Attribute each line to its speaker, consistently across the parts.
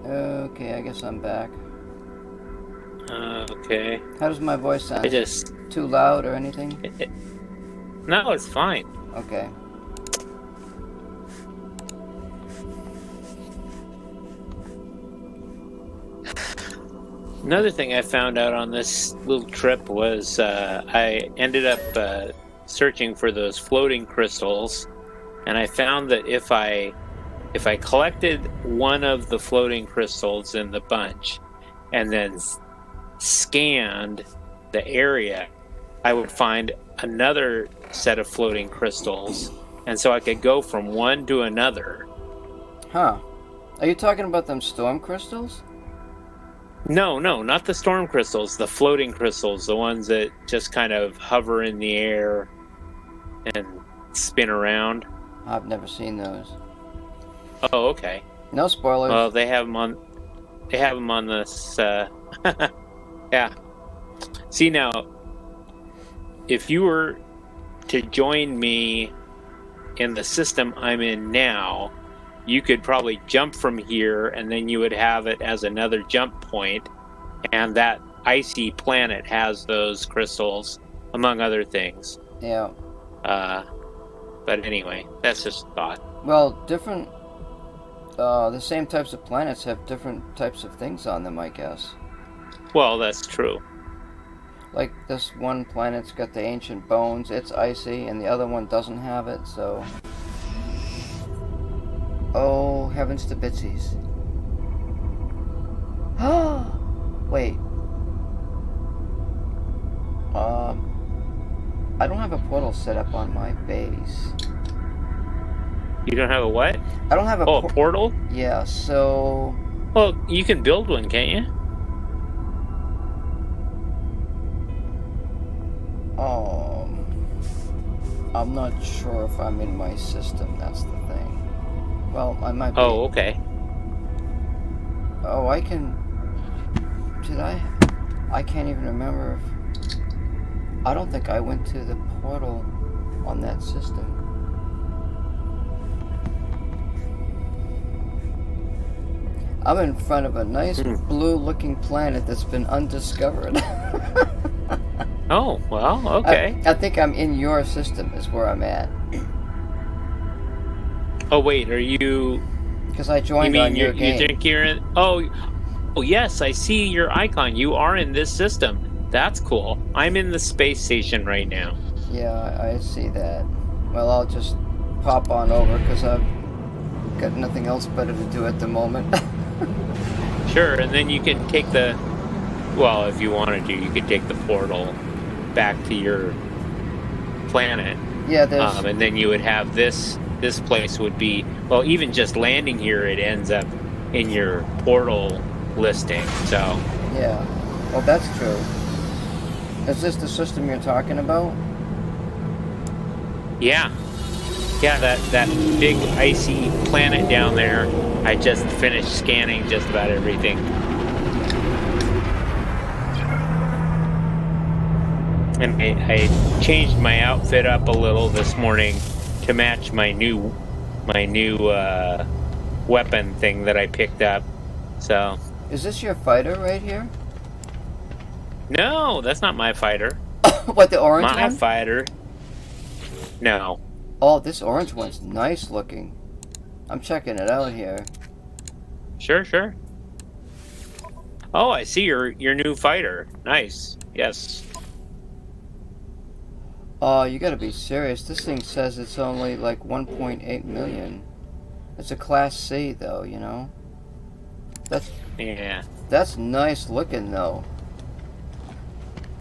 Speaker 1: Okay, I guess I'm back.
Speaker 2: Okay.
Speaker 1: How does my voice sound?
Speaker 2: I just...
Speaker 1: Too loud or anything?
Speaker 2: No, it's fine.
Speaker 1: Okay.
Speaker 2: Another thing I found out on this little trip was I ended up searching for those floating crystals, and I found that if I collected one of the floating crystals in the bunch and then scanned the area, I would find another set of floating crystals, and so I could go from one to another.
Speaker 1: Huh. Are you talking about them storm crystals?
Speaker 2: No, not the storm crystals, the floating crystals, the ones that just kind of hover in the air and spin around.
Speaker 1: I've never seen those.
Speaker 2: Oh, okay.
Speaker 1: No spoilers.
Speaker 2: Well, they have them on this. Yeah. See now, if you were to join me in the system I'm in now, you could probably jump from here, and then you would have it as another jump point, and that icy planet has those crystals, among other things.
Speaker 1: Yeah.
Speaker 2: But anyway, that's just a thought.
Speaker 1: Well, different... the same types of planets have different types of things on them, I guess.
Speaker 2: Well, that's true.
Speaker 1: Like, this one planet's got the ancient bones, it's icy, and the other one doesn't have it, so... Oh, heavens to bitsies. Wait. I don't have a portal set up on my base.
Speaker 2: You don't have a what?
Speaker 1: I don't have a
Speaker 2: a portal?
Speaker 1: Yeah, so...
Speaker 2: Well, you can build one, can't you?
Speaker 1: I'm not sure if I'm in my system, that's the thing. Well, I might be.
Speaker 2: Oh, okay.
Speaker 1: Oh, I can... Did I? I can't even remember if... I don't think I went to the portal on that system. I'm in front of a nice blue-looking planet that's been undiscovered.
Speaker 2: Oh, well, okay.
Speaker 1: I think I'm in your system is where I'm at.
Speaker 2: Oh, wait, are you...
Speaker 1: Because I joined on your game.
Speaker 2: You think you're in... Oh, yes, I see your icon. You are in this system. That's cool. I'm in the space station right now.
Speaker 1: Yeah, I see that. Well, I'll just pop on over because I've got nothing else better to do at the moment.
Speaker 2: Sure, and then you can take the... Well, if you wanted to, you could take the portal back to your planet.
Speaker 1: Yeah, there's...
Speaker 2: and then you would have this place would be... Well, even just landing here, it ends up in your portal listing, so...
Speaker 1: Yeah. Well, that's true. Is this the system you're talking about?
Speaker 2: Yeah. Yeah, that big icy planet down there. I just finished scanning just about everything. And I changed my outfit up a little this morning to match my new weapon thing that I picked up. So...
Speaker 1: Is this your fighter right here?
Speaker 2: No, that's not my fighter.
Speaker 1: What, the orange one?
Speaker 2: My fighter. No.
Speaker 1: Oh, this orange one's nice looking. I'm checking it out here.
Speaker 2: Sure. Oh, I see your new fighter. Nice. Yes.
Speaker 1: Oh, you gotta be serious. This thing says it's only like 1.8 million. It's a Class C, though, you know?
Speaker 2: Yeah.
Speaker 1: That's nice looking, though.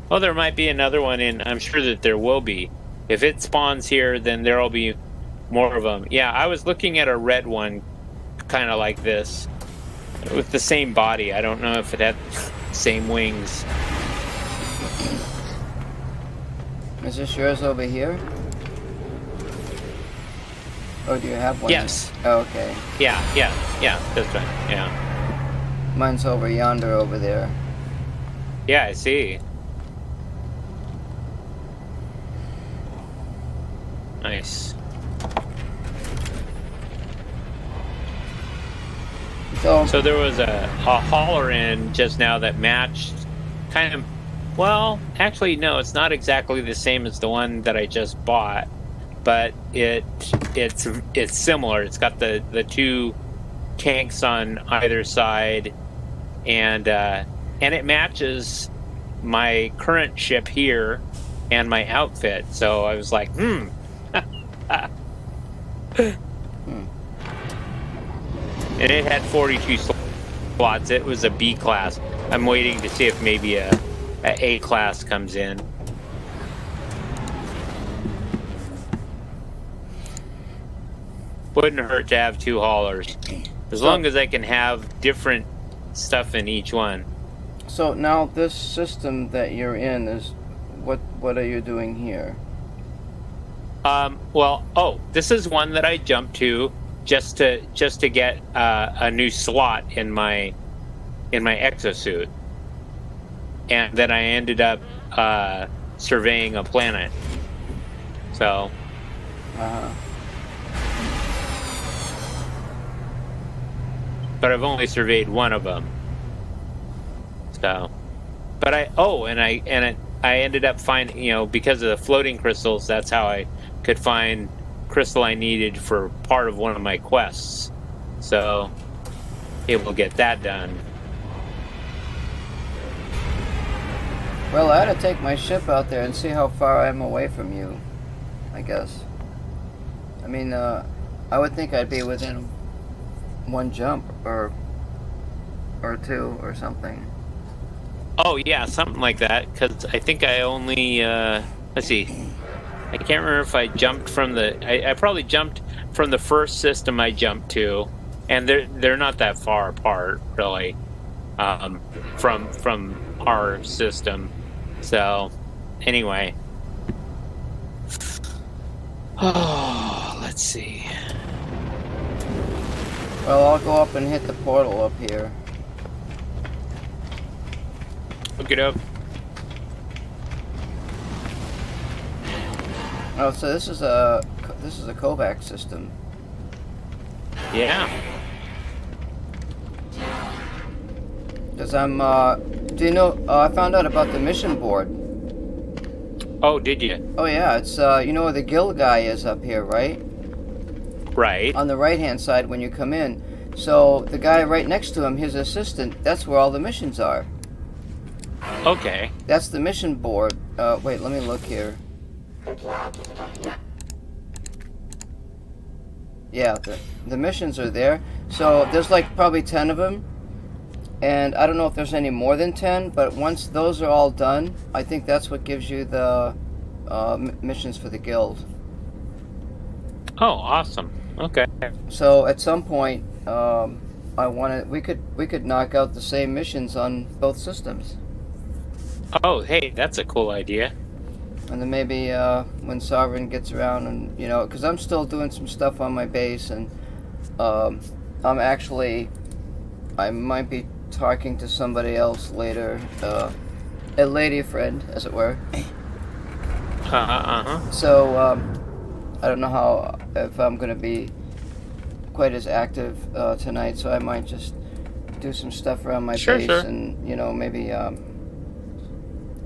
Speaker 2: Well, there might be another one in... I'm sure that there will be. If it spawns here, then there'll be more of them. Yeah, I was looking at a red one, kind of like this, with the same body. I don't know if it had the same wings.
Speaker 1: Is this yours over here? Or do you have one?
Speaker 2: Yes.
Speaker 1: Oh, okay.
Speaker 2: Yeah, that's right, yeah.
Speaker 1: Mine's over yonder over there.
Speaker 2: Yeah, I see. Nice. So there was a hauler in just now that matched kind of. Well, actually, no, it's not exactly the same as the one that I just bought, but it's similar. It's got the two tanks on either side, and it matches my current ship here and my outfit. So I was like, And it had 42 slots. It was a B class. I'm waiting to see if maybe a class comes in. Wouldn't hurt to have two haulers, as long as I can have different stuff in each one.
Speaker 1: So now this system that you're in is what are you doing here?
Speaker 2: This is one that I jumped to just to get a new slot in my exosuit, and then I ended up surveying a planet. So. But I've only surveyed one of them. So, but I ended up finding, because of the floating crystals, that's how I could find crystal I needed for part of one of my quests. So, able to get that done.
Speaker 1: Well, I ought to take my ship out there and see how far I'm away from you, I guess. I mean, I would think I'd be within one jump or two or something.
Speaker 2: Oh yeah, something like that. Because I think I only let's see, I can't remember if I jumped from I probably jumped from the first system I jumped to, and they're not that far apart really, from our system. So anyway, let's see.
Speaker 1: Well, I'll go up and hit the portal up here.
Speaker 2: Look it up.
Speaker 1: Oh, so this is a Kovax system.
Speaker 2: Yeah.
Speaker 1: Because do you know? I found out about the mission board.
Speaker 2: Oh, did you?
Speaker 1: Oh yeah, it's you know where the guild guy is up here, right?
Speaker 2: Right.
Speaker 1: On the right-hand side when you come in. So the guy right next to him, his assistant, that's where all the missions are.
Speaker 2: Okay.
Speaker 1: That's the mission board. Wait, let me look here. Yeah, the missions are there. So there's like probably 10 of them. And I don't know if there's any more than 10, but once those are all done, I think that's what gives you the missions for the guild.
Speaker 2: Oh, awesome. Okay.
Speaker 1: So at some point, we could knock out the same missions on both systems.
Speaker 2: Oh, hey, that's a cool idea.
Speaker 1: And then maybe when Sovereign gets around, and because I'm still doing some stuff on my base, and I might be talking to somebody else later, a lady friend, as it were. So I don't know if I'm going to be quite as active tonight, so I might just do some stuff around my base, and maybe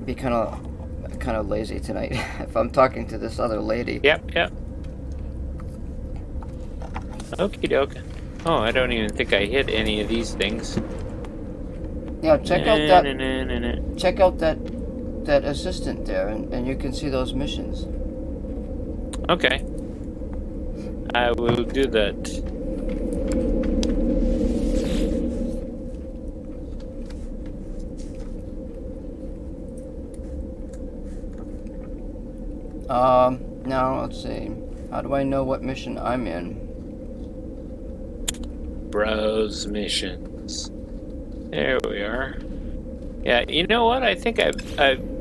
Speaker 1: be kind of lazy tonight if I'm talking to this other lady.
Speaker 2: Yep. Okie doke. Oh, I don't even think I hit any of these things.
Speaker 1: Yeah, check out that assistant there, and you can see those missions.
Speaker 2: Okay. I will do that.
Speaker 1: Now, let's see. How do I know what mission I'm in?
Speaker 2: Browse missions. There we are. Yeah, you know what? I think I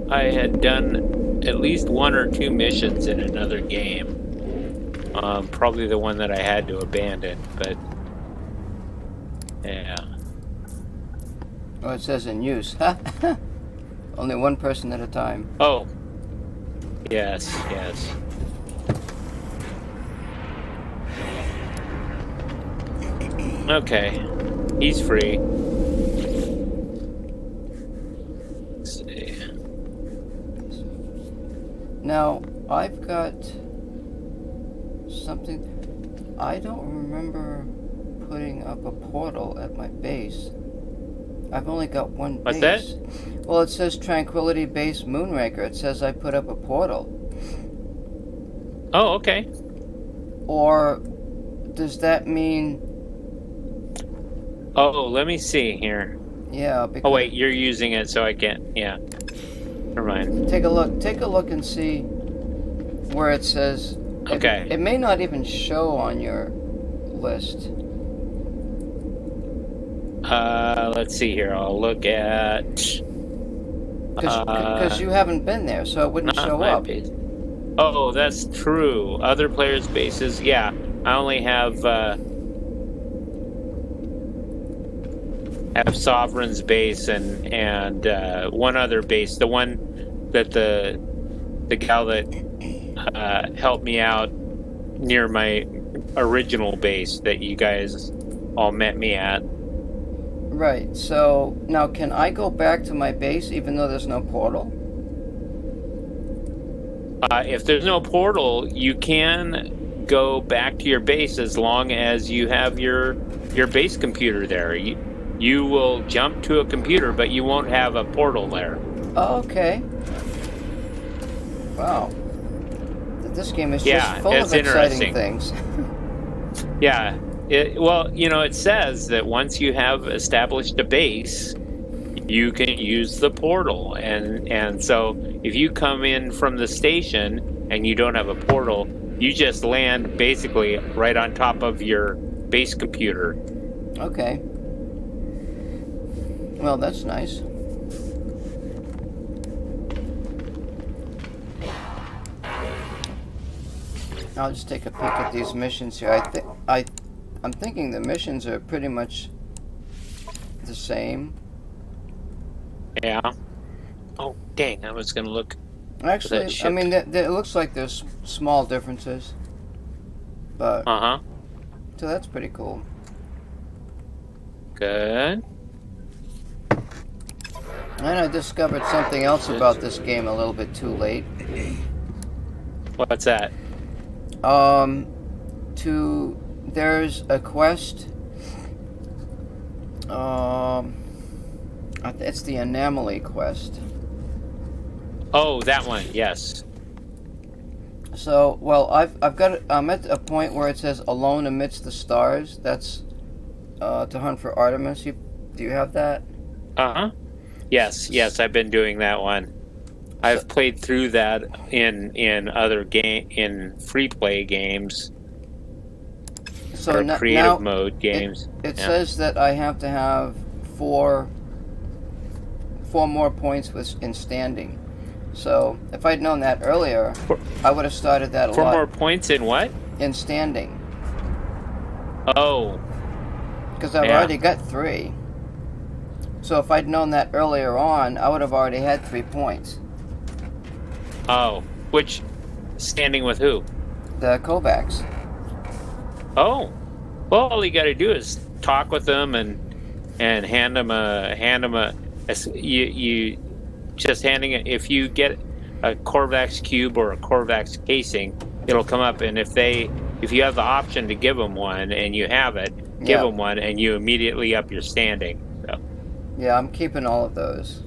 Speaker 2: had done at least one or two missions in another game. Probably the one that I had to abandon, but yeah.
Speaker 1: Oh, it says in use. Only one person at a time.
Speaker 2: Oh. Yes. Okay. He's free. Let's see.
Speaker 1: Now, I've got something. I don't remember putting up a portal at my base. I've only got one base.
Speaker 2: What's that?
Speaker 1: Well, it says Tranquility Base Moonraker. It says I put up a portal.
Speaker 2: Oh, okay.
Speaker 1: Or does that mean...
Speaker 2: Oh, let me see here.
Speaker 1: Yeah, because...
Speaker 2: Oh, wait, you're using it, so I can't... Yeah. Never mind.
Speaker 1: Take a look and see where it says...
Speaker 2: Okay.
Speaker 1: It may not even show on your list.
Speaker 2: Let's see here. I'll look at...
Speaker 1: Because you haven't been there, so it wouldn't show up.
Speaker 2: Base. Oh, that's true. Other players' bases, yeah. I only have Sovereign's base and one other base. The one that the gal that helped me out near my original base that you guys all met me at.
Speaker 1: Right, so now can I go back to my base even though there's no portal?
Speaker 2: If there's no portal, you can go back to your base as long as you have your base computer there. You will jump to a computer, but you won't have a portal there.
Speaker 1: Oh, okay. Wow. This game is just full of exciting things.
Speaker 2: Yeah. Well, it says that once you have established a base, you can use the portal. And so if you come in from the station and you don't have a portal, you just land basically right on top of your base computer.
Speaker 1: Okay. Well, that's nice. I'll just take a peek at these missions here. I'm thinking the missions are pretty much the same.
Speaker 2: Yeah. Oh, dang! I was gonna look.
Speaker 1: Actually, I mean, it looks like there's small differences, but so that's pretty cool.
Speaker 2: Good.
Speaker 1: And I discovered something else about this game a little bit too late.
Speaker 2: What's that?
Speaker 1: There's a quest. It's the Anomaly quest.
Speaker 2: Oh, that one. Yes.
Speaker 1: So, well, I'm at a point where it says "Alone Amidst the Stars." That's to hunt for Artemis. Do you have that?
Speaker 2: Yes, I've been doing that one. I've played through that in other in free play games.
Speaker 1: So
Speaker 2: or creative mode games.
Speaker 1: It says that I have to have four more points in standing. So if I'd known that earlier, I would have started that a lot.
Speaker 2: 4 more points in what?
Speaker 1: In standing.
Speaker 2: Oh.
Speaker 1: Because I've already got 3. So if I'd known that earlier on, I would have already had 3 points.
Speaker 2: Oh. Which standing with who?
Speaker 1: The Kovax.
Speaker 2: Oh. Well, all you got to do is talk with them and hand them a you just handing it. If you get a Kovax cube or a Kovax casing, it'll come up, and if you have the option to give them one and you have it, give them one, and you immediately up your standing. So.
Speaker 1: Yeah, I'm keeping all of those.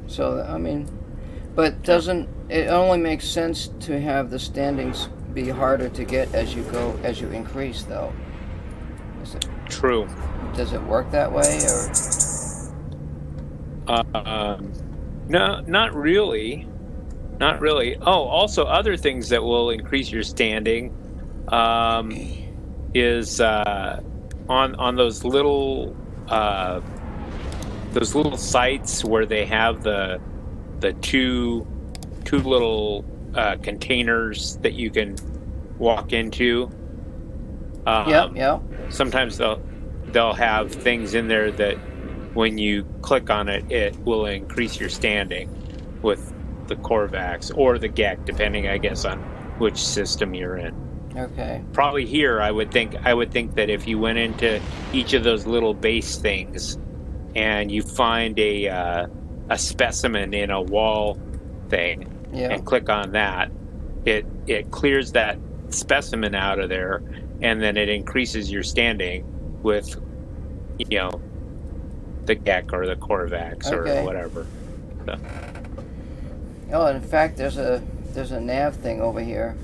Speaker 1: So I mean, but it only makes sense to have the standings be harder to get as you increase, though.
Speaker 2: True.
Speaker 1: Does it work that way, or?
Speaker 2: No, not really. Not really. Oh, also other things that will increase your standing is on those little sites where they have the two little containers that you can walk into.
Speaker 1: Yeah.
Speaker 2: Sometimes they'll have things in there that when you click on it, it will increase your standing with the Kovax or the GEC, depending, I guess, on which system you're in.
Speaker 1: Okay.
Speaker 2: Probably here, I would think that if you went into each of those little base things and you find a specimen in a wall thing
Speaker 1: Yeah.
Speaker 2: and click on that, it clears that specimen out of there, and then it increases your standing with, the GEC or the Kovax or whatever. So.
Speaker 1: Oh, in fact, there's a nav thing over here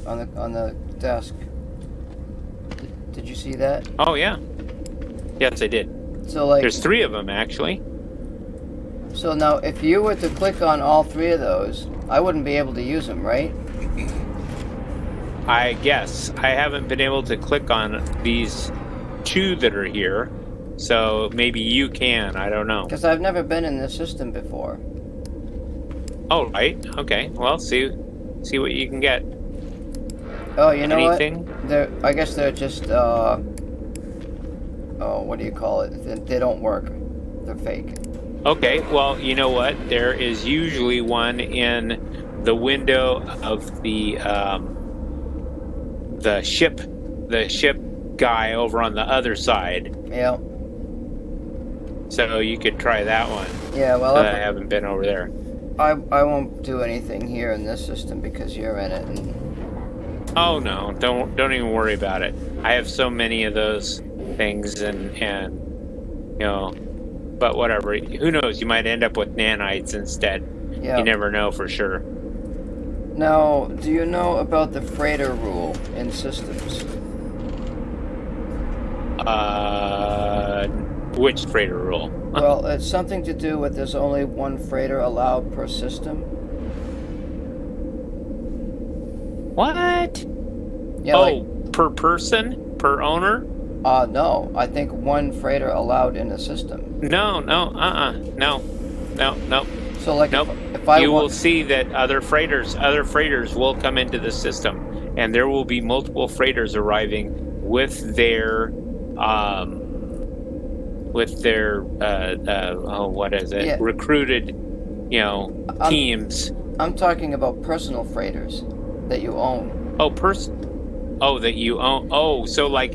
Speaker 1: on the desk. Did you see that?
Speaker 2: Oh yeah. Yes, I did.
Speaker 1: So like,
Speaker 2: there's 3 of them actually.
Speaker 1: So now, if you were to click on all 3 of those, I wouldn't be able to use them, right?
Speaker 2: I guess I haven't been able to click on these 2 that are here, so maybe you can. I don't know.
Speaker 1: Because I've never been in this system before.
Speaker 2: Oh, right. Okay. Well, see what you can get.
Speaker 1: Oh, you know
Speaker 2: Anything?
Speaker 1: What? I guess they're just what do you call it? They don't work. They're fake.
Speaker 2: Okay. Well, you know what? There is usually one in the window of the ship guy over on the other side.
Speaker 1: Yeah.
Speaker 2: So you could try that one.
Speaker 1: Yeah. Well,
Speaker 2: I haven't been over there.
Speaker 1: I won't do anything here in this system because you're in it.
Speaker 2: Oh no! Don't even worry about it. I have so many of those things, and but whatever. Who knows? You might end up with nanites instead.
Speaker 1: Yeah.
Speaker 2: You never know for sure.
Speaker 1: Now, do you know about the freighter rule in systems?
Speaker 2: Which freighter rule?
Speaker 1: Well, it's something to do with there's only 1 freighter allowed per system.
Speaker 2: What?
Speaker 1: Yeah,
Speaker 2: per person? Per owner?
Speaker 1: No. I think 1 freighter allowed in a system.
Speaker 2: No. No.
Speaker 1: So, like,
Speaker 2: nope.
Speaker 1: if I
Speaker 2: will see that other freighters will come into the system, and there will be multiple freighters arriving with their what is it? Yeah. Recruited, teams.
Speaker 1: I'm talking about personal freighters that you own.
Speaker 2: That you own. Oh, so like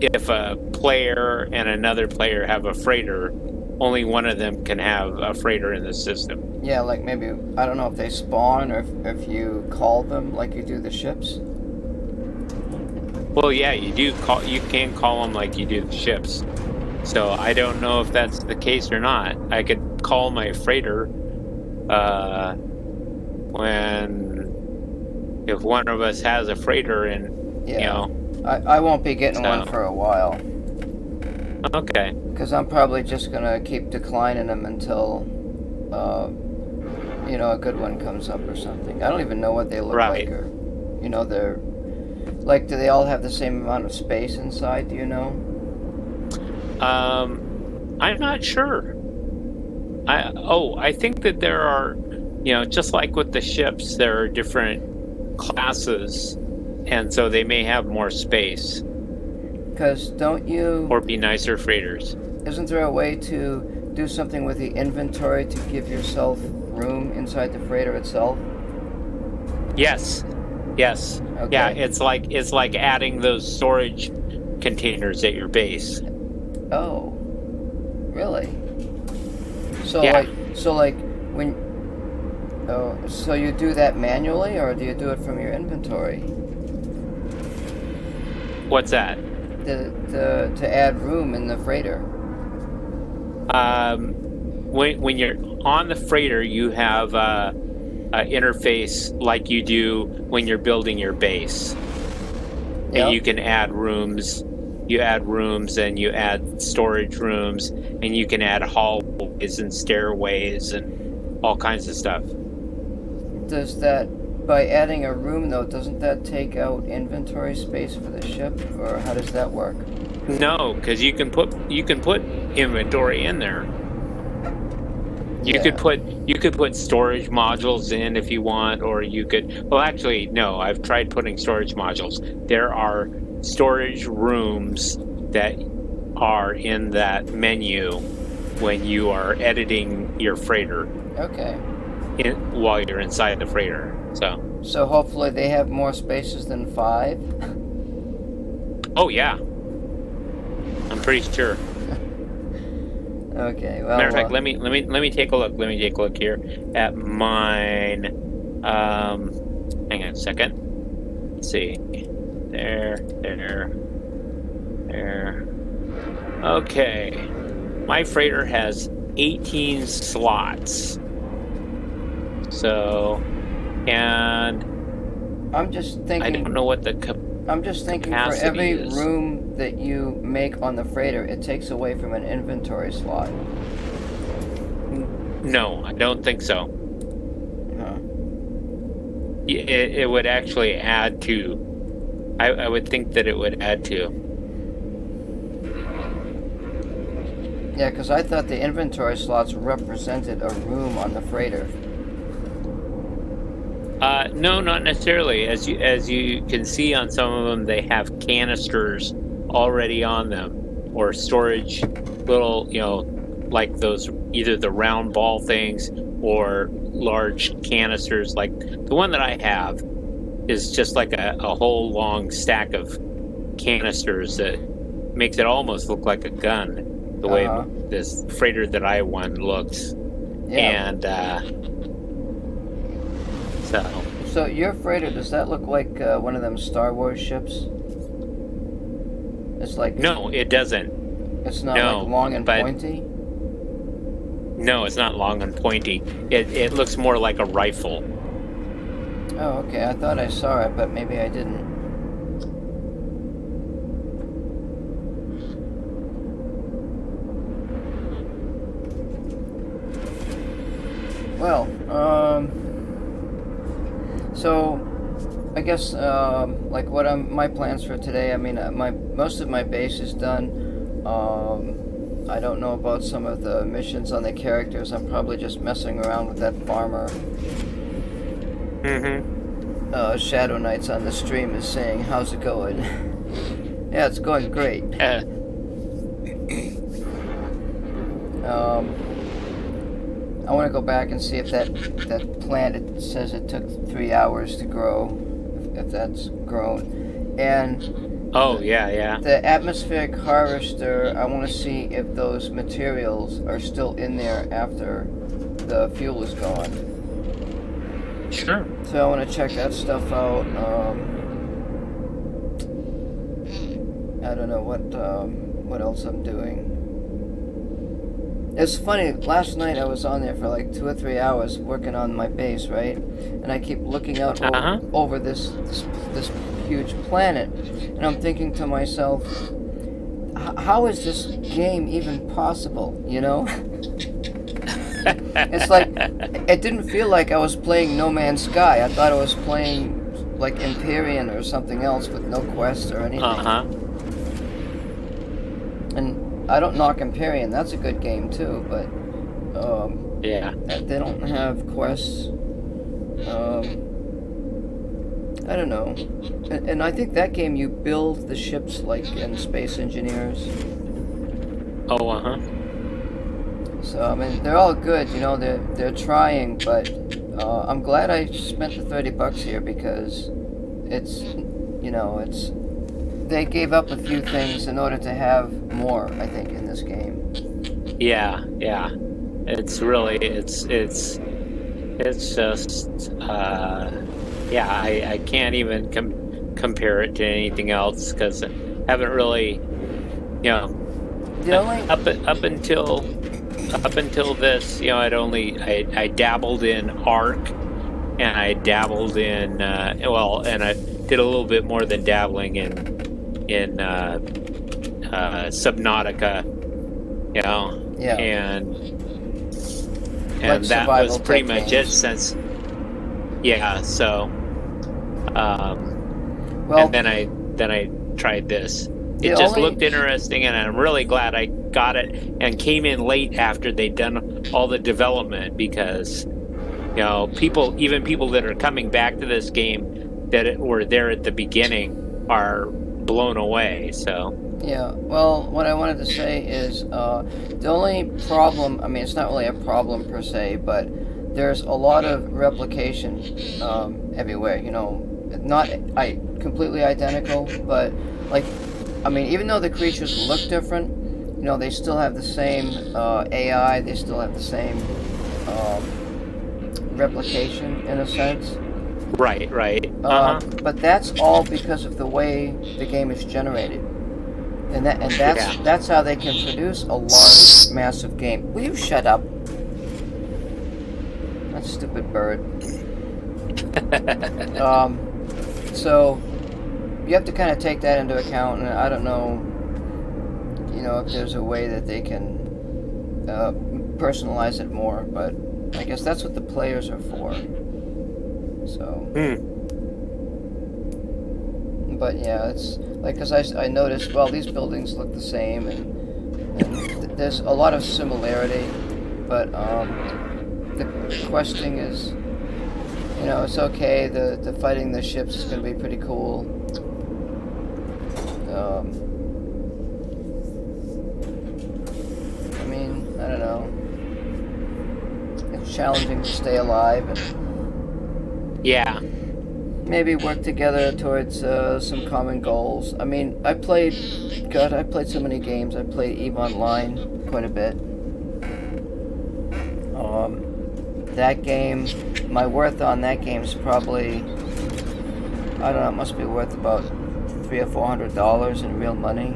Speaker 2: if a player and another player have a freighter, only one of them can have a freighter in the system.
Speaker 1: Yeah, like maybe, I don't know if they spawn or if you call them like you do the ships.
Speaker 2: Well, yeah, you can call them like you do the ships. So I don't know if that's the case or not. I could call my freighter if one of us has a freighter, and
Speaker 1: I won't be getting one for a while.
Speaker 2: Okay.
Speaker 1: Because I'm probably just gonna keep declining them until a good one comes up or something. I don't even know what they look like, or they're like, do they all have the same amount of space inside? Do you know?
Speaker 2: I'm not sure. I think that there are, just like with the ships, there are different classes, and so they may have more space.
Speaker 1: Because don't you...
Speaker 2: Or be nicer freighters.
Speaker 1: Isn't there a way to do something with the inventory to give yourself room inside the freighter itself?
Speaker 2: Yes. Okay. Yeah, it's like adding those storage containers at your base.
Speaker 1: Oh, really? So so you do that manually, or do you do it from your inventory?
Speaker 2: What's that?
Speaker 1: To add room in the freighter.
Speaker 2: When you're on the freighter, you have a interface like you do when you're building your base. Yep. And you can add rooms. You add rooms, and you add storage rooms, and you can add hallways and stairways and all kinds of stuff.
Speaker 1: Does that, by adding a room though, doesn't that take out inventory space for the ship, or how does that work?
Speaker 2: No, because you can put inventory in there. You could put storage modules in if you want, or you could. Well, actually, no. I've tried putting storage modules. There are storage rooms that are in that menu when you are editing your freighter.
Speaker 1: Okay.
Speaker 2: While you're inside the freighter.
Speaker 1: So hopefully they have more spaces than 5.
Speaker 2: Oh yeah, I'm pretty sure.
Speaker 1: Okay, well.
Speaker 2: Matter of fact, let me take a look. Let me take a look here at mine. Hang on a second. Let's see. There. Okay. My freighter has 18 slots. So, and
Speaker 1: I'm just thinking.
Speaker 2: I don't know what the
Speaker 1: I'm just thinking for every room that you make on the freighter, it takes away from an inventory slot.
Speaker 2: No, I don't think so.
Speaker 1: Huh.
Speaker 2: It would actually add to. I would think that it would add to.
Speaker 1: Yeah, because I thought the inventory slots represented a room on the freighter.
Speaker 2: No, not necessarily. As you can see on some of them, they have canisters already on them, or storage little, like those, either the round ball things or large canisters. Like the one that I have is just like a whole long stack of canisters that makes it almost look like a gun, the way this freighter that I won looks. Yeah. And
Speaker 1: So your freighter, does that look like one of them Star Wars ships? It's like...
Speaker 2: No, it doesn't.
Speaker 1: It's not like long and pointy?
Speaker 2: No, it's not long and pointy. It looks more like a rifle.
Speaker 1: Oh, okay. I thought I saw it, but maybe I didn't. Well, so I guess like what my plans for today. I mean, most of my base is done. I don't know about some of the missions on the characters. I'm probably just messing around with that farmer. Shadow Knights on the stream is saying, "How's it going?" Yeah, it's going great. I want to go back and see if that plant, it says it took 3 hours to grow, if that's grown. And the atmospheric harvester, I want to see if those materials are still in there after the fuel is gone.
Speaker 2: Sure.
Speaker 1: So I want to check that stuff out. I don't know what else I'm doing. It's funny, last night I was on there for like 2 or 3 hours working on my base, right? And I keep looking out over this huge planet, and I'm thinking to myself, how is this game even possible, you know? It's like, it didn't feel like I was playing No Man's Sky. I thought I was playing like Empyrean or something else with no quests or anything. And I don't knock Empyrean, that's a good game too, but they don't have quests. I don't know. And I think that game you build the ships like in Space Engineers. So I mean, they're all good, you know, they're trying, but I'm glad I spent the $30 here because it's, you know, they gave up a few things in order to have more, I think, in this game.
Speaker 2: Yeah. It's really, it's just, I can't even compare it to anything else because I haven't really, you know, up until this, you know, I dabbled in Ark, and I dabbled in, and I did a little bit more than dabbling in Subnautica, you know, and like that was pretty much it since, so, and then I tried this. It just looked interesting, and I'm really glad I got it and came in late after they'd done all the development because, you know, people that are coming back to this game that were there at the beginning are blown away. So
Speaker 1: yeah, well, what I wanted to say is the only problem, I mean, it's not really a problem per se, but there's a lot of replication everywhere. Not completely identical, but like, I mean, even though the creatures look different, they still have the same AI. They still have the same replication in a sense.
Speaker 2: Right. Uh-huh.
Speaker 1: But that's all because of the way the game is generated, and that's how they can produce a large, massive game. Will you shut up? That stupid bird. So you have to kind of take that into account, and I don't know, if there's a way that they can personalize it more, but I guess that's what the players are for. So. But yeah, it's like, because I noticed, well, these buildings look the same, and there's a lot of similarity, but the questing is, it's okay. The fighting the ships is going to be pretty cool. I mean, I don't know. It's challenging to stay alive, and
Speaker 2: Yeah.
Speaker 1: maybe work together towards some common goals. I mean, I played so many games. I played EVE Online quite a bit. That game, my worth on that game is probably, I don't know, it must be worth about $300 or $400 in real money.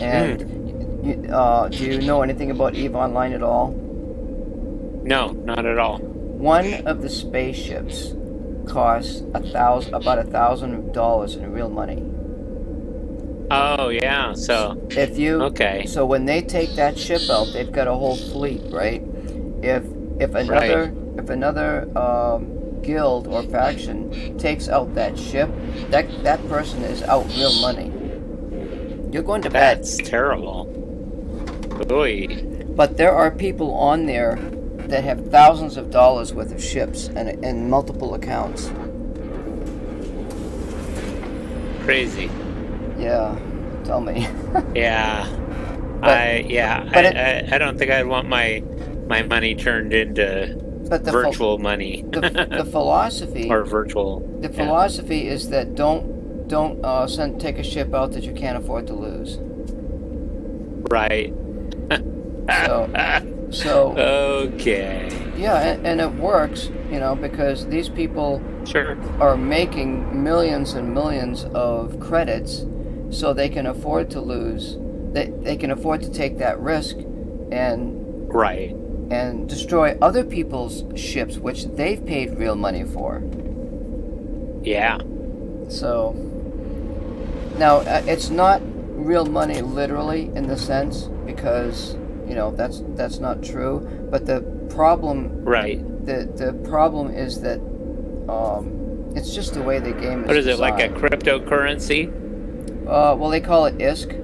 Speaker 1: And do you know anything about EVE Online at all?
Speaker 2: No, not at all.
Speaker 1: One of the spaceships costs about $1,000 in real money.
Speaker 2: Oh yeah, so
Speaker 1: so when they take that ship out, they've got a whole fleet, right? If another guild or faction takes out that ship, that person is out real money. You're going to bed.
Speaker 2: That's terrible. Oy.
Speaker 1: But there are people on there that have thousands of dollars worth of ships and multiple accounts.
Speaker 2: Crazy.
Speaker 1: Yeah, tell me.
Speaker 2: Yeah. I don't think I'd want my money turned into virtual money.
Speaker 1: The philosophy
Speaker 2: or virtual.
Speaker 1: The philosophy is that don't take a ship out that you can't afford to lose.
Speaker 2: Right.
Speaker 1: So
Speaker 2: okay.
Speaker 1: Yeah, and it works, because these people are making millions and millions of credits, so they can afford to lose. They can afford to take that risk and destroy other people's ships, which they've paid real money for.
Speaker 2: Yeah.
Speaker 1: So now it's not real money literally in the sense, because that's not true. But the problem, the problem is that it's just the way the game is.
Speaker 2: What is it,
Speaker 1: designed.
Speaker 2: like a cryptocurrency?
Speaker 1: Well, they call it ISK.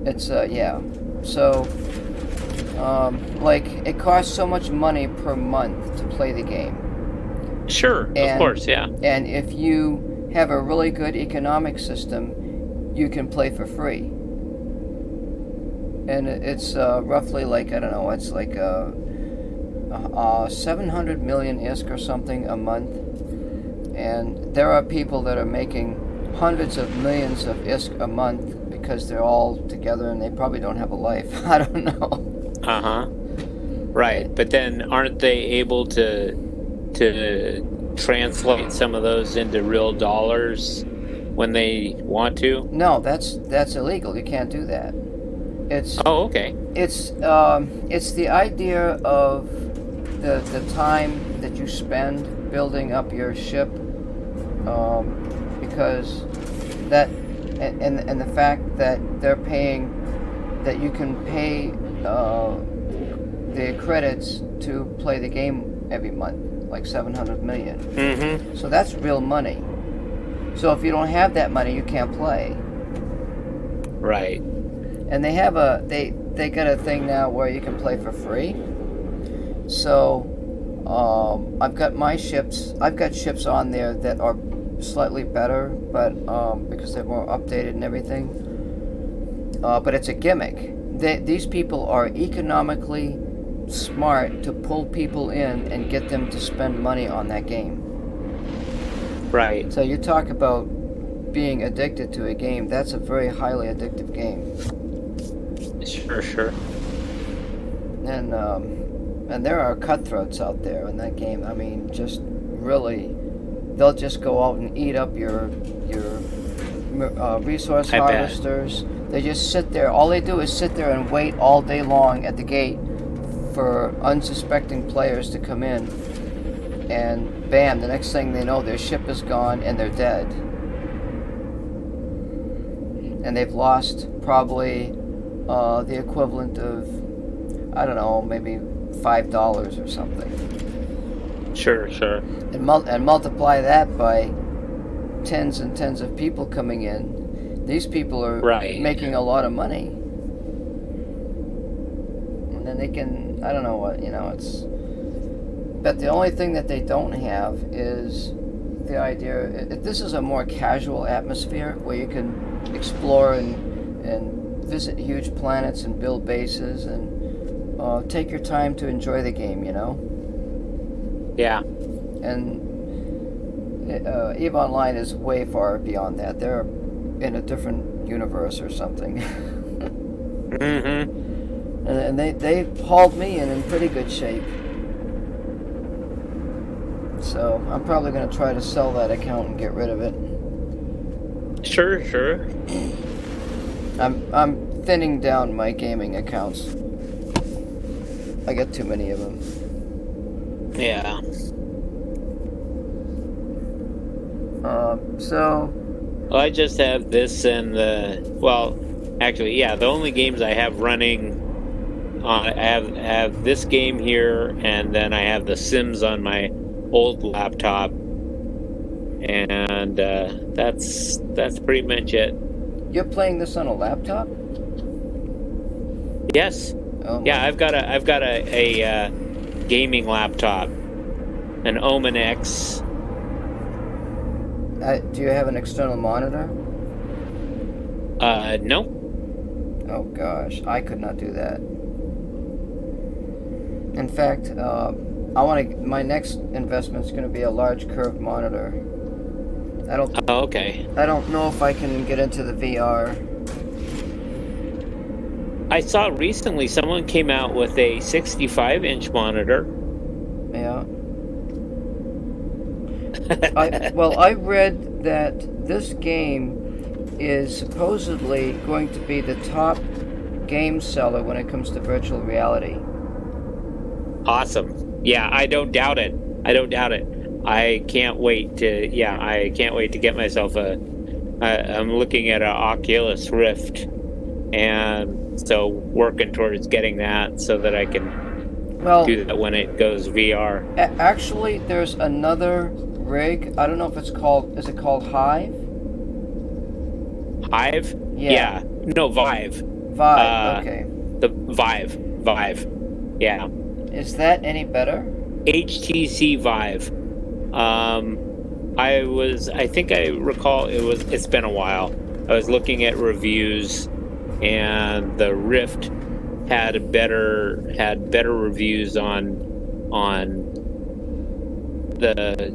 Speaker 1: It's yeah. So like, it costs so much money per month to play the game.
Speaker 2: Sure, of course, yeah.
Speaker 1: And if you have a really good economic system, you can play for free. And it's roughly like, I don't know, it's like 700 million ISK or something a month. And there are people that are making hundreds of millions of ISK a month because they're all together and they probably don't have a life. I don't know.
Speaker 2: Right, but then aren't they able to translate some of those into real dollars when they want to?
Speaker 1: No, that's illegal. You can't do that. It's
Speaker 2: okay.
Speaker 1: It's the idea of the time that you spend building up your ship, because that and the fact that they're paying, that you can pay the credits to play the game every month, like 700 million.
Speaker 2: Mm-hmm.
Speaker 1: So that's real money. So if you don't have that money, you can't play.
Speaker 2: Right.
Speaker 1: And they have they got a thing now where you can play for free. So I've got ships on there that are slightly better, but because they're more updated and everything. But it's a gimmick. These people are economically smart to pull people in and get them to spend money on that game.
Speaker 2: Right.
Speaker 1: So you talk about being addicted to a game. That's a very highly addictive game.
Speaker 2: Sure.
Speaker 1: And there are cutthroats out there in that game. I mean, just really, they'll just go out and eat up your resource harvesters. They just sit there. All they do is sit there and wait all day long at the gate for unsuspecting players to come in. And bam, the next thing they know, their ship is gone and they're dead. And they've lost probably the equivalent of, I don't know, maybe $5 or something.
Speaker 2: Sure.
Speaker 1: And multiply that by tens and tens of people coming in. These people are making a lot of money. And then they can, I don't know what, it's... But the only thing that they don't have is the idea... This is a more casual atmosphere where you can explore and visit huge planets and build bases and take your time to enjoy the game,
Speaker 2: Yeah.
Speaker 1: And EVE Online is way far beyond that. They're in a different universe or something.
Speaker 2: Mm-hmm.
Speaker 1: And they hauled me in pretty good shape. So I'm probably going to try to sell that account and get rid of it.
Speaker 2: Sure.
Speaker 1: I'm thinning down my gaming accounts. I got too many of them.
Speaker 2: Yeah. Well, I just have this and the only games I have running on, I have this game here, and then I have The Sims on my old laptop, and that's pretty much it.
Speaker 1: You're playing this on a laptop?
Speaker 2: Yes.
Speaker 1: Oh,
Speaker 2: yeah, I've got a gaming laptop, an Omen X.
Speaker 1: Do you have an external monitor?
Speaker 2: No.
Speaker 1: Oh gosh, I could not do that. In fact, my next investment's going to be a large curved monitor.
Speaker 2: Oh, okay.
Speaker 1: I don't know if I can get into the VR.
Speaker 2: I saw recently someone came out with a 65-inch monitor.
Speaker 1: Yeah. I read that this game is supposedly going to be the top game seller when it comes to virtual reality.
Speaker 2: Awesome. Yeah, I don't doubt it. I can't wait to get myself I'm looking at an Oculus Rift, and so working towards getting that so that I can do that when it goes VR.
Speaker 1: Actually, there's another rig. I don't know if is it called Hive?
Speaker 2: Hive?
Speaker 1: Yeah.
Speaker 2: No, Vive.
Speaker 1: Vive, okay.
Speaker 2: The Vive. Yeah.
Speaker 1: Is that any better?
Speaker 2: HTC Vive. I think I recall it's been a while. I was looking at reviews, and the Rift had better reviews on the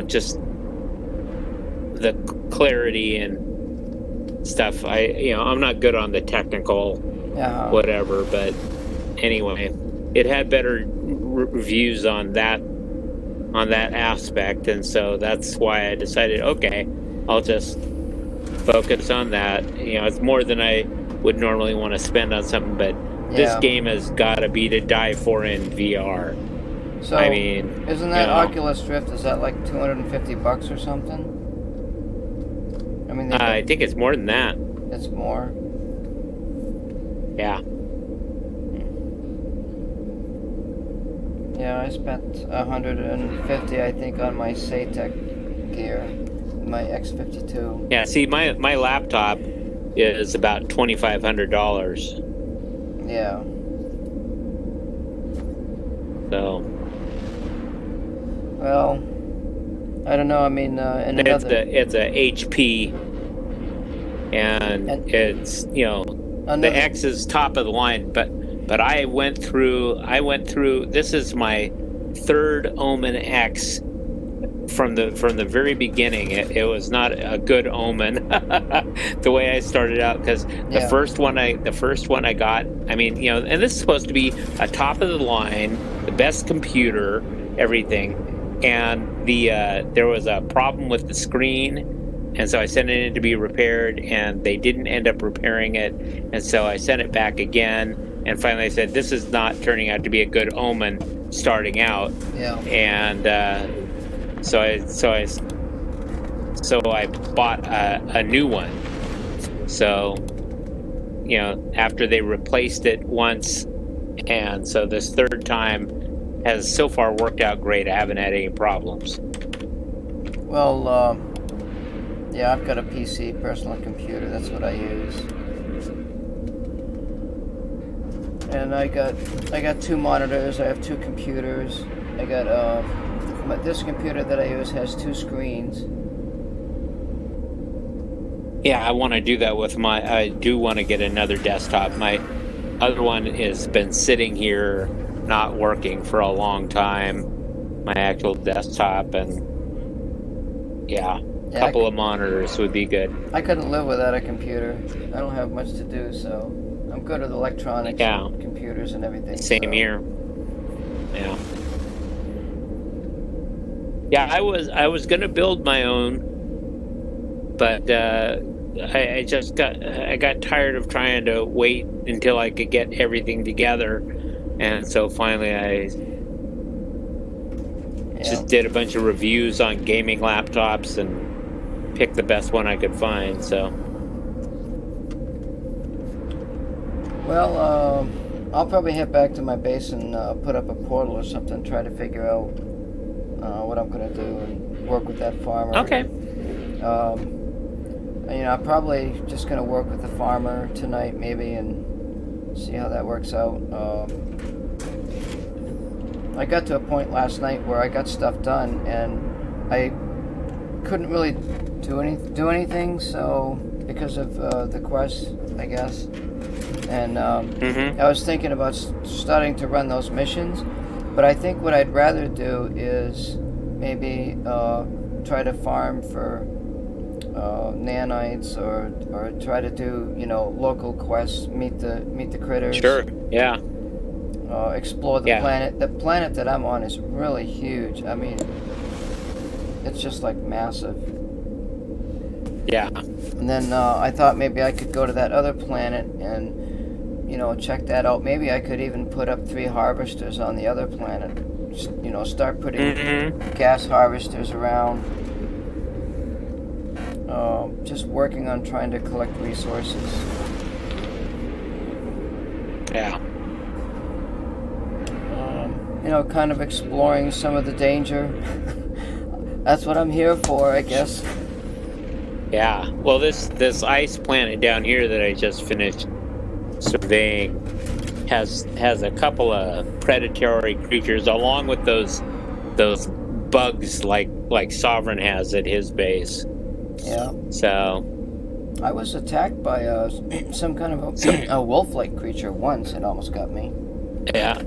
Speaker 2: just the clarity and stuff. I'm not good on the technical whatever, but anyway, it had better reviews on that aspect, and so that's why I decided, okay, I'll just focus on that. It's more than I would normally want to spend on something, but this game has got to be to die for in VR.
Speaker 1: So,
Speaker 2: I mean,
Speaker 1: isn't that Oculus Rift? Is that like $250 or something? I mean,
Speaker 2: I think it's more than that.
Speaker 1: It's more.
Speaker 2: Yeah.
Speaker 1: Yeah, I spent $150, I think, on my Satec gear, my X52.
Speaker 2: Yeah, see, my laptop is about $2,500.
Speaker 1: Yeah.
Speaker 2: So.
Speaker 1: Well, I don't know. I mean,
Speaker 2: it's a HP, and it's the X is top of the line, but But I went through. This is my third Omen X. From the very beginning, it was not a good omen. The way I started out, because the first one I got, I mean, and this is supposed to be a top of the line, the best computer, everything, and there was a problem with the screen, and so I sent it in to be repaired, and they didn't end up repairing it, and so I sent it back again, and finally I said, this is not turning out to be a good omen starting out, and. So I bought a new one. So, after they replaced it once, and so this third time has so far worked out great. I haven't had any problems.
Speaker 1: Well, I've got a PC, personal computer. That's what I use. And I got 2 monitors. I have 2 computers. I got but this computer that I use has 2 screens.
Speaker 2: Yeah, I want to do that with I do want to get another desktop. My other one has been sitting here not working for a long time. My actual desktop, and a couple of monitors would be good.
Speaker 1: I couldn't live without a computer. I don't have much to do, so I'm good with electronics and computers and everything.
Speaker 2: Same here. Yeah. Yeah, I was gonna build my own, but I got tired of trying to wait until I could get everything together, and so finally I just did a bunch of reviews on gaming laptops and picked the best one I could find. So.
Speaker 1: Well, I'll probably head back to my base and put up a portal or something, try to figure out what I'm going to do and work with that farmer.
Speaker 2: Okay.
Speaker 1: I'm probably just going to work with the farmer tonight maybe and see how that works out. I got to a point last night where I got stuff done and I couldn't really do anything, so because of the quest, I guess. And I was thinking about starting to run those missions, but I think what I'd rather do is maybe try to farm for nanites or try to do local quests, meet the critters.
Speaker 2: Sure. Yeah.
Speaker 1: Explore the planet. The planet that I'm on is really huge. I mean, it's just like massive.
Speaker 2: Yeah.
Speaker 1: And then I thought maybe I could go to that other planet and check that out. Maybe I could even put up 3 harvesters on the other planet. Start putting gas harvesters around. Just working on trying to collect resources.
Speaker 2: Yeah.
Speaker 1: Kind of exploring some of the danger. That's what I'm here for, I guess.
Speaker 2: Yeah. Well, this ice planet down here that I just finished surveying has a couple of predatory creatures, along with those bugs like Sovereign has at his base.
Speaker 1: Yeah.
Speaker 2: So.
Speaker 1: I was attacked by some kind of a wolf-like creature once. It almost got me.
Speaker 2: Yeah.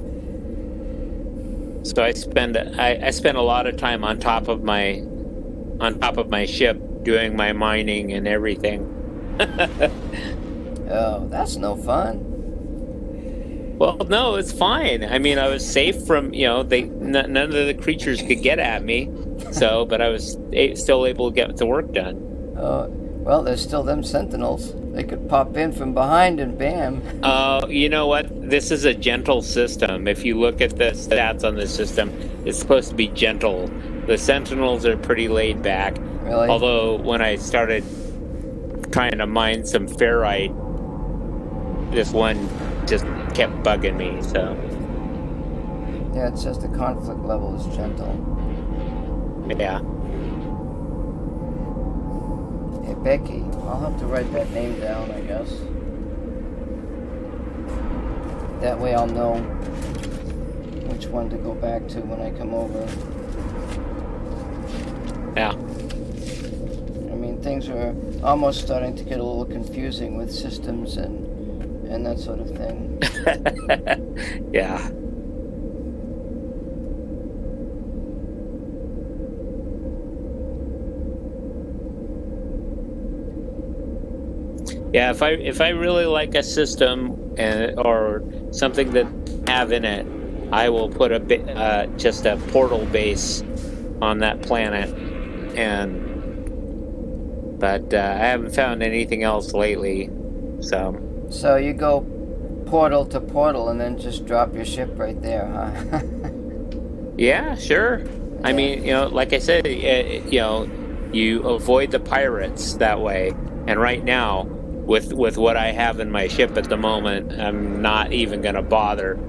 Speaker 2: So I spend a lot of time on top of my ship doing my mining and everything.
Speaker 1: Oh, that's no fun.
Speaker 2: Well, no, it's fine. I mean, I was safe from none of the creatures could get at me, but I was still able to get the work done.
Speaker 1: Well, there's still them sentinels. They could pop in from behind and bam.
Speaker 2: You know what? This is a gentle system. If you look at the stats on this system, it's supposed to be gentle. The sentinels are pretty laid back.
Speaker 1: Really?
Speaker 2: Although when I started trying to mine some ferrite, this one just kept bugging me, so.
Speaker 1: Yeah, it says the conflict level is gentle.
Speaker 2: Yeah.
Speaker 1: Hey, Becky, I'll have to write that name down, I guess. That way I'll know which one to go back to when I come over.
Speaker 2: Yeah.
Speaker 1: I mean, things are almost starting to get a little confusing with systems and and that sort of thing.
Speaker 2: Yeah. Yeah, if I really like a system or something that I have in it, I will put just a portal base on that planet, but I haven't found anything else lately.
Speaker 1: So you go portal to portal and then just drop your ship right there, huh?
Speaker 2: Yeah, sure.
Speaker 1: Yeah.
Speaker 2: I mean, like I said, you avoid the pirates that way. And right now, with what I have in my ship at the moment, I'm not even going to bother,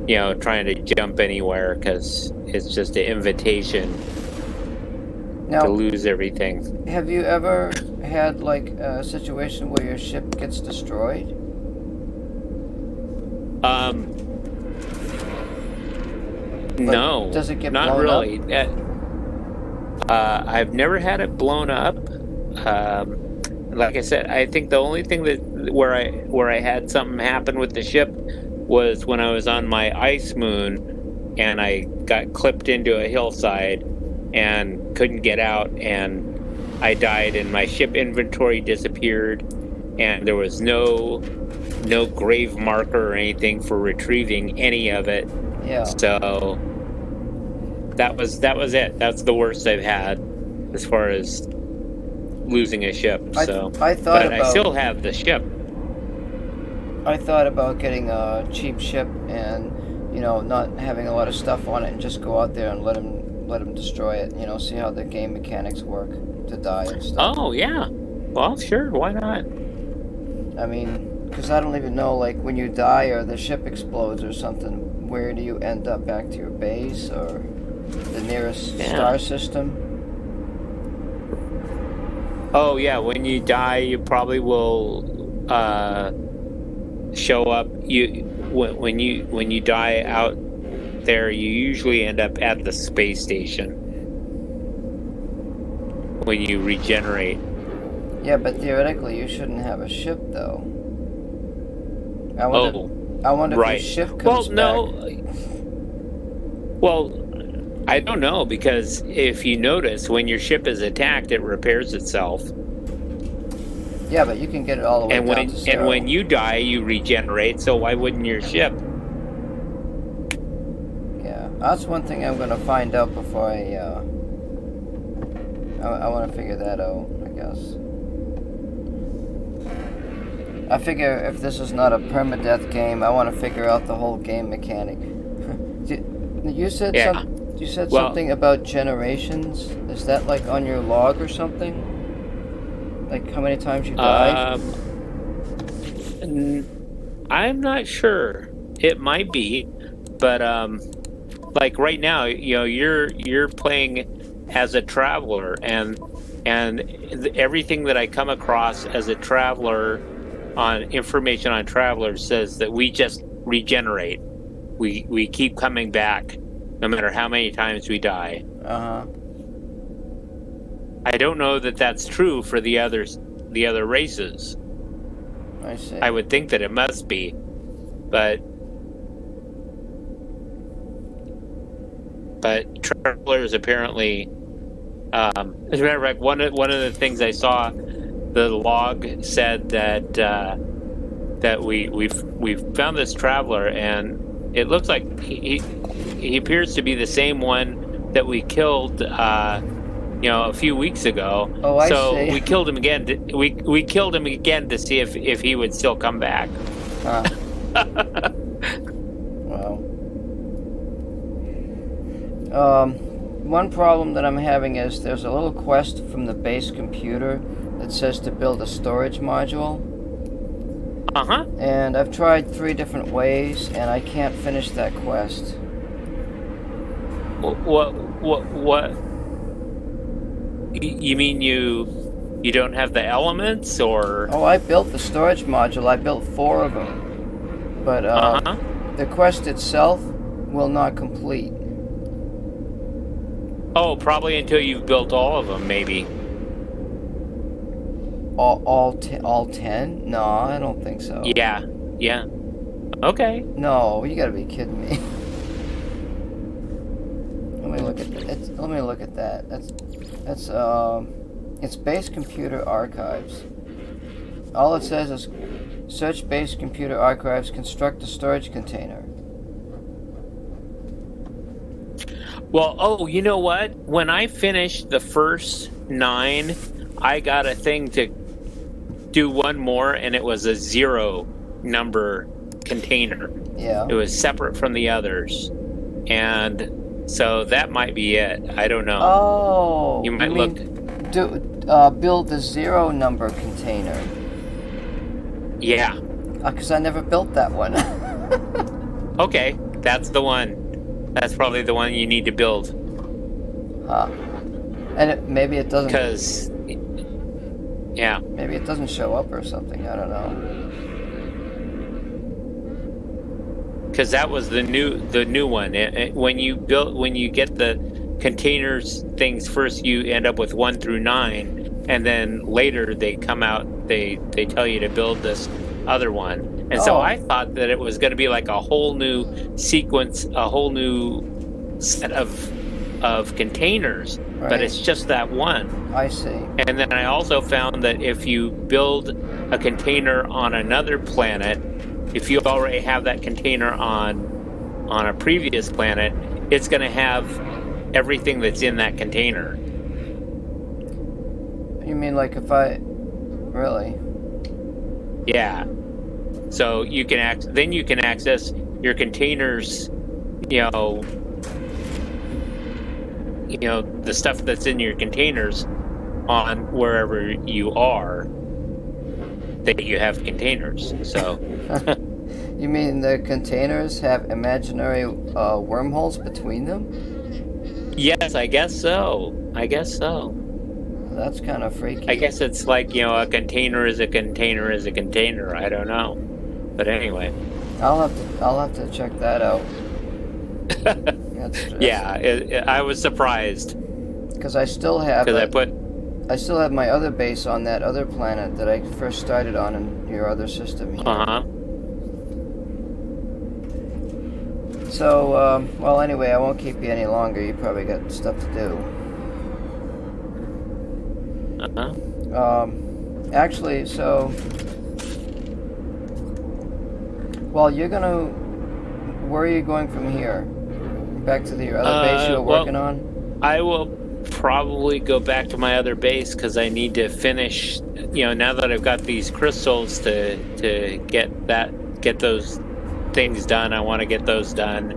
Speaker 2: trying to jump anywhere because it's just an invitation to lose everything.
Speaker 1: Have you ever had like a situation where your ship gets destroyed?
Speaker 2: No.
Speaker 1: Does it get
Speaker 2: not
Speaker 1: blown
Speaker 2: really.
Speaker 1: up?
Speaker 2: I've never had it blown up. Like I said, I think the only thing where I had something happen with the ship was when I was on my ice moon and I got clipped into a hillside and couldn't get out, and I died and my ship inventory disappeared, and there was no grave marker or anything for retrieving any of it.
Speaker 1: Yeah.
Speaker 2: So that was it. That's the worst I've had as far as losing a ship.
Speaker 1: I
Speaker 2: still have the ship.
Speaker 1: I thought about getting a cheap ship and not having a lot of stuff on it and just go out there and let them destroy it. See how the game mechanics work to die and stuff.
Speaker 2: Oh yeah, well sure, why not?
Speaker 1: I mean, because I don't even know, like, when you die or the ship explodes or something, where do you end up? Back to your base or the nearest star system?
Speaker 2: Oh yeah, when you die, you probably will show up. When you die out there, you usually end up at the space station when you regenerate.
Speaker 1: Yeah, but theoretically, you shouldn't have a ship, though. I wonder if your ship comes back.
Speaker 2: Well, I don't know, because if you notice, when your ship is attacked, it repairs itself.
Speaker 1: Yeah, but you can get it all the way down to zero.
Speaker 2: And when you die, you regenerate, so why wouldn't your ship?
Speaker 1: Yeah, that's one thing I'm going to find out before I want to figure that out, I guess. I figure if this is not a permadeath game, I want to figure out the whole game mechanic. You said something about generations. Is that like on your log or something? Like how many times you died?
Speaker 2: I'm not sure. It might be, but like right now, you're playing as a traveler, and everything that I come across as a traveler on information on travelers says that we just regenerate. We keep coming back no matter how many times we die.
Speaker 1: Uh-huh.
Speaker 2: I don't know that that's true for the other races.
Speaker 1: I see.
Speaker 2: I would think that it must be, but travelers apparently. As a matter of fact, one of the things I saw, the log said that we've found this traveler, and it looks like he appears to be the same one that we killed a few weeks ago.
Speaker 1: Oh, I see.
Speaker 2: We killed him again. We killed him again to see if he would still come back.
Speaker 1: Wow. One problem that I'm having is there's a little quest from the base computer that says to build a storage module.
Speaker 2: Uh-huh.
Speaker 1: And I've tried 3 different ways, and I can't finish that quest.
Speaker 2: What? You mean you don't have the elements, or?
Speaker 1: Oh, I built the storage module. I built 4 of them. But the quest itself will not complete.
Speaker 2: Oh, probably until you've built all of them, maybe.
Speaker 1: All 10? No, I don't think so.
Speaker 2: Yeah. Yeah. Okay.
Speaker 1: No, you gotta be kidding me. Let me look at that. Let me look at that. That's it's base computer archives. All it says is search base computer archives, construct a storage container.
Speaker 2: Well, oh, you know what? When I finished the first 9, I got a thing to do one more, and it was a 0 number container.
Speaker 1: Yeah.
Speaker 2: It was separate from the others. And so that might be it. I don't know.
Speaker 1: Oh.
Speaker 2: You might look.
Speaker 1: Build the 0 number container.
Speaker 2: Yeah.
Speaker 1: Because I never built that one.
Speaker 2: Okay, that's the one. That's probably the one you need to build.
Speaker 1: Huh. And maybe it doesn't.
Speaker 2: Because, yeah.
Speaker 1: Maybe it doesn't show up or something. I don't know.
Speaker 2: Because that was the new one. When you get the containers things first, you end up with 1 through 9, and then later they come out. They tell you to build this other one. And so I thought that it was going to be like a whole new sequence, a whole new set of containers, right. But it's just that one.
Speaker 1: I see.
Speaker 2: And then I also found that if you build a container on another planet, if you already have that container on a previous planet, it's going to have everything that's in that container.
Speaker 1: You mean like if I... Really?
Speaker 2: Yeah. So you can access your containers, the stuff that's in your containers on wherever you are that you have containers. So
Speaker 1: you mean the containers have imaginary wormholes between them?
Speaker 2: Yes, I guess so.
Speaker 1: That's kind of freaky.
Speaker 2: I guess it's like, a container is a container is a container. I don't know. But anyway.
Speaker 1: I'll have to check that out.
Speaker 2: Yeah, I was surprised.
Speaker 1: Because I still have I still have my other base on that other planet that I first started on in your other system here.
Speaker 2: Uh-huh.
Speaker 1: So, well, anyway, I won't keep you any longer. You probably got stuff to do.
Speaker 2: Uh-huh.
Speaker 1: Actually, so... Well, you're gonna... Where are you going from here? Back to your other base you were working on?
Speaker 2: I will probably go back to my other base because I need to finish, now that I've got these crystals to get those things done. I want to get those done,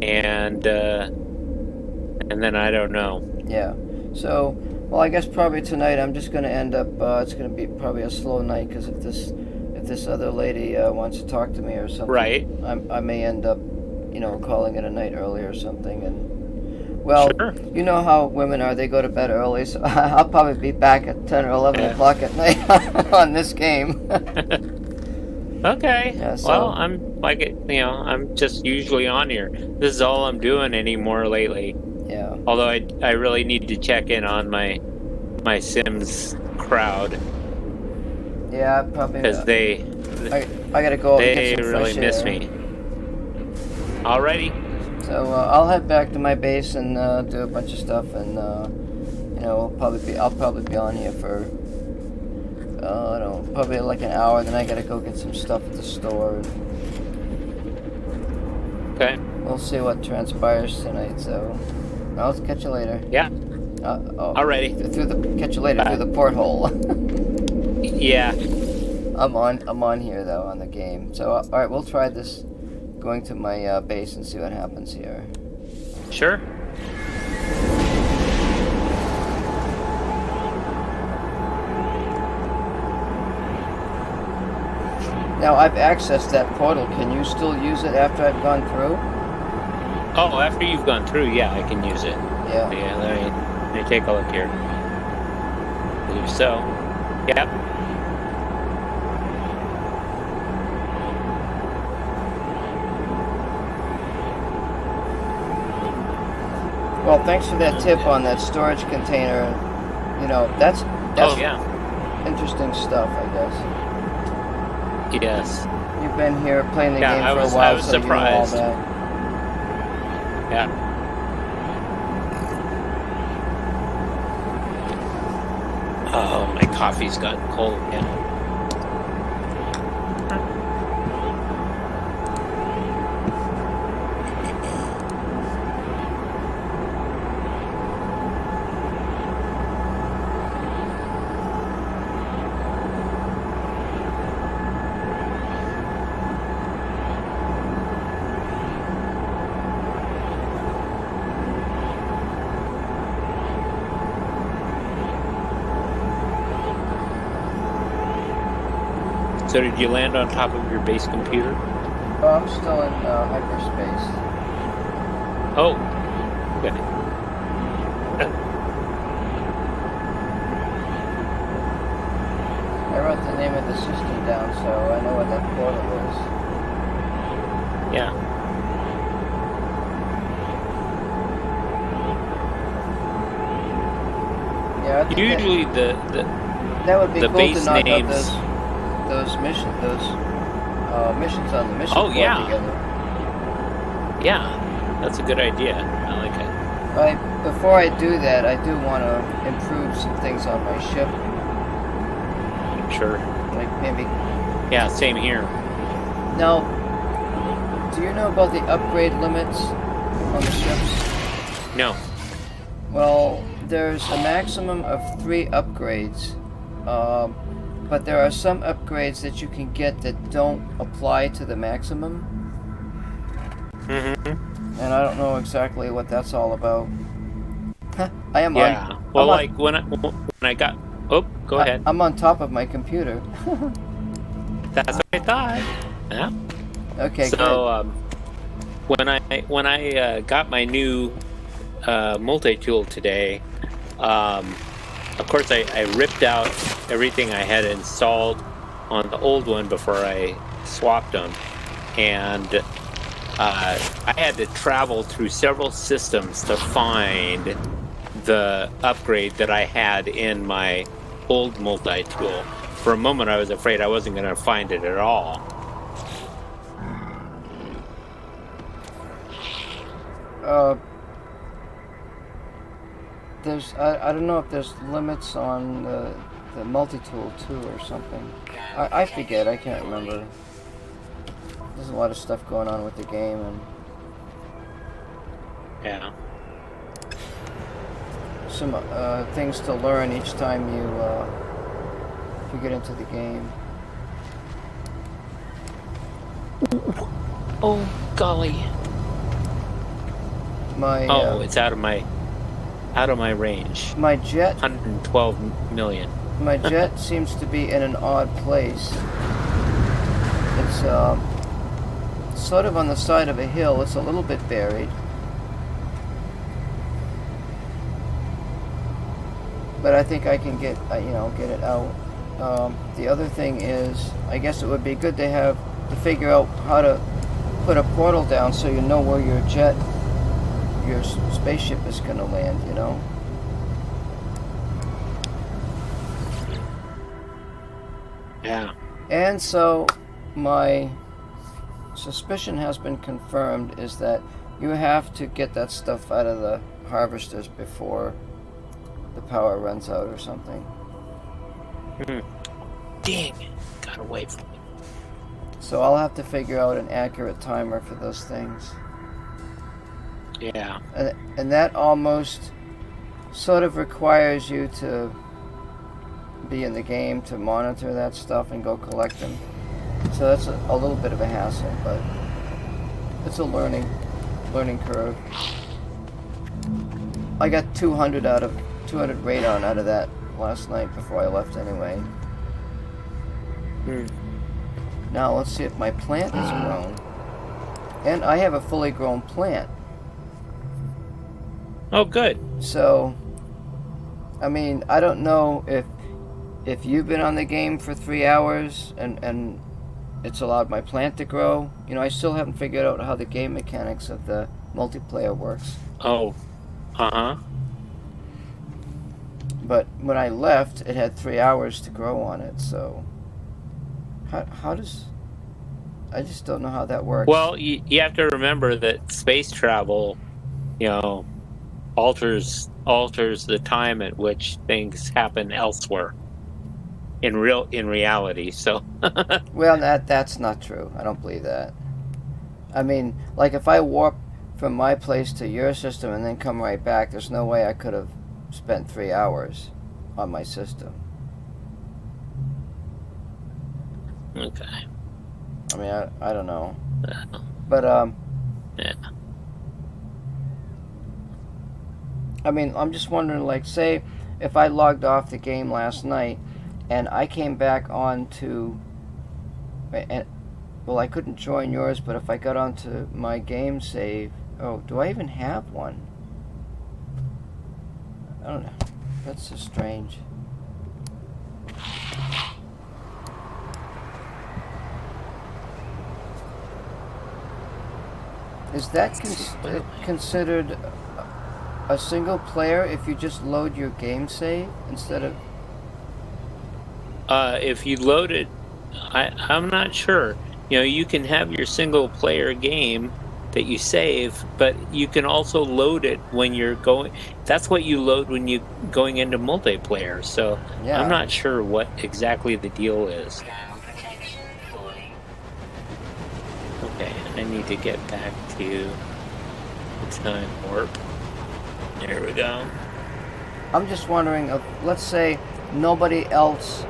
Speaker 2: and then I don't know.
Speaker 1: Yeah. So, well, I guess probably tonight I'm just going to end up. It's going to be probably a slow night because if this other lady wants to talk to me or something,
Speaker 2: right?
Speaker 1: I may end up, calling it a night early or something. And well,
Speaker 2: sure.
Speaker 1: You know how women are; they go to bed early. So I'll probably be back at 10 or 11 o'clock at night on this game.
Speaker 2: Okay.
Speaker 1: Yeah, so,
Speaker 2: well, I'm just usually on here. This is all I'm doing anymore lately.
Speaker 1: Yeah.
Speaker 2: Although I really need to check in on my Sims crowd.
Speaker 1: Yeah, probably.
Speaker 2: Because
Speaker 1: I gotta go.
Speaker 2: They
Speaker 1: get some
Speaker 2: really
Speaker 1: fresh
Speaker 2: miss
Speaker 1: air.
Speaker 2: me. Alrighty.
Speaker 1: So I'll head back to my base and do a bunch of stuff, and I'll probably be on here for I don't know, probably like an hour. Then I gotta go get some stuff at the store.
Speaker 2: Okay.
Speaker 1: We'll see what transpires tonight. So I'll catch you later.
Speaker 2: Yeah. Alrighty.
Speaker 1: Catch you later through the porthole.
Speaker 2: Yeah.
Speaker 1: I'm on here though on the game. So all right, we'll try this. Going to my base and see what happens here.
Speaker 2: Sure.
Speaker 1: Now I've accessed that portal. Can you still use it after I've gone through?
Speaker 2: Oh, after you've gone through, yeah, I can use it.
Speaker 1: Yeah.
Speaker 2: Yeah. Let me take a look here. I believe so. Yep.
Speaker 1: Well, thanks for that tip on that storage container. That's
Speaker 2: oh yeah,
Speaker 1: interesting stuff, I guess.
Speaker 2: Yes.
Speaker 1: You've been here playing the game for a while,
Speaker 2: I was
Speaker 1: so
Speaker 2: surprised.
Speaker 1: You know all that.
Speaker 2: Yeah. Oh, my coffee's gotten cold again. So did you land on top of your base computer?
Speaker 1: Oh, I'm still in hyperspace.
Speaker 2: Oh, okay.
Speaker 1: I wrote the name of the system down, so I know what that portal is.
Speaker 2: Yeah.
Speaker 1: Yeah, I think
Speaker 2: Usually
Speaker 1: that would be
Speaker 2: the
Speaker 1: cool
Speaker 2: base
Speaker 1: to knock
Speaker 2: names.
Speaker 1: out those missions on the mission board
Speaker 2: yeah.
Speaker 1: together.
Speaker 2: Yeah, that's a good idea. I like it.
Speaker 1: Before I do that, I do want to improve some things on my ship.
Speaker 2: Sure.
Speaker 1: Like maybe.
Speaker 2: Yeah, same here.
Speaker 1: Now, do you know about the upgrade limits on the ships?
Speaker 2: No.
Speaker 1: Well, there's a maximum of 3 upgrades, but there are some upgrades that you can get that don't apply to the maximum.
Speaker 2: Mm-hmm.
Speaker 1: And I don't know exactly what that's all about. I am
Speaker 2: Yeah.
Speaker 1: on.
Speaker 2: Well,
Speaker 1: I'm
Speaker 2: like when I got. Oh, go ahead.
Speaker 1: I'm on top of my computer.
Speaker 2: That's what I thought. Yeah.
Speaker 1: Okay.
Speaker 2: So when I got my new multi-tool today, of course I ripped out everything I had installed on the old one before I swapped them, and I had to travel through several systems to find the upgrade that I had in my old multi-tool. For a moment I was afraid I wasn't going to find it at all.
Speaker 1: I don't know if there's limits on the multi-tool too or something. I forget, I can't remember. There's a lot of stuff going on with the game, and
Speaker 2: yeah,
Speaker 1: some things to learn each time you get into the game.
Speaker 2: Oh golly! It's out of my range.
Speaker 1: My jet.
Speaker 2: 112 million.
Speaker 1: My jet seems to be in an odd place. It's sort of on the side of a hill. It's a little bit buried. But I think I can get it out. The other thing is, I guess it would be good to figure out how to put a portal down so you know where your spaceship is going to land, you know?
Speaker 2: Yeah.
Speaker 1: And so my suspicion has been confirmed is that you have to get that stuff out of the harvesters before the power runs out or something.
Speaker 2: Dang, got away from me.
Speaker 1: So I'll have to figure out an accurate timer for those things.
Speaker 2: Yeah.
Speaker 1: And that almost sort of requires you to be in the game to monitor that stuff and go collect them. So that's a little bit of a hassle, but it's a learning curve. I got 200 radon out of that last night before I left anyway. Now let's see if my plant is grown. And I have a fully grown plant.
Speaker 2: Oh, good.
Speaker 1: So, I mean, I don't know if you've been on the game for 3 hours and it's allowed my plant to grow. You know, I still haven't figured out how the game mechanics of the multiplayer works.
Speaker 2: Oh, uh-huh.
Speaker 1: But when I left, it had 3 hours to grow on it, so... How does... I just don't know how that works.
Speaker 2: Well, you have to remember that space travel, you know, alters the time at which things happen elsewhere in reality. So
Speaker 1: Well, that's not true. I don't believe that. I mean, like if I warp from my place to your system and then come right back, there's no way I could have spent 3 hours on my system.
Speaker 2: okay.
Speaker 1: I mean, I don't know.
Speaker 2: Uh,
Speaker 1: But
Speaker 2: yeah.
Speaker 1: I mean, I'm just wondering, like, say if I logged off the game last night and I came back on to, and well, I couldn't join yours, but if I got onto my game save, oh, do I even have one? I don't know. That's so strange. Is that considered a single player if you just load your game save instead of?
Speaker 2: If you load it, I'm not sure. You know, you can have your single player game that you save, but you can also load it when you're going. That's what you load when you going into multiplayer. So I'm
Speaker 1: Yeah.
Speaker 2: not sure what exactly the deal is. Okay, I need to get back to the time warp. There we go.
Speaker 1: I'm just wondering, let's say nobody else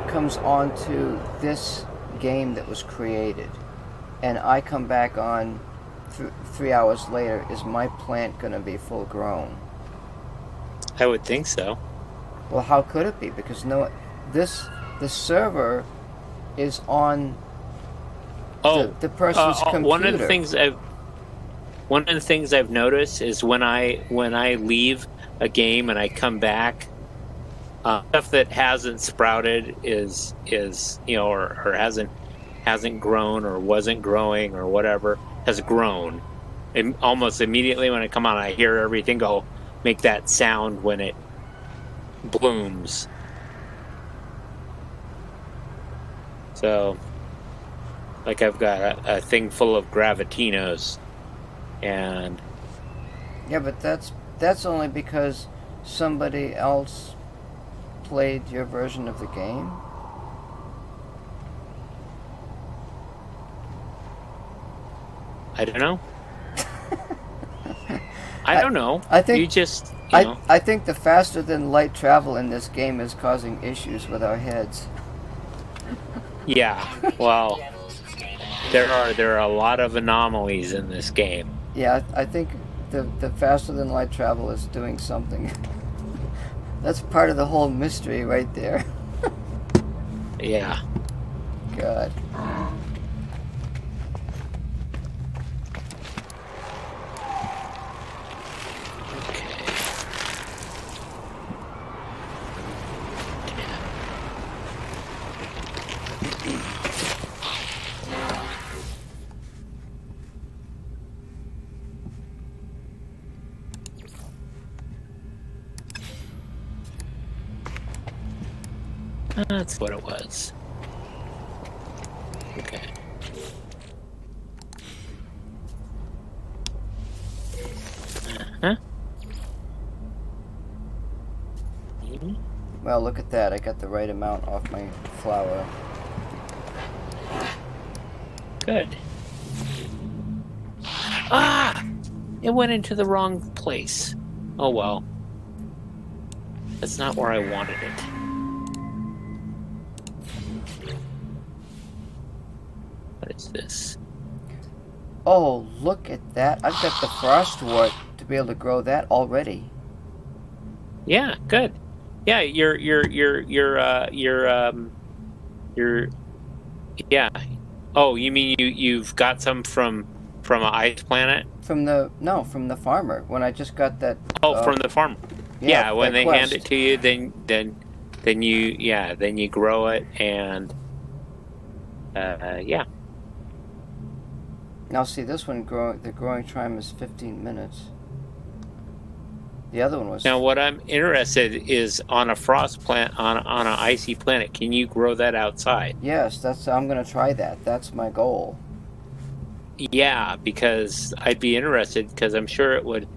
Speaker 1: comes onto this game that was created, and I come back on 3 hours later. Is my plant going to be full grown?
Speaker 2: I would think so.
Speaker 1: Well, how could it be? Because the server is on the person's computer.
Speaker 2: One of the things I've noticed is when I leave a game and I come back, stuff that hasn't sprouted is or hasn't grown or wasn't growing or whatever has grown. And almost immediately when I come on, I hear everything make that sound when it blooms. So, like I've got a thing full of gravitinos, and
Speaker 1: yeah, but that's only because somebody else played your version of the game.
Speaker 2: I don't know. I don't know.
Speaker 1: I think
Speaker 2: you just.
Speaker 1: I think the faster than light travel in this game is causing issues with our heads.
Speaker 2: Yeah. Well, there are a lot of anomalies in this game.
Speaker 1: Yeah, I think the faster than light travel is doing something. That's part of the whole mystery right there.
Speaker 2: Yeah.
Speaker 1: God.
Speaker 2: That's what it was. Okay. Uh-huh.
Speaker 1: Well, look at that. I got the right amount off my flower.
Speaker 2: Good. Ah! It went into the wrong place. Oh well. That's not where I wanted it. What is this?
Speaker 1: Oh, look at that. I've got the frostwort to be able to grow that already.
Speaker 2: Yeah, good. Yeah, yeah. Oh, you mean you've got some from an ice planet?
Speaker 1: From the farmer. When I just got that.
Speaker 2: Oh, from the farm. Yeah, when they
Speaker 1: quest.
Speaker 2: hand it to you, then you grow it and yeah.
Speaker 1: Now see, this one the growing time is 15 minutes. The other one was...
Speaker 2: Now, what I'm interested is on a frost plant, on an icy planet, can you grow that outside?
Speaker 1: Yes, I'm going to try that. That's my goal.
Speaker 2: Yeah, because I'd be interested, because I'm sure it would.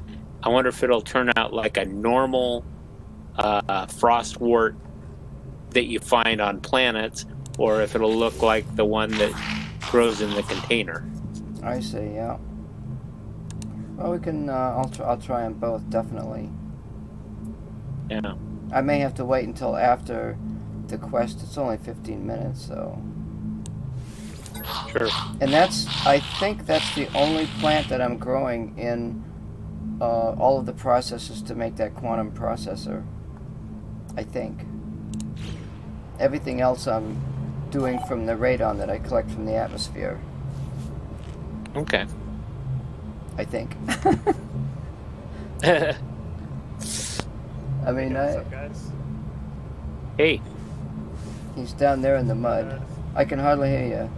Speaker 2: I wonder if it'll turn out like a normal frost wart that you find on planets, or if it'll look like the one that grows in the container.
Speaker 1: I see, yeah. Well, we can, I'll try them both, definitely.
Speaker 2: Yeah.
Speaker 1: I may have to wait until after the quest. It's only 15 minutes, so...
Speaker 2: Sure.
Speaker 1: And I think that's the only plant that I'm growing in all of the processes to make that quantum processor. I think. Everything else I'm doing from the radon that I collect from the atmosphere.
Speaker 2: Okay.
Speaker 1: I think. I mean,
Speaker 3: What's up, guys?
Speaker 2: Hey.
Speaker 1: He's down there in the mud. I can hardly hear you.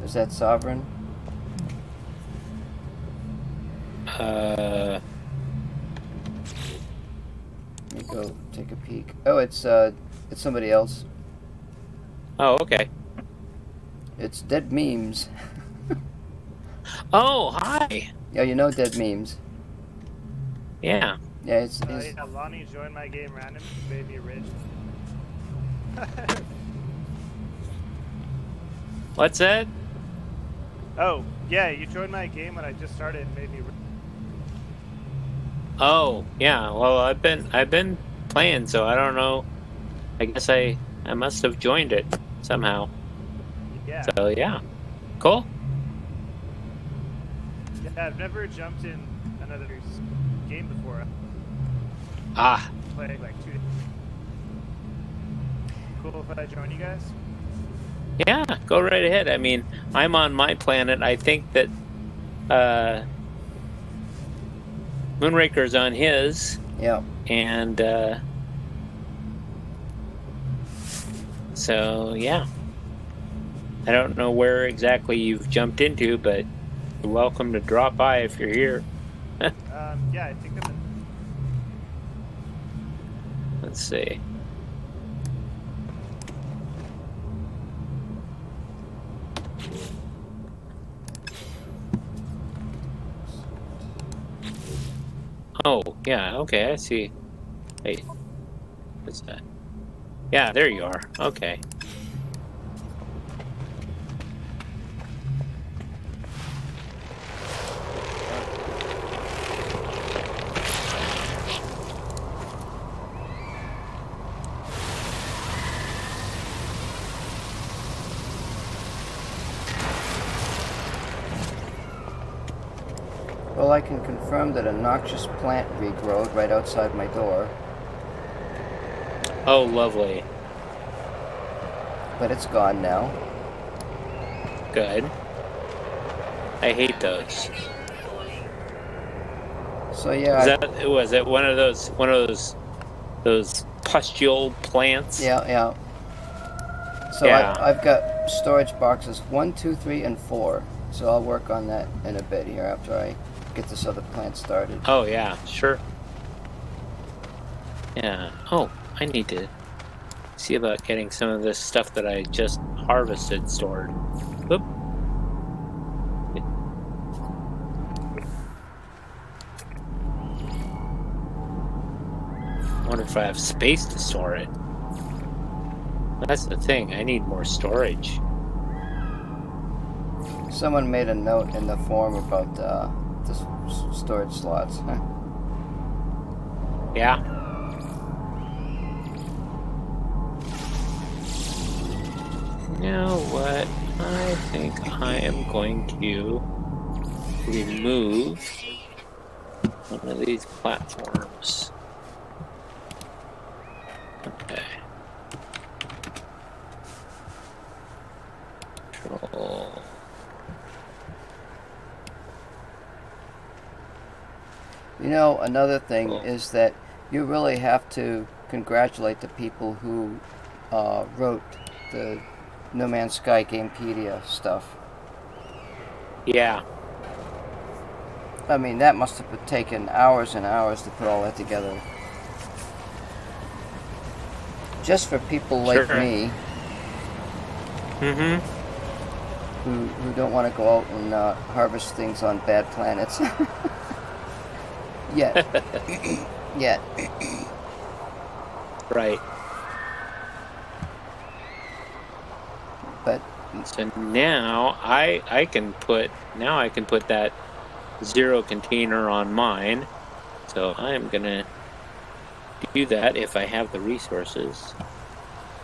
Speaker 1: Is that Sovereign? Let me go take a peek. Oh, it's somebody else.
Speaker 2: Oh, okay.
Speaker 1: It's Dead Memes.
Speaker 2: Oh, hi.
Speaker 1: Yeah, you know Dead Memes.
Speaker 2: Yeah.
Speaker 1: Yeah, it's
Speaker 3: yeah, Lonnie joined my game random, made me rich.
Speaker 2: What's that?
Speaker 3: Oh, yeah, you joined my game when I just started and made me rich.
Speaker 2: Oh, yeah. Well, I've been playing, so I don't know. I guess I must have joined it somehow.
Speaker 3: Yeah.
Speaker 2: So yeah, cool.
Speaker 3: Yeah, I've never jumped in another game before.
Speaker 2: Ah.
Speaker 3: Played like 2 days. Cool if I join you guys?
Speaker 2: Yeah, go right ahead. I mean, I'm on my planet. I think that Moonraker's on his.
Speaker 1: yeah.
Speaker 2: And so yeah. I don't know where exactly you've jumped into, but you're welcome to drop by if you're here.
Speaker 3: Yeah, I think I'm in.
Speaker 2: Let's see. Oh, yeah, okay, I see. Wait, what's that? Yeah, there you are. Okay.
Speaker 1: Well, I can confirm that a noxious plant regrowed right outside my door.
Speaker 2: Oh, lovely.
Speaker 1: But it's gone now.
Speaker 2: Good. I hate those.
Speaker 1: So yeah.
Speaker 2: Was it one of those pustule plants?
Speaker 1: Yeah, yeah. So
Speaker 2: yeah.
Speaker 1: I've got storage boxes 1, 2, 3, and 4. So I'll work on that in a bit here after I get this other plant started.
Speaker 2: Oh yeah, sure. Yeah. Oh, I need to see about getting some of this stuff that I just harvested stored. Whoop. I wonder if I have space to store it. That's the thing. I need more storage.
Speaker 1: Someone made a note in the forum about the storage slots.
Speaker 2: Yeah. You know what? I think I am going to remove one of these platforms. Okay. Control.
Speaker 1: You know, another thing is that you really have to congratulate the people who wrote the No Man's Sky Gamepedia stuff.
Speaker 2: Yeah.
Speaker 1: I mean, that must have taken hours and hours to put all that together. Just for people like
Speaker 2: Sure.
Speaker 1: me,
Speaker 2: Mm-hmm.
Speaker 1: who don't want to go out and harvest things on bad planets. Yet. Yet.
Speaker 2: Right.
Speaker 1: But
Speaker 2: so now I can put that 0 container on mine. So I'm gonna do that if I have the resources.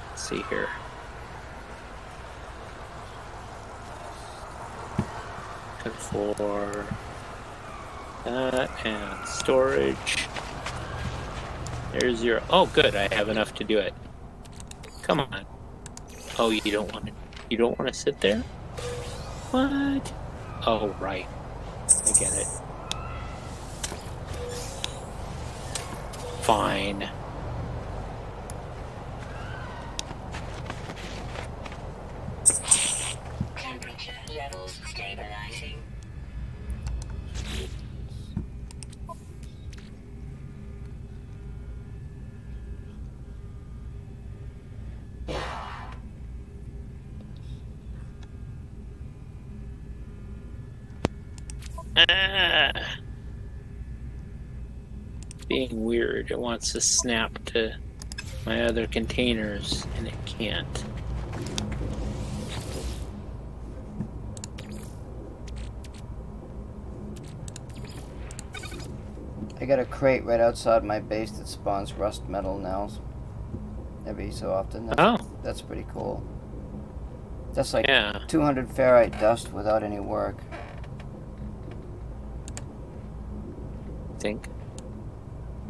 Speaker 2: Let's see here. For that and storage. There's 0. Oh, good. I have enough to do it. Come on. Oh, you don't want to sit there? What? Oh, right. I get it. Fine.
Speaker 4: Temperature levels stabilizing.
Speaker 2: Being weird. It wants to snap to my other containers, and it can't.
Speaker 1: I got a crate right outside my base that spawns rust metal now. Every so often. That's pretty cool. That's like 200 ferrite dust without any work.
Speaker 2: I think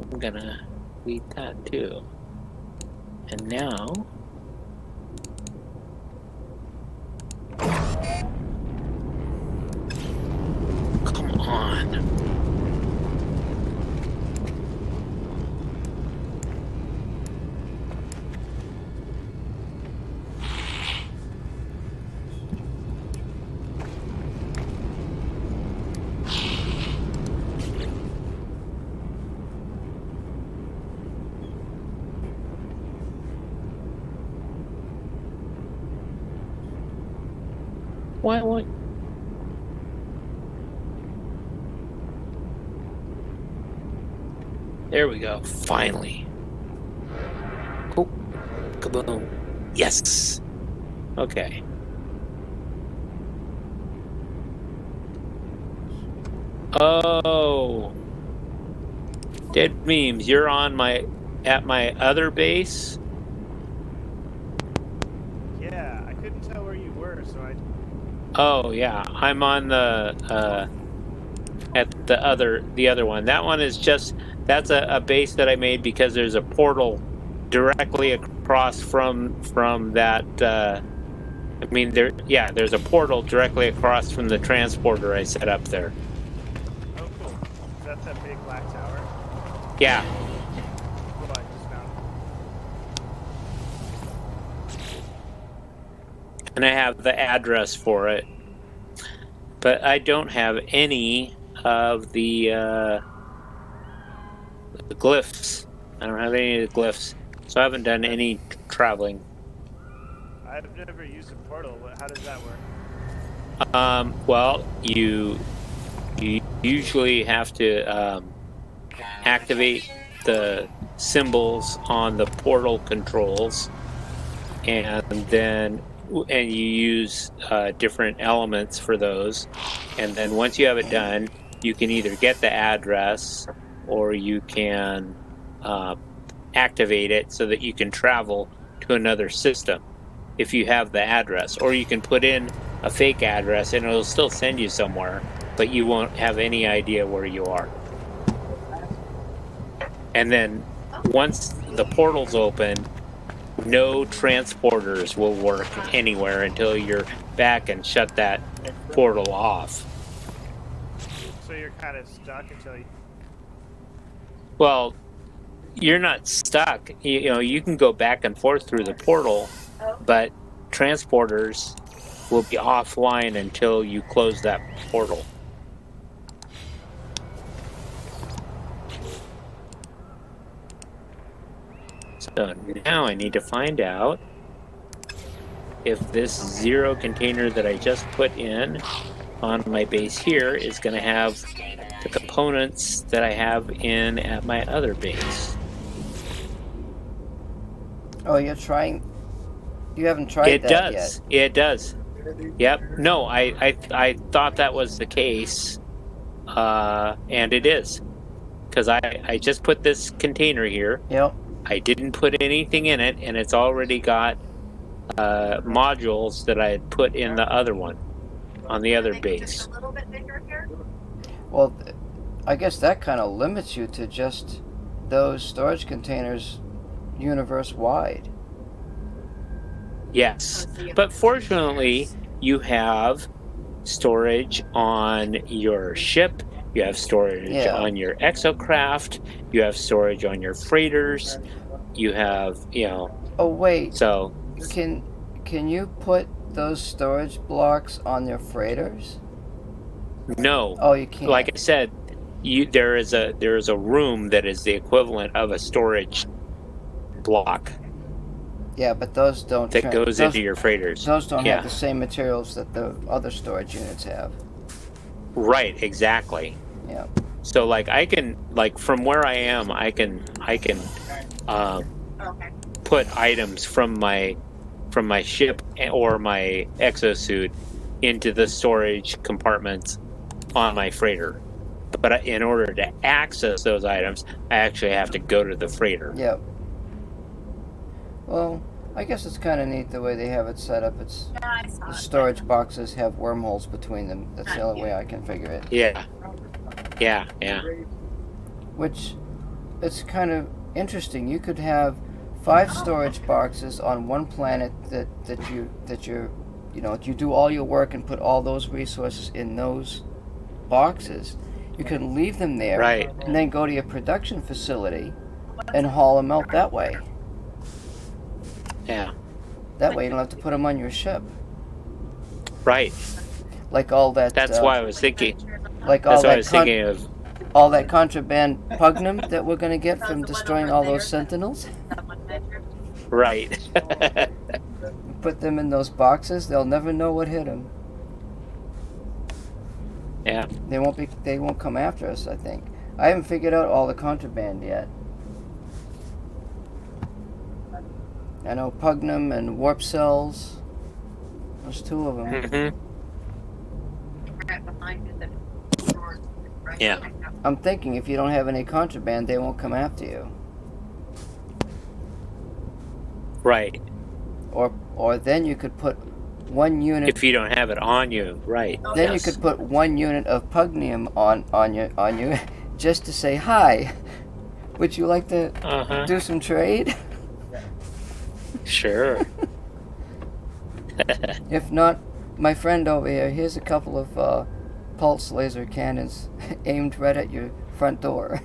Speaker 2: I'm gonna eat that too. And now come on. Why? There we go. Finally. Oh, kaboom. Yes. Okay. Oh. Dead memes, you're on at my other base?
Speaker 3: Yeah, I couldn't tell where you were, so I...
Speaker 2: Oh yeah, I'm on the at the other one. That one is that's a base that I made because there's a portal directly across from that there's a portal directly across from the transporter I set up there.
Speaker 3: Oh cool. Is that that big black tower?
Speaker 2: Yeah.
Speaker 3: Cool, I just found it.
Speaker 2: And I have the address for it. But I don't have any of the glyphs. I don't have any of the glyphs. So I haven't done any traveling.
Speaker 3: I've never used a portal. How does that work?
Speaker 2: Well, you usually have to activate the symbols on the portal controls, and you use different elements for those. And then once you have it done, you can either get the address or you can activate it so that you can travel to another system if you have the address. Or you can put in a fake address and it'll still send you somewhere, but you won't have any idea where you are. And then once the portal's open, no transporters will work anywhere until you're back and shut that portal off.
Speaker 3: So you're kind of stuck until you...
Speaker 2: Well, you're not stuck. You know, you can go back and forth through the portal, but transporters will be offline until you close that portal. So now I need to find out if this 0 container that I just put in on my base here is going to have the components that I have in at my other base.
Speaker 1: Oh, you're trying. You haven't tried that yet.
Speaker 2: It does. Yep. No, I thought that was the case, and it is, because I just put this container here.
Speaker 1: Yep.
Speaker 2: I didn't put anything in it, and it's already got modules that I had put in the other one, on the other base.
Speaker 1: Well, I guess that kind of limits you to just those storage containers universe-wide.
Speaker 2: Yes, but fortunately, you have storage on your ship, you have storage on your exocraft, you have storage on your freighters, you have,
Speaker 1: Oh, wait.
Speaker 2: So...
Speaker 1: Can you put those storage blocks on your freighters?
Speaker 2: No.
Speaker 1: Oh, you can't.
Speaker 2: Like I said, there is a room that is the equivalent of a storage block.
Speaker 1: Yeah, but those don't.
Speaker 2: That goes into your freighters.
Speaker 1: Those don't have the same materials that the other storage units have.
Speaker 2: Right. Exactly.
Speaker 1: Yeah.
Speaker 2: So, like, I can, like, from where I am, I can put items from my ship or my exosuit into the storage compartments on my freighter. But in order to access those items, I actually have to go to the freighter.
Speaker 1: Yep. Well, I guess it's kind of neat the way they have it set up. It's the storage boxes have wormholes between them. That's the only way I can figure it.
Speaker 2: Yeah.
Speaker 1: Which, it's kind of interesting. You could have 5 storage boxes on one planet that you do all your work and put all those resources in those boxes. You can leave them there,
Speaker 2: right,
Speaker 1: and then go to your production facility and haul them out that way.
Speaker 2: Yeah.
Speaker 1: That way you don't have to put them on your ship.
Speaker 2: Right.
Speaker 1: Like all that.
Speaker 2: That's why I was thinking.
Speaker 1: Like all
Speaker 2: that's
Speaker 1: that.
Speaker 2: What I was thinking of.
Speaker 1: All that contraband pugnum that we're going to get from destroying all those sentinels.
Speaker 2: Right.
Speaker 1: Put them in those boxes. They'll never know what hit them.
Speaker 2: Yeah.
Speaker 1: They won't come after us, I think. I haven't figured out all the contraband yet. I know pugnum and warp cells. There's 2 of them.
Speaker 2: Mm-hmm. Yeah.
Speaker 1: I'm thinking if you don't have any contraband, they won't come after you.
Speaker 2: Right.
Speaker 1: Or then you could put 1 unit.
Speaker 2: If you don't have it on you, right?
Speaker 1: Then you could put 1 unit of pugnium on you, just to say hi. Would you like to do some trade?
Speaker 2: Sure.
Speaker 1: If not, my friend over here, here's a couple of pulse laser cannons aimed right at your front door.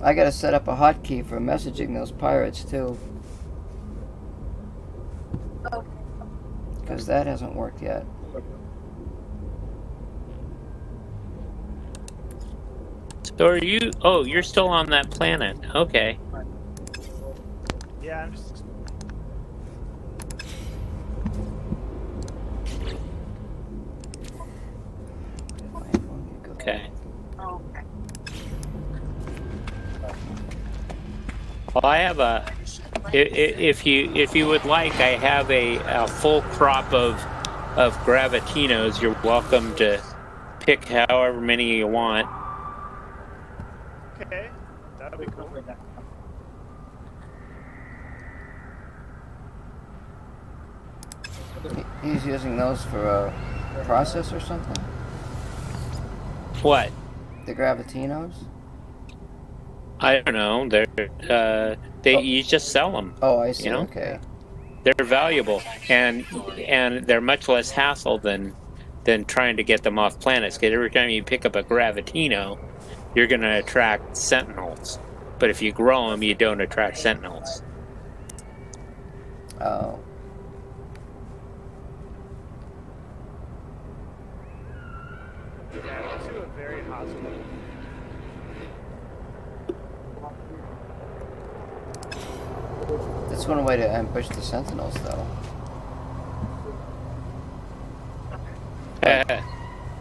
Speaker 1: I gotta set up a hotkey for messaging those pirates too. Because that hasn't worked yet.
Speaker 2: So are you... Oh, you're still on that planet. Okay.
Speaker 3: Yeah, I'm just...
Speaker 2: Okay. Well, I have a... If you would like, I have a full crop of gravitinos. You're welcome to pick however many you want.
Speaker 3: Okay, that'll be cool.
Speaker 1: He's using those for a process or something?
Speaker 2: What?
Speaker 1: The gravitinos?
Speaker 2: I don't know. You just sell them.
Speaker 1: Oh, I see.
Speaker 2: You know?
Speaker 1: Okay.
Speaker 2: They're valuable, and they're much less hassle than trying to get them off planets. Because every time you pick up a gravitino, you're going to attract sentinels. But if you grow them, you don't attract sentinels.
Speaker 1: Oh.
Speaker 3: Yeah, I went to a very hospital.
Speaker 1: That's one way to ambush the Sentinels, though.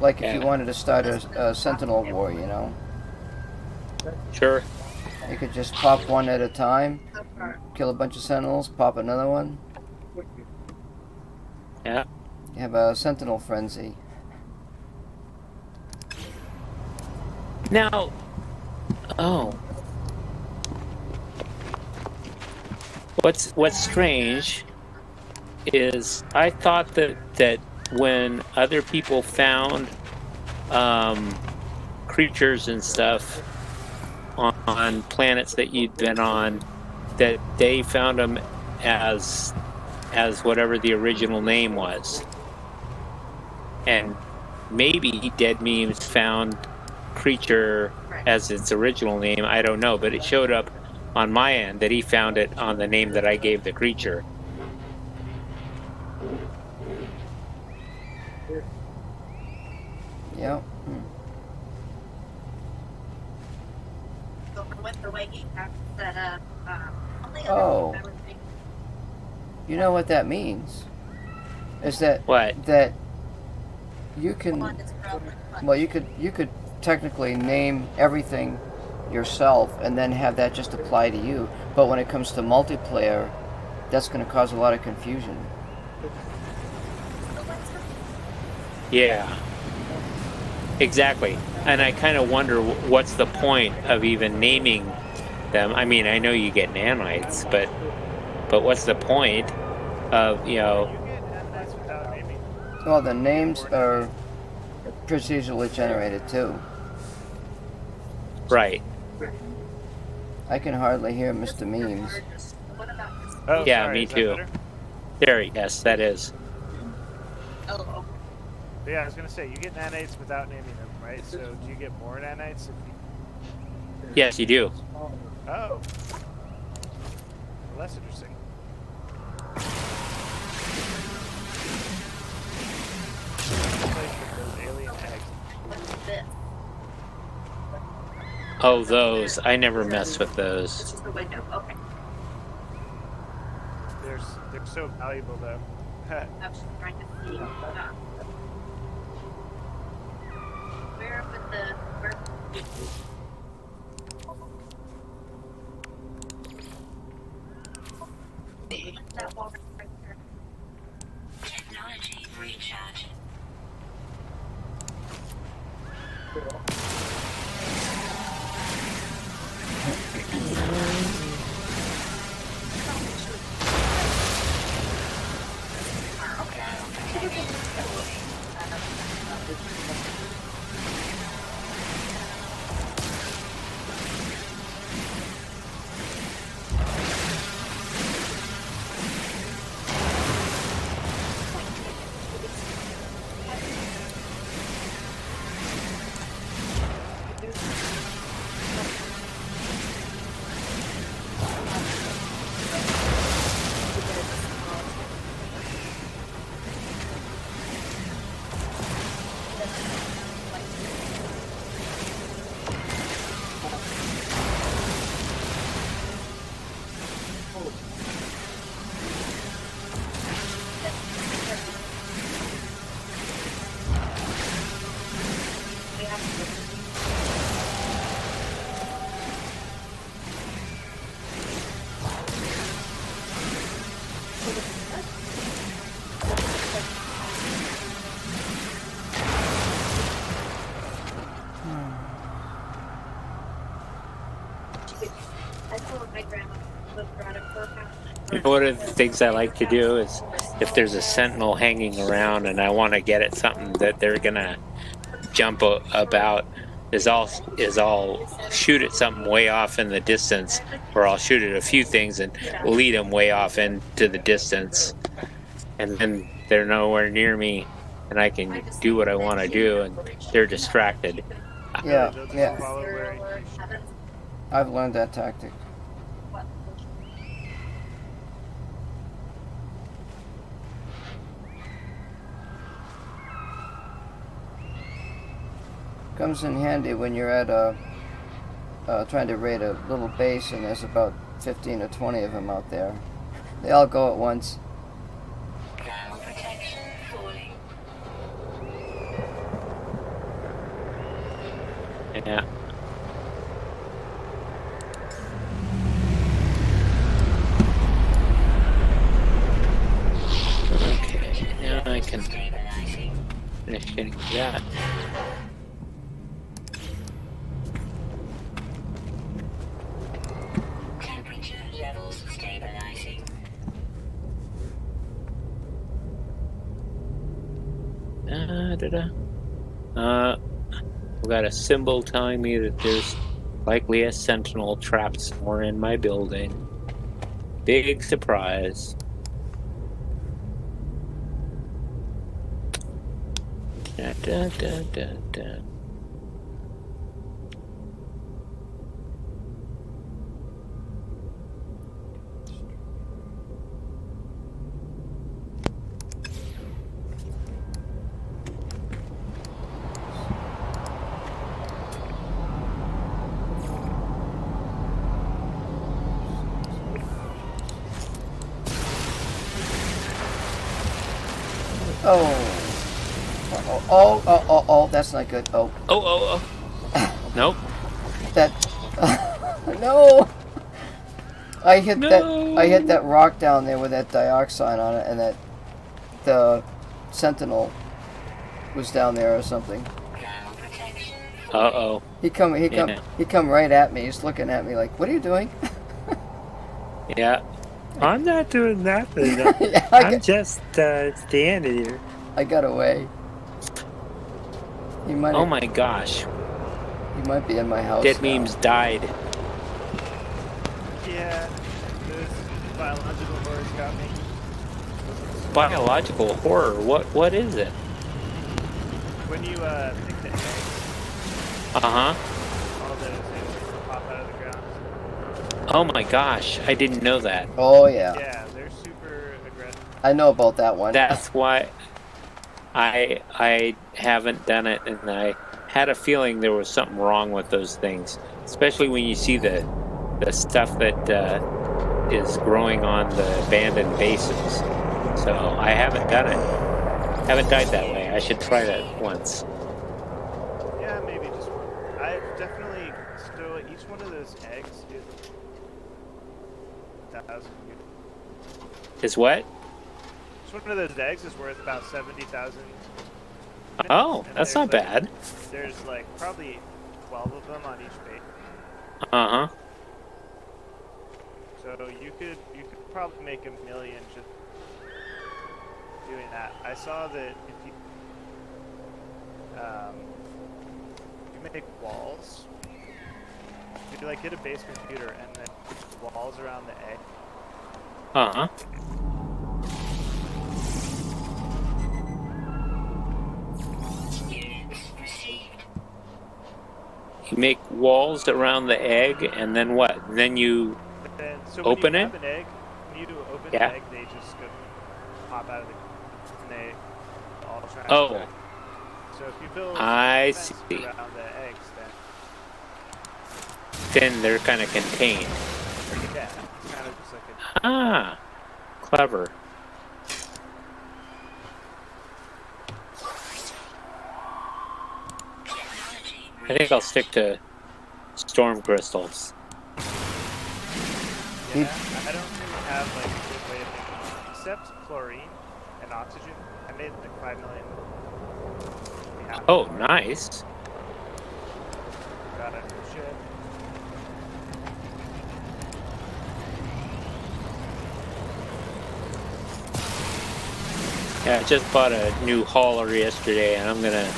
Speaker 1: Like if you wanted to start a Sentinel war, you know?
Speaker 2: Sure.
Speaker 1: You could just pop one at a time, kill a bunch of Sentinels, pop another one.
Speaker 2: Yeah.
Speaker 1: You have a Sentinel frenzy.
Speaker 2: Now, oh. What's strange is I thought that when other people found creatures and stuff on planets that you'd been on, that they found them as whatever the original name was, and maybe Dead Memes found creature as its original name. I don't know, but it showed up on my end that he found it on the name that I gave the creature.
Speaker 1: Yep. Oh. You know what that means? Is that
Speaker 2: What?
Speaker 1: that you can, well, you could technically name everything yourself and then have that just apply to you. But when it comes to multiplayer, that's going to cause a lot of confusion.
Speaker 2: Yeah. Exactly. And I kind of wonder what's the point of even naming them. I mean, I know you get nanites, but what's the point of, you know?
Speaker 3: You get nanites without naming.
Speaker 1: Well, the names are procedurally generated too.
Speaker 2: Right.
Speaker 1: I can hardly hear Mr. Memes.
Speaker 3: Oh,
Speaker 2: Yeah,
Speaker 3: sorry,
Speaker 2: me
Speaker 3: is that
Speaker 2: too.
Speaker 3: better?
Speaker 2: There, yes, that is.
Speaker 3: But yeah, I was gonna say you get nanites without naming them, right? So do you get more nanites if you...
Speaker 2: Yes, you do.
Speaker 3: Oh. Well, that's interesting. Those alien eggs.
Speaker 2: Oh, those. I never messed with those.
Speaker 3: They're so valuable though.
Speaker 4: Technology recharge.
Speaker 2: One of the things I like to do is if there's a sentinel hanging around and I want to get at something that they're gonna jump about, is I'll shoot at something way off in the distance, or I'll shoot at a few things and lead them way off into the distance, and then they're nowhere near me, and I can do what I want to do, and they're distracted.
Speaker 1: Yeah,
Speaker 3: They'll just
Speaker 1: yeah.
Speaker 3: follow where you shoot.
Speaker 1: I've learned that tactic. comes in handy when you're at trying to raid a little base and there's about 15 or 20 of them out there. They all go at once.
Speaker 4: Ground protection falling.
Speaker 2: Yeah. Okay, now I can finish getting that.
Speaker 4: Temperature levels stabilizing.
Speaker 2: We got a symbol telling me that there's likely a sentinel trapped somewhere in my building. Big surprise. Da, da, da, da, da.
Speaker 1: Oh, that's not good. Oh.
Speaker 2: Nope.
Speaker 1: That. No! I hit
Speaker 2: No.
Speaker 1: I hit that rock down there with that dioxide on it, and that the sentinel was down there or something.
Speaker 4: Ground protection.
Speaker 2: Uh-oh.
Speaker 1: He come right at me. He's looking at me like, "What are you doing?"
Speaker 2: Yeah.
Speaker 5: I'm not doing nothing.
Speaker 1: Yeah,
Speaker 5: I'm just standing here.
Speaker 1: I got away. He might.
Speaker 2: Oh my gosh.
Speaker 1: He might be in my house.
Speaker 2: Dead
Speaker 1: now.
Speaker 2: memes died.
Speaker 3: Yeah, those biological horrors got me.
Speaker 2: Biological horror. What is it?
Speaker 3: When you pick the eggs,
Speaker 2: Uh-huh.
Speaker 3: all those eggs pop out of the ground.
Speaker 2: Oh my gosh. I didn't know that.
Speaker 1: Oh yeah.
Speaker 3: Yeah, they're super aggressive.
Speaker 1: I know about that one.
Speaker 2: That's why I haven't done it, and I had a feeling there was something wrong with those things, especially when you see the stuff that is growing on the abandoned bases. So I haven't done it. Haven't died that way. I should try that once.
Speaker 3: Yeah, maybe just one. I definitely still each one of those eggs is 1,000.
Speaker 2: Is what?
Speaker 3: Each one of those eggs is worth about 70,000.
Speaker 2: Oh,
Speaker 3: And
Speaker 2: that's
Speaker 3: there's,
Speaker 2: not
Speaker 3: like-
Speaker 2: bad.
Speaker 3: There's like probably 12 of them on each base.
Speaker 2: Uh-huh.
Speaker 3: So you could probably make $1 million just doing that. I saw that if you make walls, if you like get a base computer and then walls around the egg,
Speaker 2: Uh-huh.
Speaker 4: Units received.
Speaker 2: You make walls around the egg, and then what? Then you...
Speaker 3: but then so
Speaker 2: Open
Speaker 3: when you
Speaker 2: it?
Speaker 3: have an egg, when you open
Speaker 2: Yeah.
Speaker 3: the egg, they just go pop out of the and they all try.
Speaker 2: Oh.
Speaker 3: So if you build
Speaker 2: I
Speaker 3: a fence
Speaker 2: see.
Speaker 3: around the eggs,
Speaker 2: Then they're kind of contained.
Speaker 3: then yeah, it's kind of just like a
Speaker 2: Ah. Clever. I think I'll stick to storm crystals.
Speaker 3: yeah. I don't really have like a good way of making it, except chlorine and oxygen. I made like 5 million. Yeah,
Speaker 2: Oh, nice.
Speaker 3: got it. Shit.
Speaker 2: Yeah, I just bought a new hauler yesterday, and I'm gonna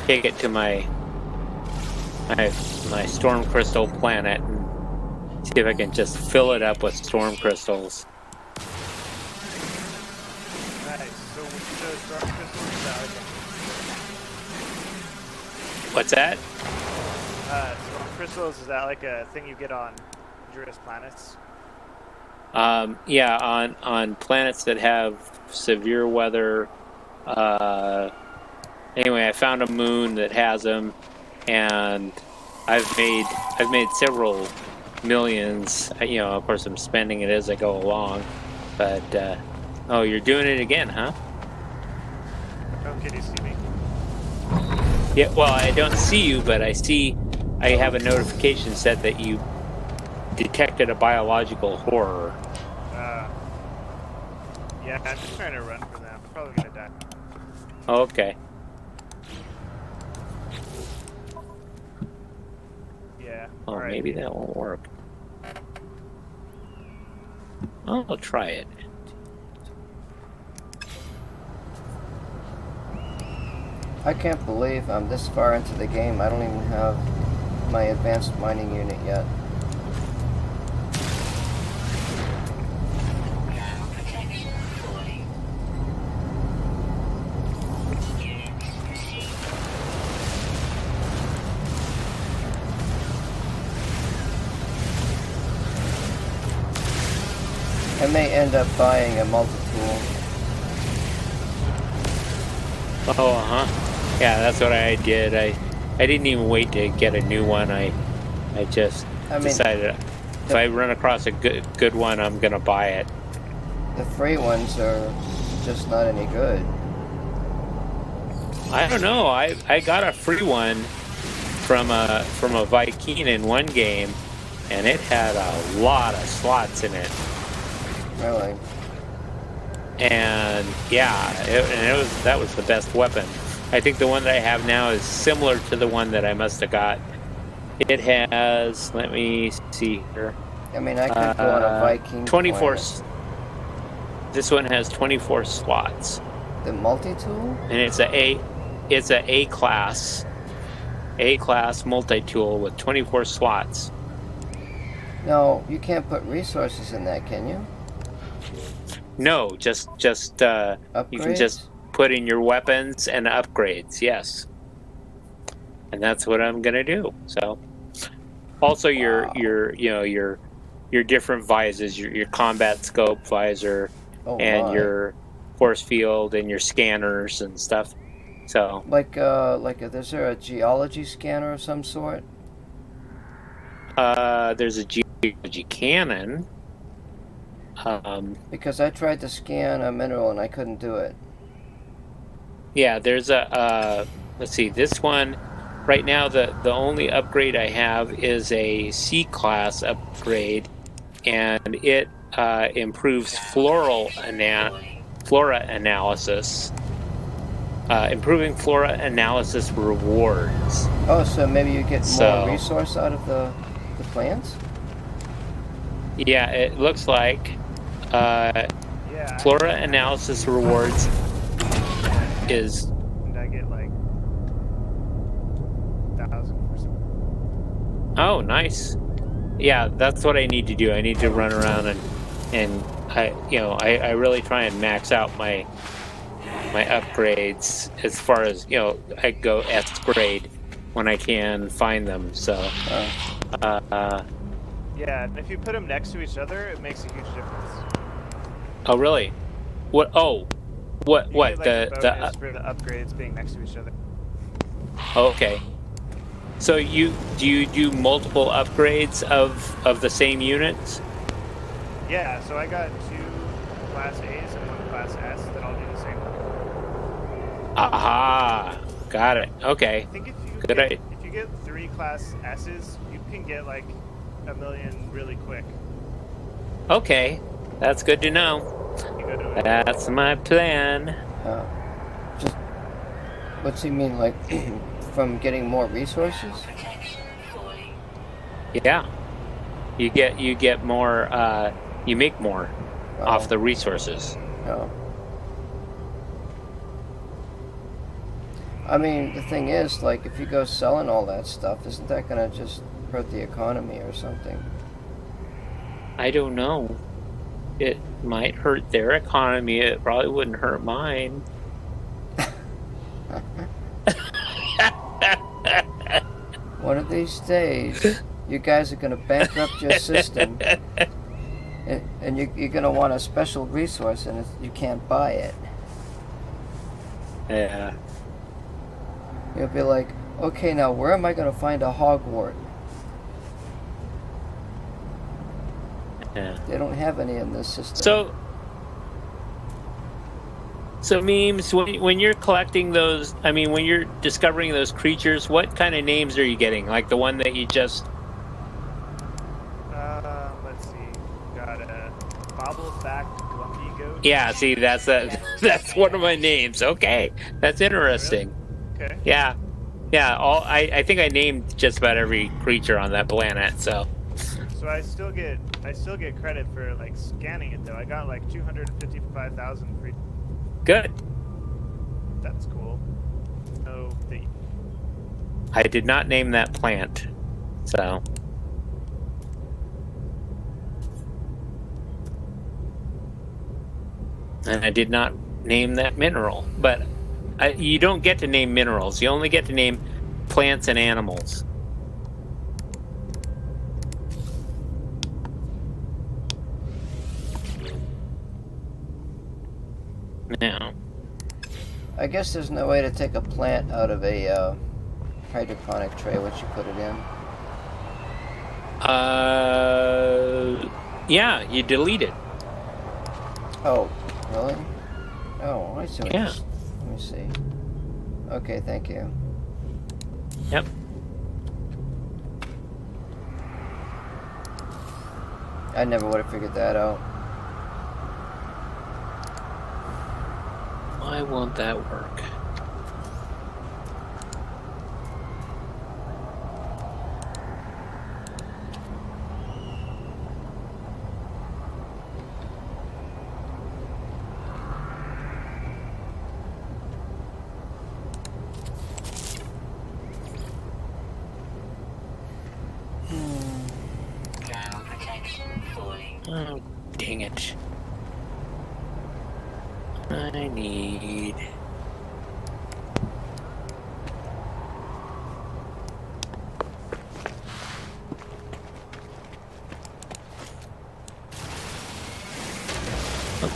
Speaker 2: take it to my storm crystal planet and see if I can just fill it up with storm crystals.
Speaker 3: Nice. So storm crystals is that
Speaker 2: What's that?
Speaker 3: storm crystals is that like a thing you get on dangerous planets?
Speaker 2: Yeah, on planets that have severe weather. Anyway, I found a moon that has them, and I've made several millions. You know, of course, I'm spending it as I go along. But oh, you're doing it again, huh?
Speaker 3: Oh, can you see me?
Speaker 2: Yeah. Well, I don't see you, but I have a notification set that you detected a biological horror.
Speaker 3: Yeah, I'm just trying to run from them. I'm probably gonna die.
Speaker 2: Oh, okay.
Speaker 3: Yeah.
Speaker 2: Oh,
Speaker 3: Alright.
Speaker 2: maybe that won't work. I'll try it.
Speaker 1: I can't believe I'm this far into the game. I don't even have my advanced mining unit yet.
Speaker 4: Ground protection falling. Units received.
Speaker 1: I may end up buying a multi-tool.
Speaker 2: Oh, yeah, that's what I did. I didn't even wait to get a new one. I just decided if I run across a good one, I'm gonna buy it.
Speaker 1: The free ones are just not any good.
Speaker 2: I don't know. I got a free one from a Viking in one game, and it had a lot of slots in it.
Speaker 1: Really?
Speaker 2: And yeah, that was the best weapon. I think the one that I have now is similar to the one that I must have got. It has, let me see here.
Speaker 1: I mean, I could go on a Viking
Speaker 2: 24.
Speaker 1: planet.
Speaker 2: This one has 24 slots.
Speaker 1: The multi-tool?
Speaker 2: And it's a A class multi-tool with 24 slots.
Speaker 1: No, you can't put resources in that, can you?
Speaker 2: No, just you can just put in your weapons and upgrades. Yes, and that's what I'm gonna do. So, also your different visors, your combat scope visor, and your force field and your scanners and stuff. So,
Speaker 1: is there a geology scanner of some sort?
Speaker 2: There's a geology cannon.
Speaker 1: Because I tried to scan a mineral and I couldn't do it.
Speaker 2: Yeah, there's a let's see, this one right now the only upgrade I have is a C class upgrade, and it improves flora analysis. Improving flora analysis rewards.
Speaker 1: Oh, so maybe you get more resource out of the plants?
Speaker 2: Yeah, it looks like flora analysis rewards is.
Speaker 3: And I get like 1,000%.
Speaker 2: Oh, nice. Yeah, that's what I need to do. I need to run around and I really try and max out my upgrades as far as I go S grade when I can find them. So.
Speaker 3: Yeah, and if you put them next to each other, it makes a huge difference.
Speaker 2: Oh, really? What? Oh, what?
Speaker 3: You
Speaker 2: What?
Speaker 3: get, like, for the upgrades being next to each other.
Speaker 2: Okay. So do you do multiple upgrades of the same units?
Speaker 3: Yeah, so I got 2 Class A's and 1 Class S that all do the same thing.
Speaker 2: Aha! Got it. Okay.
Speaker 3: I think if you get 3 Class S's, you can get like 1 million really quick.
Speaker 2: Okay, that's good to know. That's my plan.
Speaker 1: Just what's he mean, like from getting more resources?
Speaker 2: Yeah, you get more. You make more off the resources.
Speaker 1: Oh. I mean, the thing is, like, if you go selling all that stuff, isn't that gonna just hurt the economy or something?
Speaker 2: I don't know. It might hurt their economy. It probably wouldn't hurt mine.
Speaker 1: One of these days, you guys are gonna bankrupt your system, and you're gonna want a special resource, and you can't buy it.
Speaker 2: Yeah.
Speaker 1: You'll be like, Okay, now where am I going to find a hogwort?
Speaker 2: Yeah.
Speaker 1: They don't have any in this system.
Speaker 2: So memes, when you're collecting those, I mean, when you're discovering those creatures, what kind of names are you getting? Like the one that you just...
Speaker 3: Let's see. Got a bobble-backed grumpy goat.
Speaker 2: Yeah, see, that's that's one of my names. Okay, that's interesting.
Speaker 3: Really? Okay.
Speaker 2: Yeah. I think I named just about every creature on that planet. So
Speaker 3: I still get credit for like scanning it though. I got like 255,000 free.
Speaker 2: good.
Speaker 3: That's cool. No,
Speaker 2: I did not name that plant. So. And I did not name that mineral. But you don't get to name minerals. You only get to name plants and animals. Now.
Speaker 1: I guess there's no way to take a plant out of a hydroponic tray once you put it in.
Speaker 2: Yeah, you delete it.
Speaker 1: Oh, really? Oh, I see. What
Speaker 2: Yeah.
Speaker 1: Let me see. Okay, thank you.
Speaker 2: Yep.
Speaker 1: I never would have figured that out.
Speaker 2: Why won't that work?
Speaker 4: Ground protection falling.
Speaker 2: Oh, dang it. I need...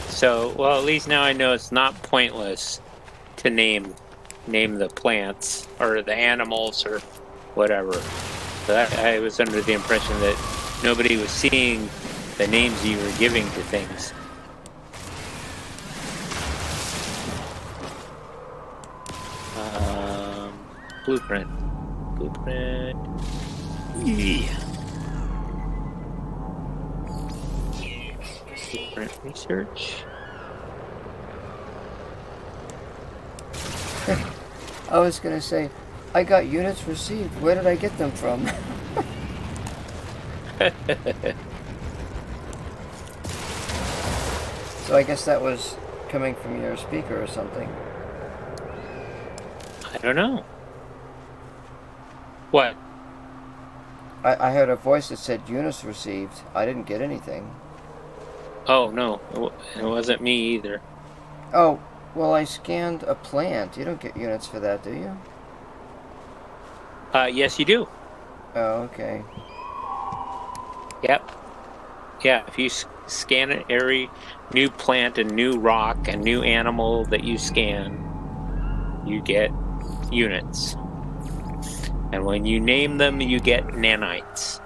Speaker 2: So, well, at least now I know it's not pointless to name the plants or the animals or whatever. But I was under the impression that nobody was seeing the names you were giving to things. Blueprint. Yeah. Blueprint research.
Speaker 1: I was gonna say, I got units received. Where did I get them from? So I guess that was coming from your speaker or something.
Speaker 2: I don't know. What?
Speaker 1: I heard a voice that said units received. I didn't get anything.
Speaker 2: Oh, no. It wasn't me either.
Speaker 1: Oh, well, I scanned a plant. You don't get units for that, do you?
Speaker 2: Yes, you do.
Speaker 1: Oh, okay.
Speaker 2: Yep. Yeah, if you scan it, every new plant and new rock and new animal that you scan, you get units. And when you name them, you get nanites.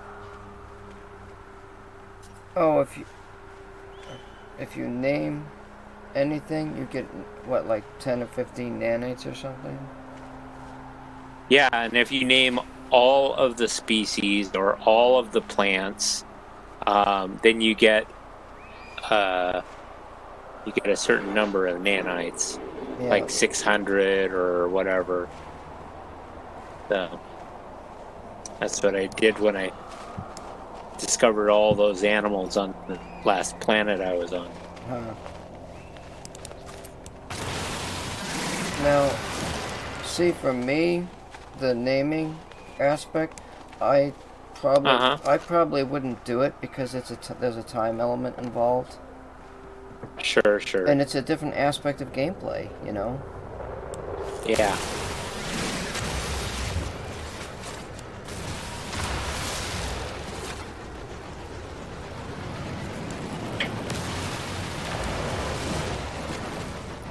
Speaker 1: Oh, if you name anything, you get, what, like 10 or 15 nanites or something?
Speaker 2: Yeah, and if you name all of the species or all of the plants, then you get a certain number of nanites,
Speaker 1: Yeah.
Speaker 2: like 600 or whatever. So that's what I did when I discovered all those animals on the last planet I was on.
Speaker 1: Huh. Now, see, for me, the naming aspect, I probably wouldn't do it because there's a time element involved,
Speaker 2: Sure.
Speaker 1: and it's a different aspect of gameplay, you know.
Speaker 2: Yeah.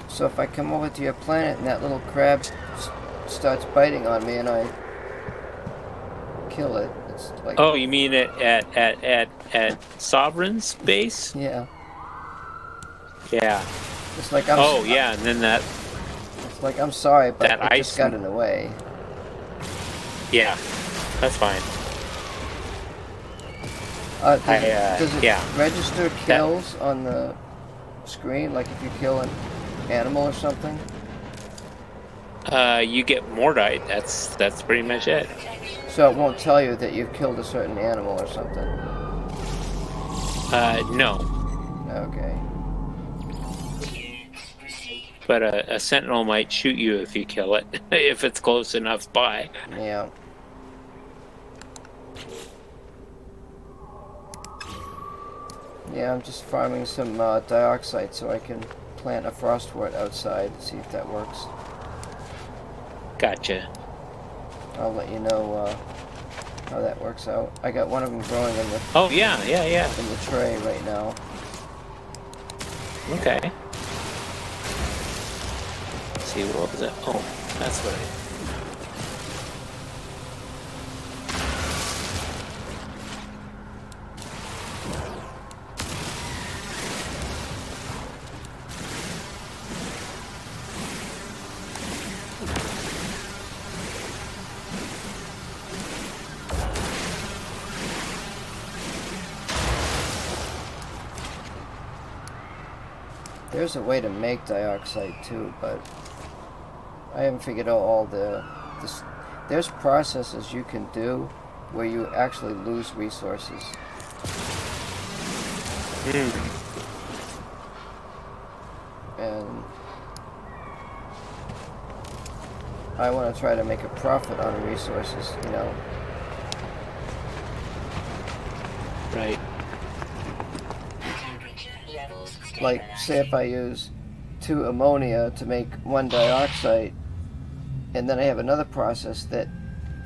Speaker 1: So if I come over to your planet and that little crab starts biting on me and I kill it, it's like...
Speaker 2: Oh, you mean at Sovereign's base?
Speaker 1: Yeah.
Speaker 2: Yeah.
Speaker 1: It's like I'm...
Speaker 2: Oh, yeah, and then that...
Speaker 1: It's like, I'm sorry, but
Speaker 2: that
Speaker 1: it
Speaker 2: ice
Speaker 1: just got in the way.
Speaker 2: Yeah, that's fine.
Speaker 1: Does it
Speaker 2: yeah.
Speaker 1: register kills on the screen, like if you kill an animal or something?
Speaker 2: You get mordite. That's pretty much it.
Speaker 1: So it won't tell you that you've killed a certain animal or something?
Speaker 2: No.
Speaker 1: Okay.
Speaker 2: But a sentinel might shoot you if you kill it, if it's close enough by.
Speaker 1: Yeah. Yeah, I'm just farming some dioxide so I can plant a frostwort outside, see if that works.
Speaker 2: Gotcha.
Speaker 1: I'll let you know how that works out. I got one of them growing in the
Speaker 2: Oh, yeah.
Speaker 1: in the tray right now.
Speaker 2: Okay. Let's see, what was it? Oh, that's what I...
Speaker 1: There's a way to make dioxide too, but I haven't figured out all there's processes you can do where you actually lose resources. And I want to try to make a profit on resources, you know.
Speaker 2: Right.
Speaker 1: Like, say if I use 2 ammonia to make 1 dioxide, and then I have another process that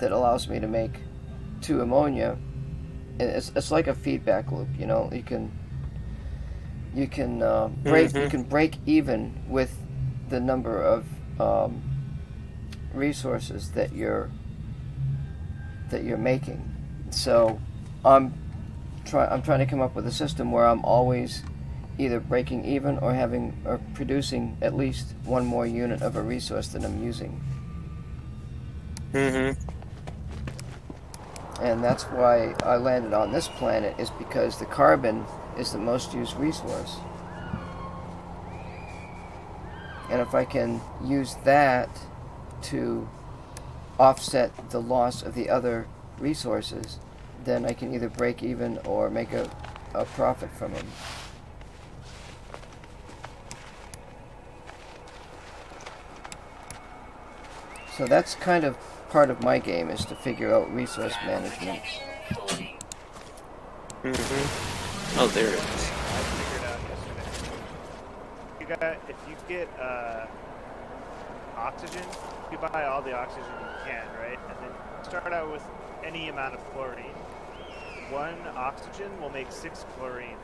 Speaker 1: allows me to make 2 ammonia, and it's like a feedback loop, you know. You can break even with the number of resources that you're making. So I'm trying to come up with a system where I'm always either breaking even or producing at least 1 more unit of a resource that I'm using. And that's why I landed on this planet, is because the carbon is the most used resource. And if I can use that to offset the loss of the other resources, then I can either break even or make a profit from them. So that's kind of part of my game, is to figure out resource management.
Speaker 2: Oh, there it is.
Speaker 3: I figured out yesterday. If you get oxygen, you buy all the oxygen you can, right? And then start out with any amount of chlorine. 1 oxygen will make 6 chlorine.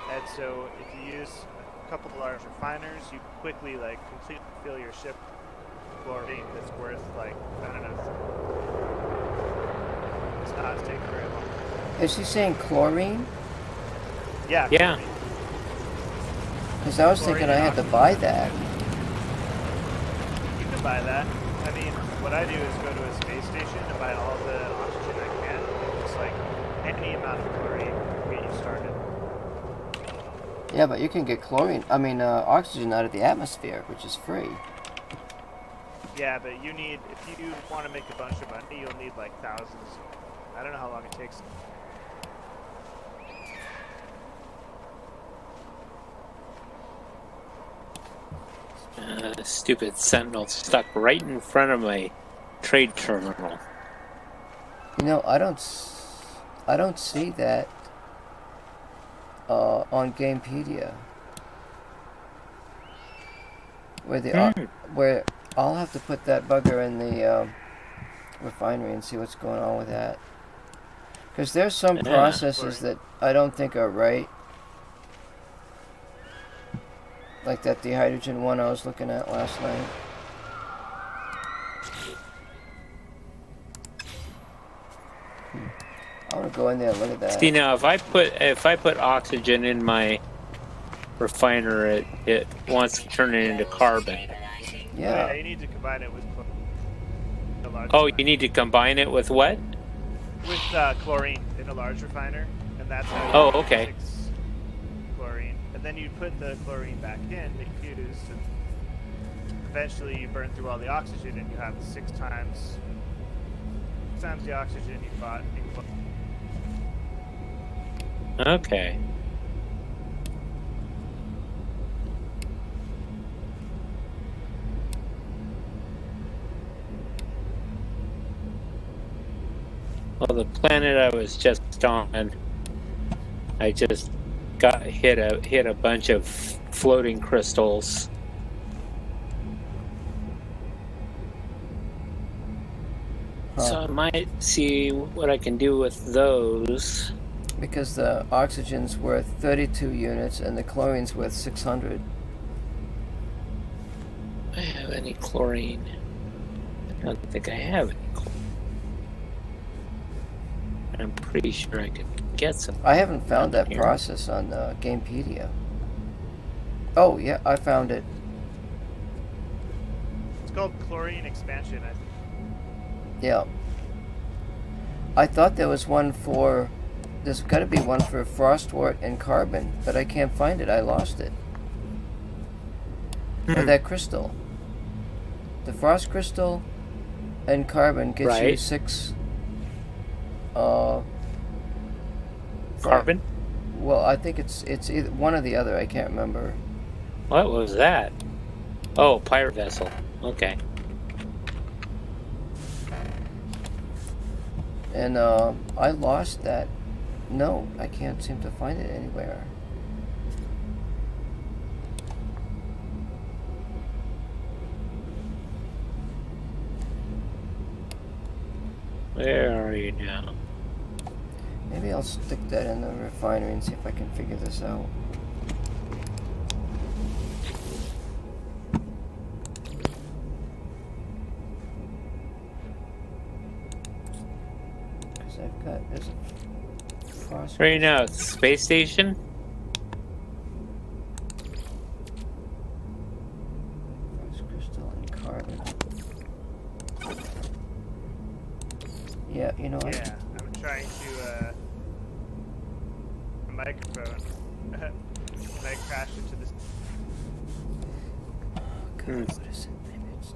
Speaker 3: And so if you use a couple of large refiners, you quickly completely fill your ship with chlorine that's worth I don't know. It's not taking very long.
Speaker 1: Is he saying chlorine?
Speaker 3: Yeah.
Speaker 2: Yeah.
Speaker 1: Because I was thinking I had to buy that.
Speaker 3: You can buy that. I mean, what I do is go to a space station and buy all the oxygen I can. Just any amount of chlorine to get you started.
Speaker 1: Yeah, but you can get oxygen out of the atmosphere, which is free.
Speaker 3: Yeah, but if you want to make a bunch of money, you'll need thousands. I don't know how long it takes.
Speaker 2: Stupid sentinel stuck right in front of my trade terminal.
Speaker 1: You know, I don't see that on Gamepedia. Where I'll have to put that bugger in the refinery and see what's going on with that. Because there's some processes that I don't think are right. Like that dehydrogen one I was looking at last night. go in there and look at that.
Speaker 2: See now, if I put oxygen in my refiner, it wants to turn it into carbon.
Speaker 1: Yeah.
Speaker 3: You need to combine it with a large
Speaker 2: Oh,
Speaker 3: refiner.
Speaker 2: you need to combine it with what?
Speaker 3: With chlorine in a large refiner, and that's how you
Speaker 2: Oh, okay.
Speaker 3: fix chlorine. And then you put the chlorine back in that you used, and eventually you burn through all the oxygen, and you have 6 times the oxygen you bought in chlorine.
Speaker 2: Okay. Well, the planet I was just on, I just got hit a bunch of floating crystals. So I might see what I can do with those.
Speaker 1: Because the oxygen's worth 32 units and the chlorine's worth 600.
Speaker 2: Do I have any chlorine? I don't think I have any chlorine. I'm pretty sure I could get some.
Speaker 1: I haven't found that
Speaker 2: here.
Speaker 1: process on Gamepedia. Oh, yeah, I found it.
Speaker 3: It's called chlorine expansion, I think.
Speaker 1: Yeah. I thought there was one for... There's got to be one for frostwort and carbon, but I can't find it. I lost it. Or that crystal. The frost crystal and carbon gets you
Speaker 2: Right.
Speaker 1: 6...
Speaker 2: Carbon?
Speaker 1: Well, I think it's either one or the other. I can't remember.
Speaker 2: What was that? Oh, pirate vessel. Okay.
Speaker 1: And I lost that. No, I can't seem to find it anywhere.
Speaker 2: Where are you now?
Speaker 1: Maybe I'll stick that in the refinery and see if I can figure this out. Because I've got... There's a frost...
Speaker 2: Where are you now? Space station?
Speaker 1: Frost crystal and carbon. Yeah, you know what?
Speaker 3: Yeah, I'm trying to, a microphone. And I crashed into this.
Speaker 1: God, what is it? Maybe it's...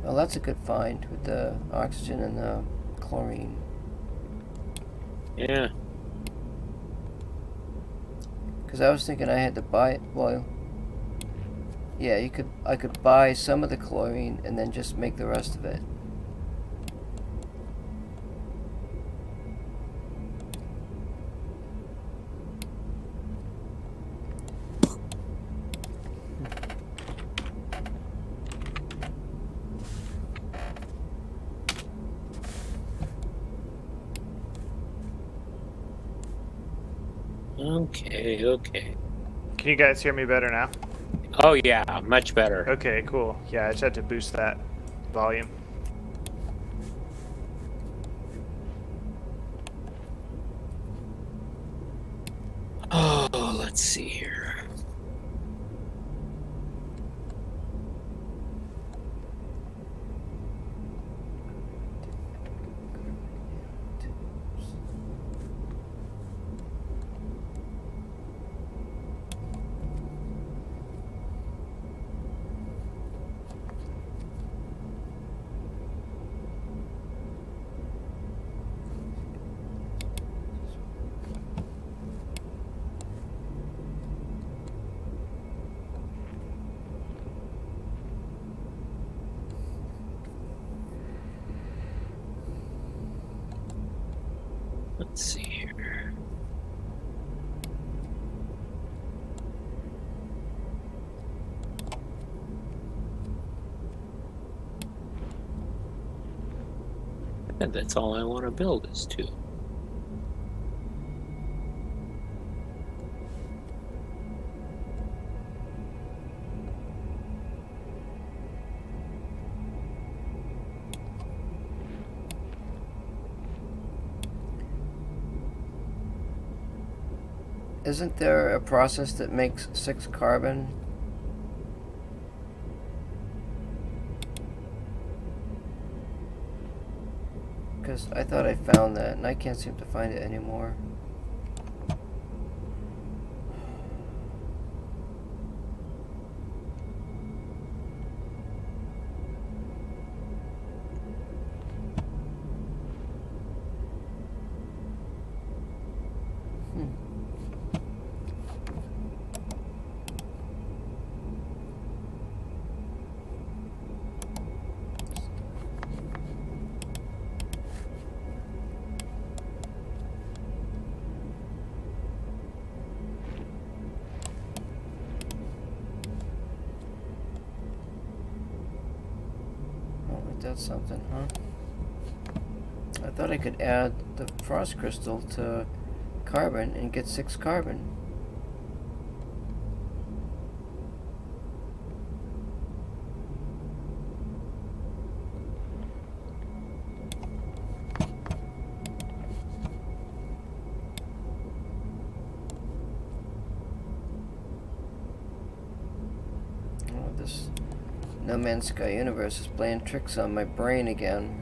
Speaker 1: Well, that's a good find with the oxygen and the chlorine.
Speaker 2: Yeah.
Speaker 1: Because I was thinking I had to buy... Well... Yeah, I could buy some of the chlorine and then just make the rest of it.
Speaker 2: Okay.
Speaker 3: Can you guys hear me better now?
Speaker 2: Oh yeah, much better.
Speaker 3: Okay, cool. Yeah, I just had to boost that volume.
Speaker 2: Oh, let's see here. Let's see here. And that's all I want to build is 2.
Speaker 1: Isn't there a process that makes 6 carbon? Because I thought I found that, and I can't seem to find it anymore. That's something, huh? I thought I could add the frost crystal to carbon and get 6 carbon. Oh, this No Man's Sky universe is playing tricks on my brain again.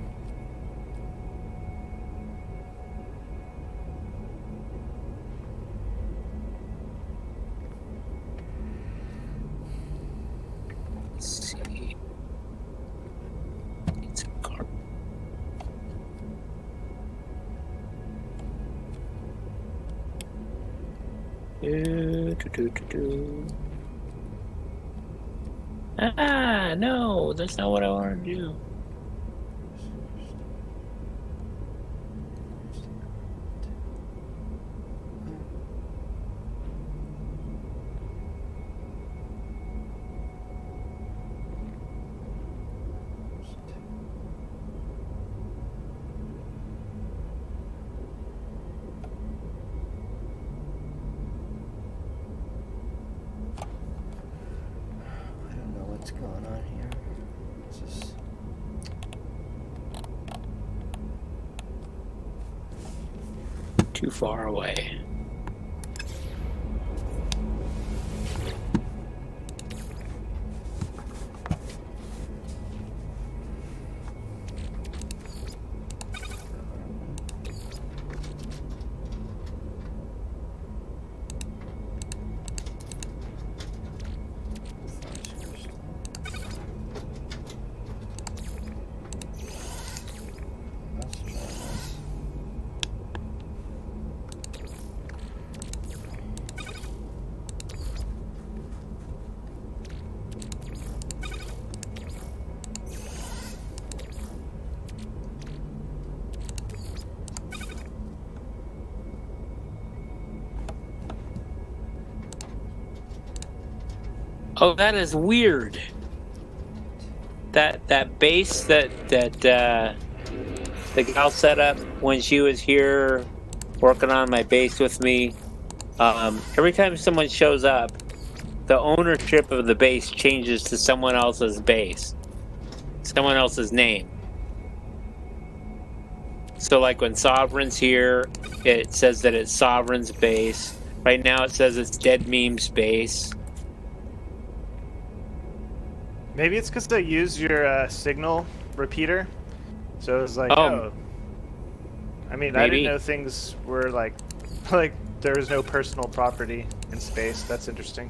Speaker 2: Let's see. It's a car. Ah, no, that's not what I want to do.
Speaker 1: What's going on here? This is...
Speaker 2: Too far away. Oh, that is weird. That base that the gal set up when she was here working on my base with me. Every time someone shows up, the ownership of the base changes to someone else's base, someone else's name. So like when Sovereign's here, it says that it's Sovereign's base. Right now it says it's Dead Meme's base.
Speaker 3: Maybe it's because they use your signal repeater. So it's like, oh. I mean, maybe. I didn't know things were like there was no personal property in space. That's interesting.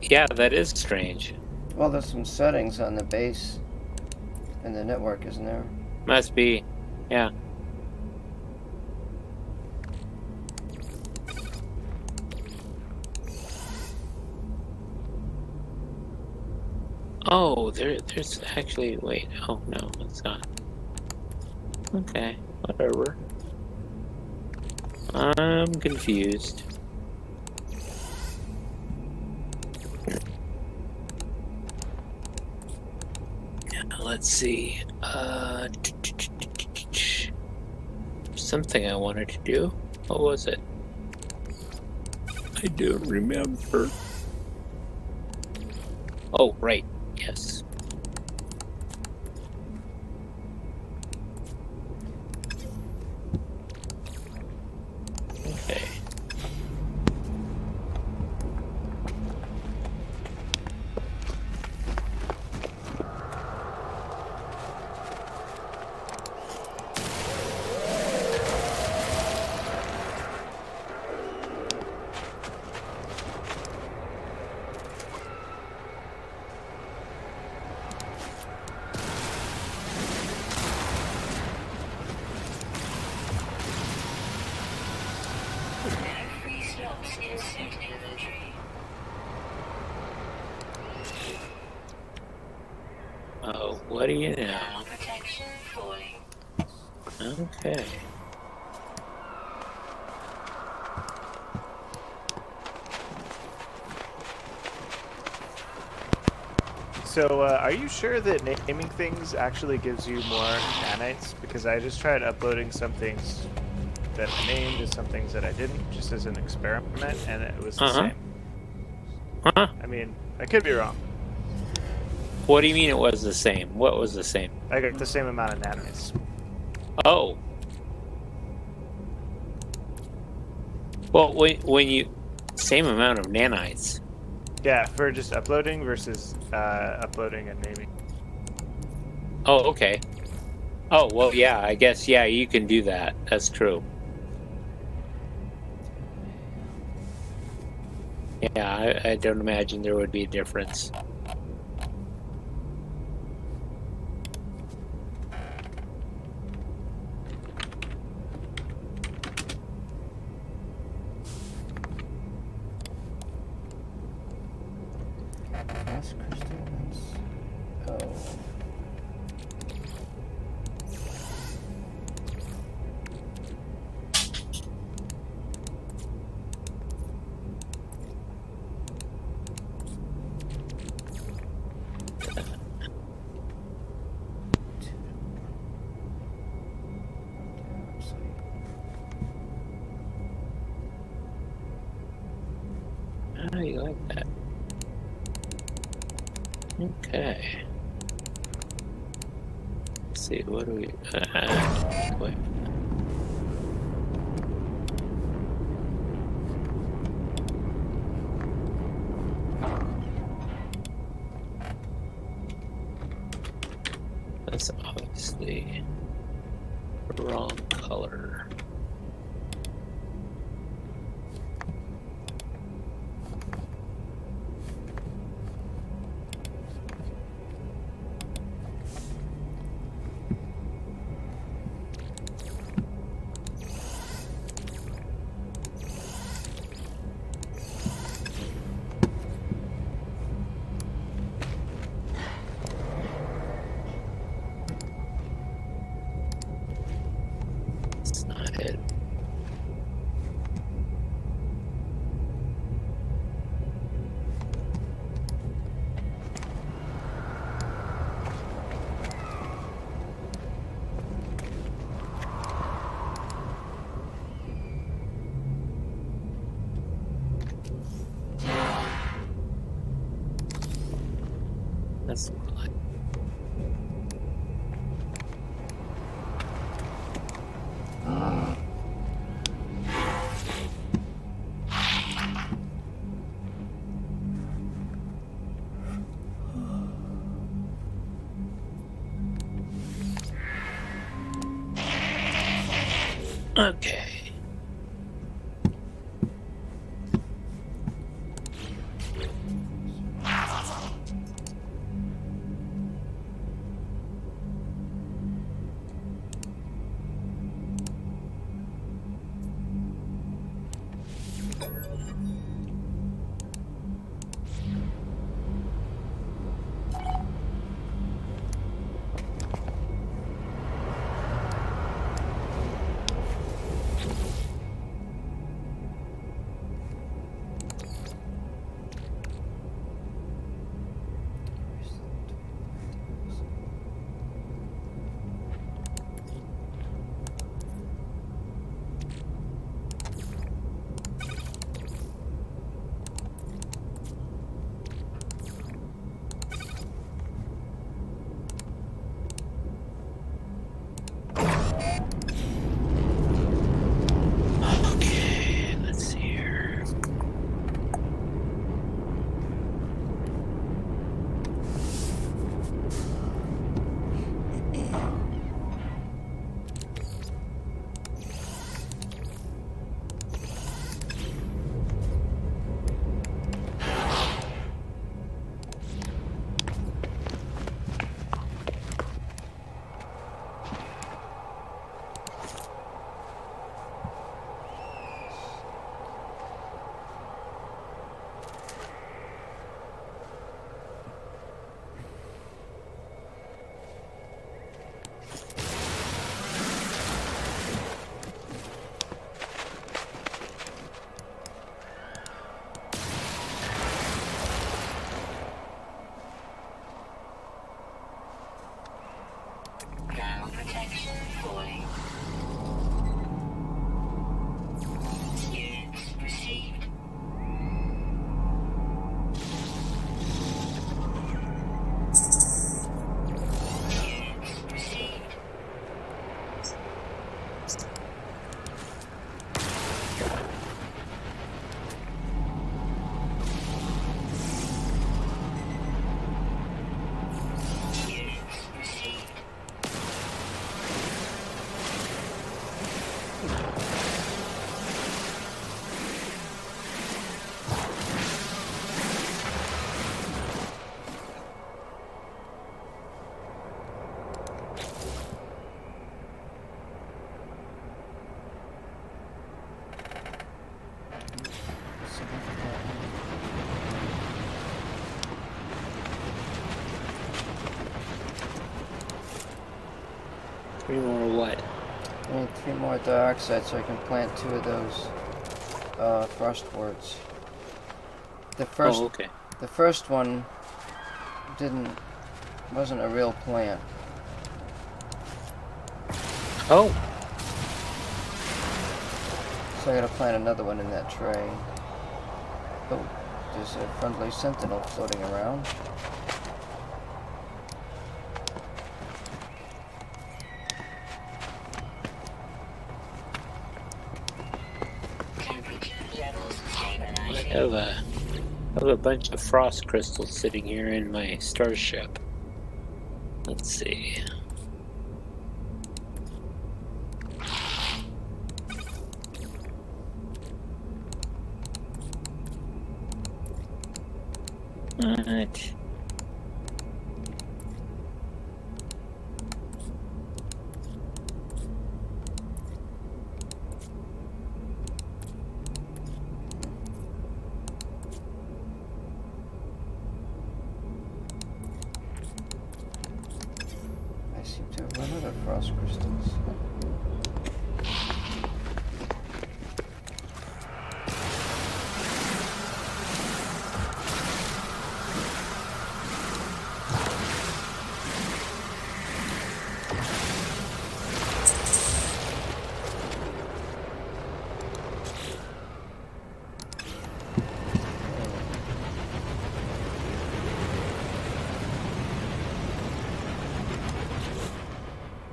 Speaker 2: Yeah, that is strange.
Speaker 1: Well, there's some settings on the base and the network, isn't there?
Speaker 2: Must be, yeah. Oh, there's actually, wait, oh no, it's not. Okay, whatever. I'm confused. Let's see. Something I wanted to do. What was it? I don't remember. Oh, right. Yes. Okay. What do you know?
Speaker 4: Thermal protection falling.
Speaker 2: Okay.
Speaker 3: So, are you sure that naming things actually gives you more nanites? Because I just tried uploading some things that I named to some things that I didn't, just as an experiment, and it was the same.
Speaker 2: Huh?
Speaker 3: I mean, I could be wrong.
Speaker 2: What do you mean it was the same? What was the same?
Speaker 3: I got the same amount of nanites.
Speaker 2: Oh. Well, when you... Same amount of nanites.
Speaker 3: Yeah, for just uploading versus uploading and naming.
Speaker 2: Oh, okay. Oh, well, yeah, I guess, yeah, you can do that. That's true. Yeah, I don't imagine there would be a difference.
Speaker 1: Gas crystals. Oh.
Speaker 2: Oh, you like that. Okay. Let's see, what do we... wait. That's obviously the wrong color. That's not it. That's not like... Okay. 3 more what?
Speaker 1: I need 3 more dioxide so I can plant 2 of those frost boards. The first,
Speaker 2: Oh, okay.
Speaker 1: the first one wasn't a real plant.
Speaker 2: Oh,
Speaker 1: So I gotta plant another one in that tray. Oh, there's a friendly sentinel floating around.
Speaker 4: Temperature levels
Speaker 2: I
Speaker 4: stabilizing.
Speaker 2: have a bunch of frost crystals sitting here in my starship. Let's see. What?
Speaker 1: I seem to have run out of frost crystals.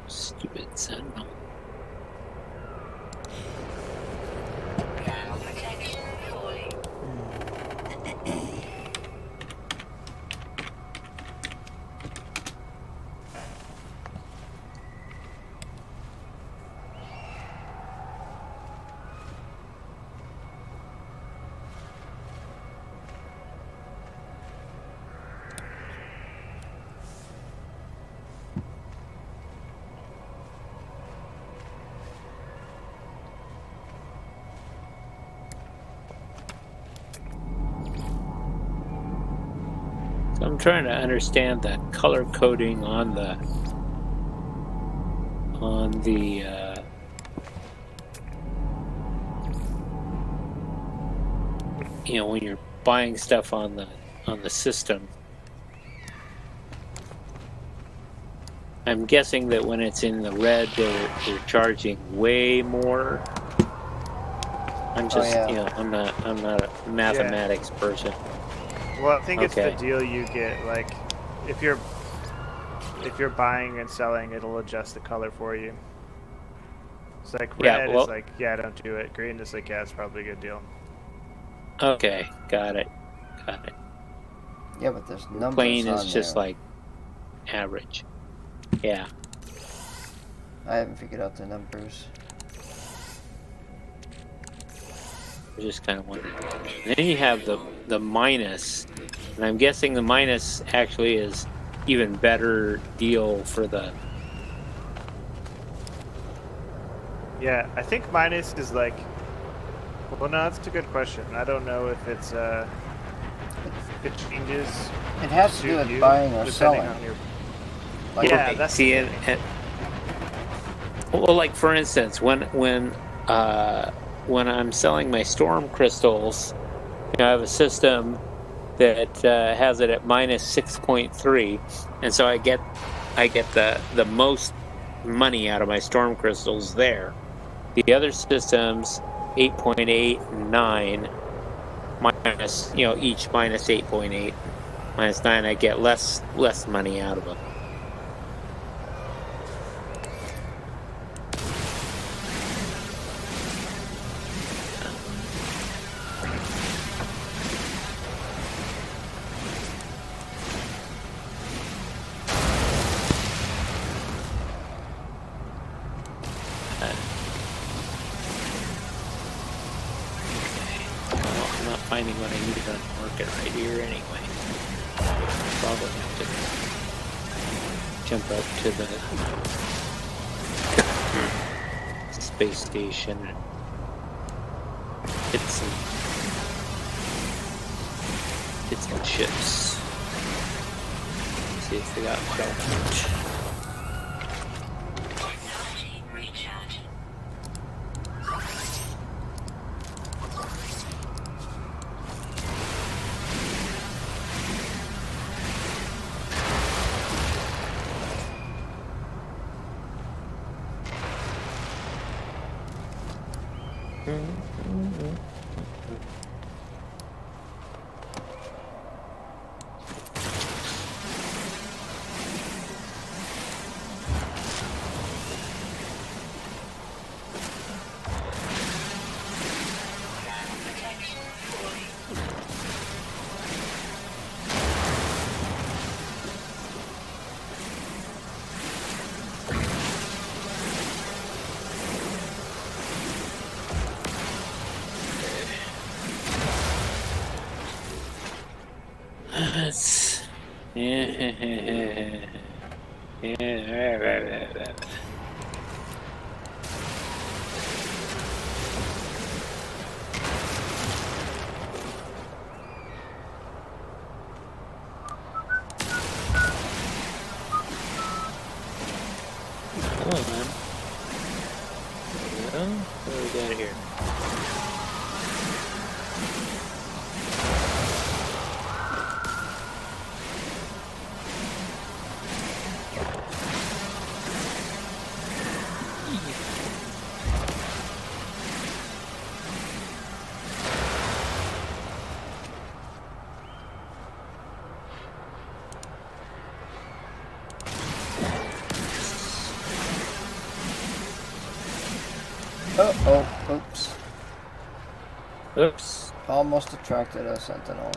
Speaker 2: Stupid sentinel.
Speaker 4: Thermal protection falling.
Speaker 2: So I'm trying to understand the color coding on the when you're buying stuff on the system. I'm guessing that when it's in the red, they're charging way more. I'm just, I'm not a mathematics person.
Speaker 3: Well, I think it's the
Speaker 2: Okay.
Speaker 3: deal you get. Like, if you're buying and selling, it'll adjust the color for you. It's like red
Speaker 2: Yeah, well-
Speaker 3: is like, yeah, don't do it. Green is like, yeah, it's probably a good deal.
Speaker 2: Okay, got it.
Speaker 1: Yeah, but there's numbers
Speaker 2: Plain
Speaker 1: on
Speaker 2: is just
Speaker 1: there.
Speaker 2: like average. Yeah.
Speaker 1: I haven't figured out the numbers.
Speaker 2: I just kind of wondering. And then you have the minus, and I'm guessing the minus actually is even better deal for the.
Speaker 3: Yeah, I think minus is like. Well, no, that's a good question. I don't know if it's if it changes.
Speaker 1: It has to do
Speaker 3: suit
Speaker 1: with
Speaker 3: you,
Speaker 1: buying or
Speaker 3: depending
Speaker 1: selling.
Speaker 3: on your.
Speaker 1: Like,
Speaker 3: Yeah,
Speaker 2: Okay,
Speaker 3: that's
Speaker 2: see
Speaker 3: the
Speaker 2: it.
Speaker 3: thing.
Speaker 2: Well, like for instance, when I'm selling my storm crystals, I have a system that has it at minus 6.3, and so I get the most money out of my storm crystals there. The other systems, 8.8 and 9, minus each minus 8.8, minus 9, I get less money out of them. I'm not finding what I needed on the market right here anyway. Probably have to jump up to the space station and hit some ships. See if they got what I want.
Speaker 4: Protection falling.
Speaker 2: That's... Come on, man. Well, what do we got here?
Speaker 1: Oh, oops.
Speaker 2: Oops.
Speaker 1: Almost attracted a sentinel.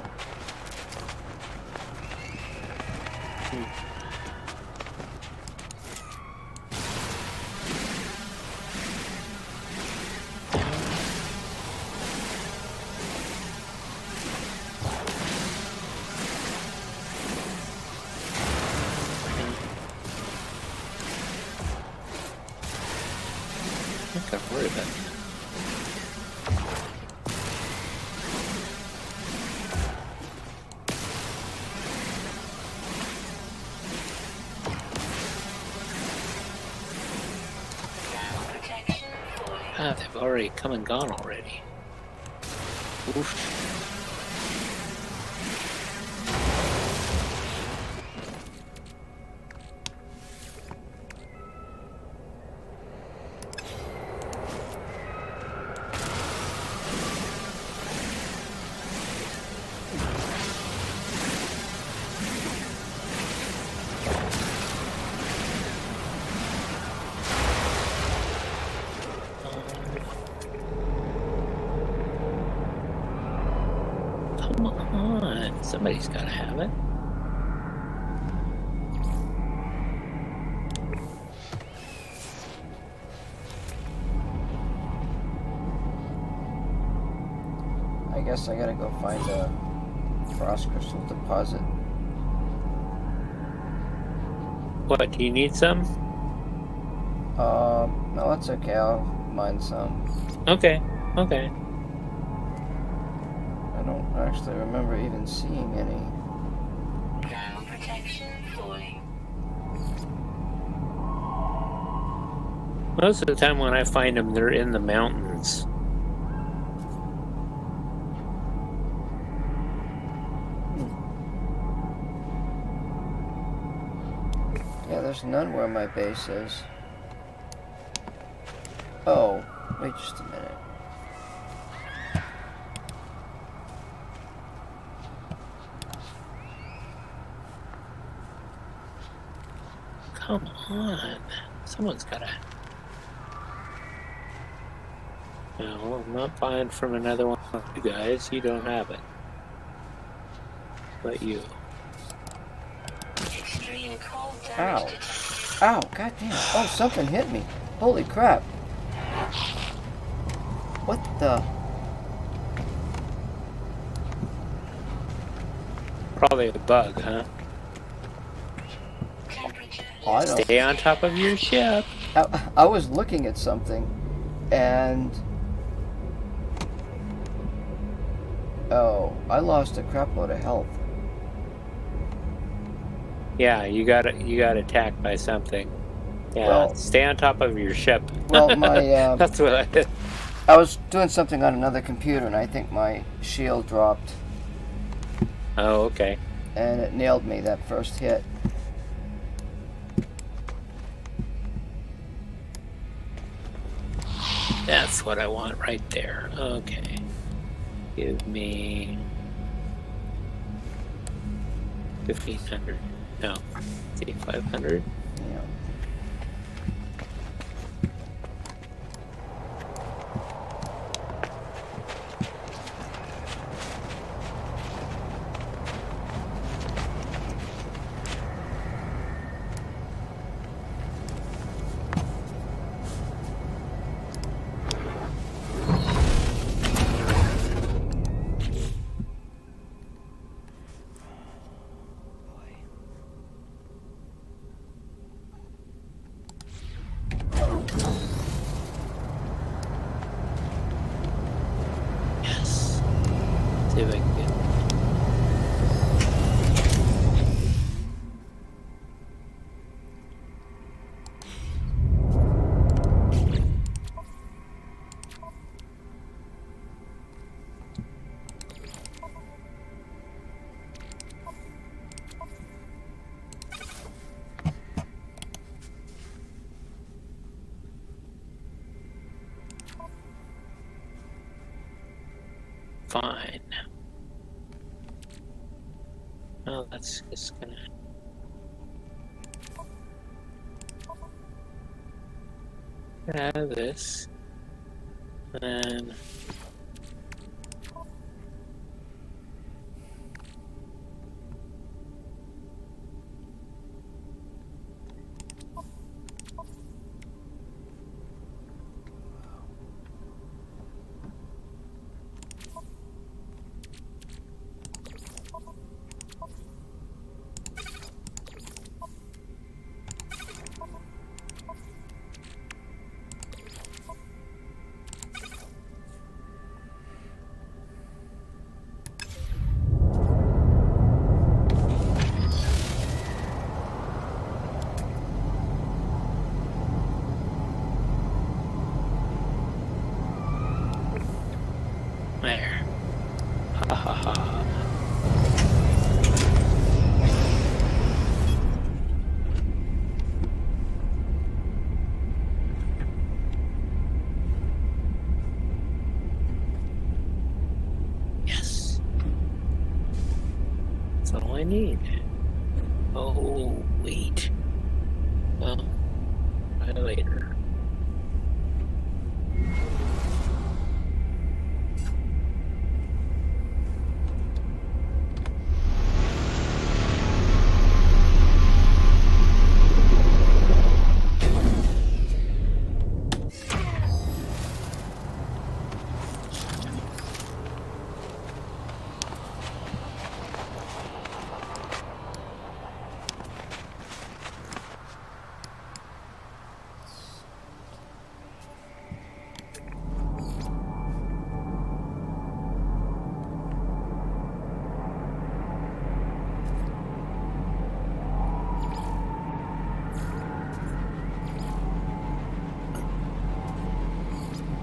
Speaker 2: I think I've worried about that.
Speaker 4: Protection falling.
Speaker 2: Ah, they've already come and gone already. Oof. Come on, somebody's gotta have it.
Speaker 1: I guess I gotta go find a frost crystal deposit.
Speaker 2: What, do you need some?
Speaker 1: No, that's okay. I'll mine some.
Speaker 2: Okay, okay.
Speaker 1: I don't actually remember even seeing any.
Speaker 4: Ground protection falling.
Speaker 2: Most of the time when I find them, they're in the mountains.
Speaker 1: Yeah, there's none where my base is. Oh, wait just a minute.
Speaker 2: Come on. Someone's gotta... No, I'm not buying from another one of you guys. You don't have it. But you.
Speaker 4: Extreme cold
Speaker 1: Ow.
Speaker 4: damage detected.
Speaker 1: Ow, goddamn. Oh, something hit me. Holy crap. What the?
Speaker 2: Probably a bug, huh?
Speaker 4: Temperature.
Speaker 1: Oh, I don't.
Speaker 2: Stay on top of your ship.
Speaker 1: I was looking at something, and oh, I lost a crap load of health.
Speaker 2: Yeah, you got attacked by something. Yeah,
Speaker 1: Well-
Speaker 2: stay on top of your ship.
Speaker 1: Well, my
Speaker 2: That's what I did.
Speaker 1: I was doing something on another computer, and I think my shield dropped,
Speaker 2: Oh, okay.
Speaker 1: and it nailed me that first hit.
Speaker 2: That's what I want right there. Okay. Give me 1,500. No. See, 500.
Speaker 1: Yeah.
Speaker 2: Yes. See if I can get. Fine. Well, that's just gonna. Have this. And then. There. Ha ha ha. Yes. That's all I need. Oh, wait. Well, try later.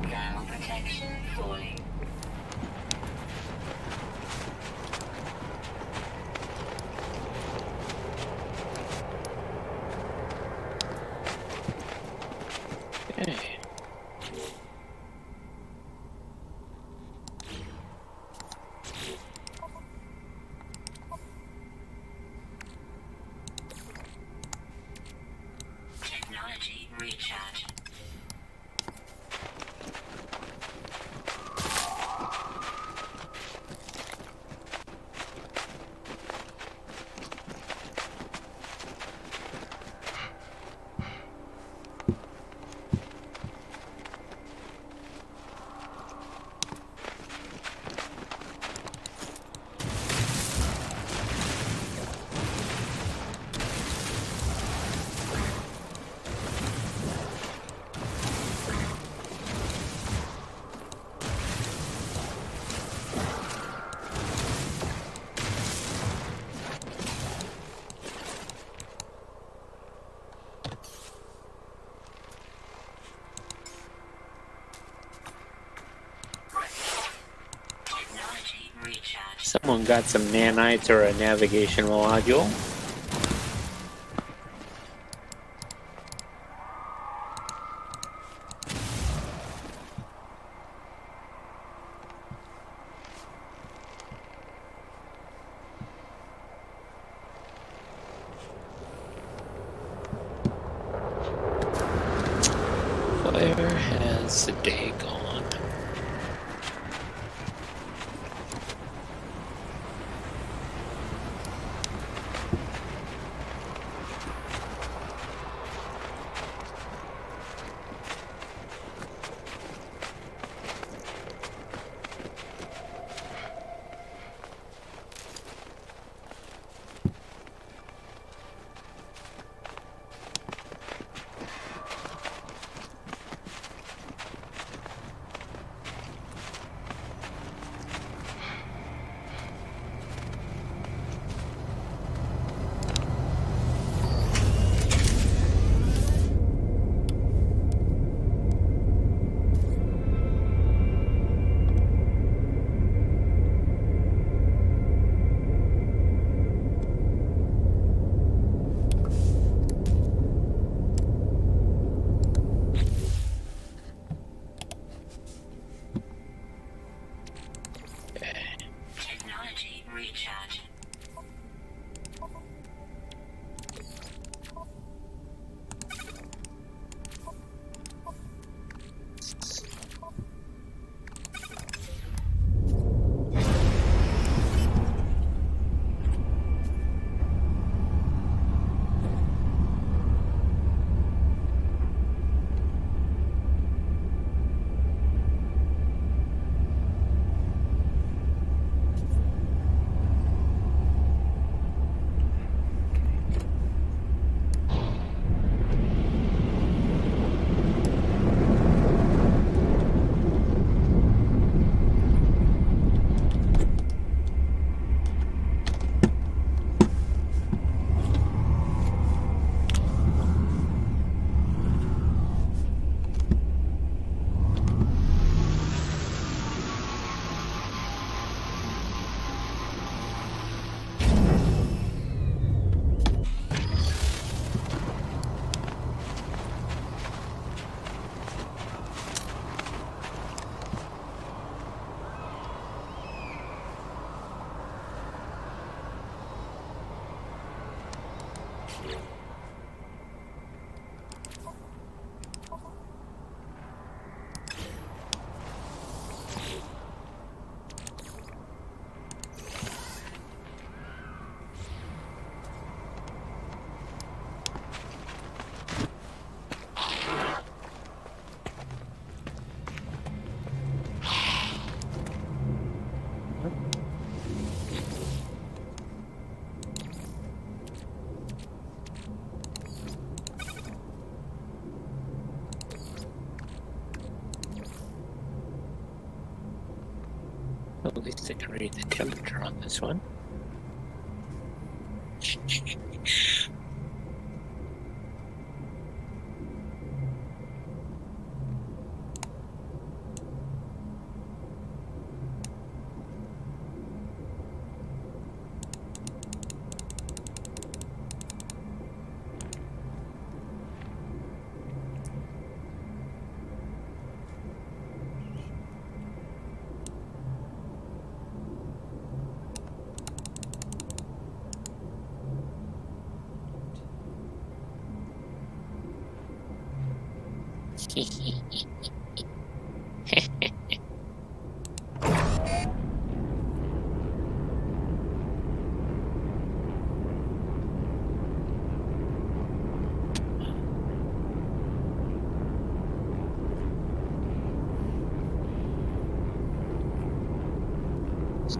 Speaker 4: Ground protection falling.
Speaker 2: Okay.
Speaker 4: Technology recharge. Technology recharge.
Speaker 2: Someone got some nanites or a navigation module. It's a day gone.
Speaker 4: Technology recharge.
Speaker 2: Well, at least I can read the temperature on this one.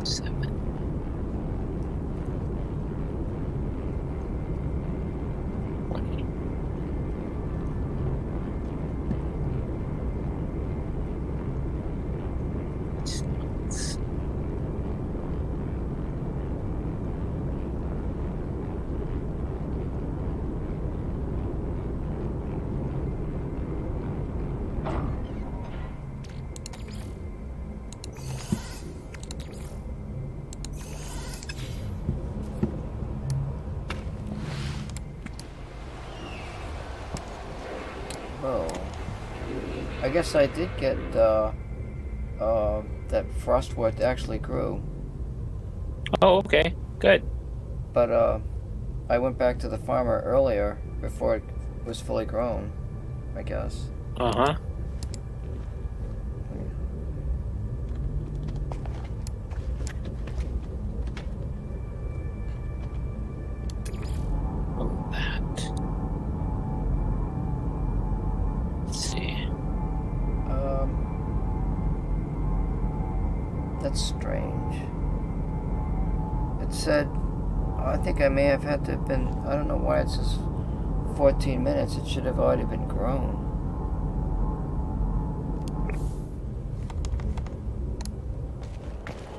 Speaker 2: Seven.
Speaker 1: Oh. I guess I did get that frostwort actually grew.
Speaker 2: Oh, okay. Good.
Speaker 1: But I went back to the farmer earlier before it was fully grown, I guess.
Speaker 2: Uh-huh.
Speaker 1: it said, I think I may have had to have been, I don't know why it says 14 minutes. It should have already been grown.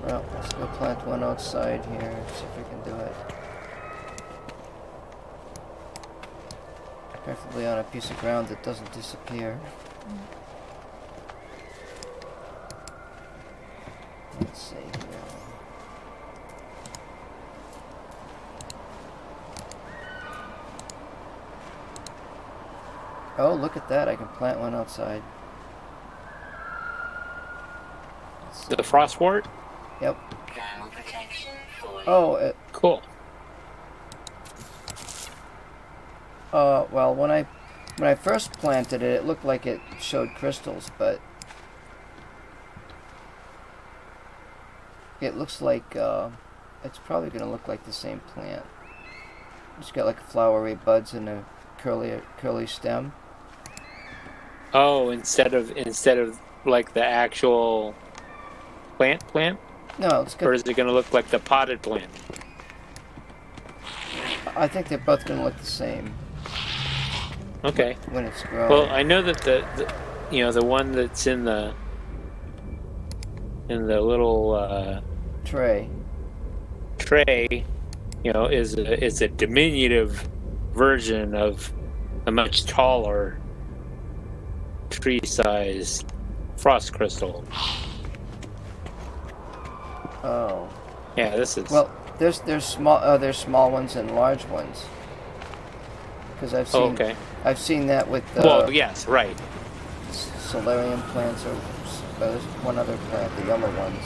Speaker 1: Well, let's go plant one outside here, see if we can do it. Preferably on a piece of ground that doesn't disappear. Let's see here. Oh, look at that. I can plant one outside.
Speaker 2: The frostwort?
Speaker 1: Yep.
Speaker 4: Thermal protection falling.
Speaker 1: Oh,
Speaker 2: Cool.
Speaker 1: well, when I first planted it, it looked like it showed crystals, but it looks like it's probably going to look like the same plant. It's got like flowery buds and a curly stem.
Speaker 2: Oh, instead of like the actual plant?
Speaker 1: No, it's
Speaker 2: Or
Speaker 1: good.
Speaker 2: is it going to look like the potted plant?
Speaker 1: I think they're both going to look the same
Speaker 2: Okay.
Speaker 1: when it's grown.
Speaker 2: Well, I know that the one that's in the little
Speaker 1: Tray.
Speaker 2: tray, is a diminutive version of a much taller tree-sized frost crystal.
Speaker 1: Oh.
Speaker 2: Yeah, this is.
Speaker 1: Well, there's small ones and large ones. Because I've seen that with
Speaker 2: Well, yes, right.
Speaker 1: solarium plants, or there's one other plant, the yellow ones.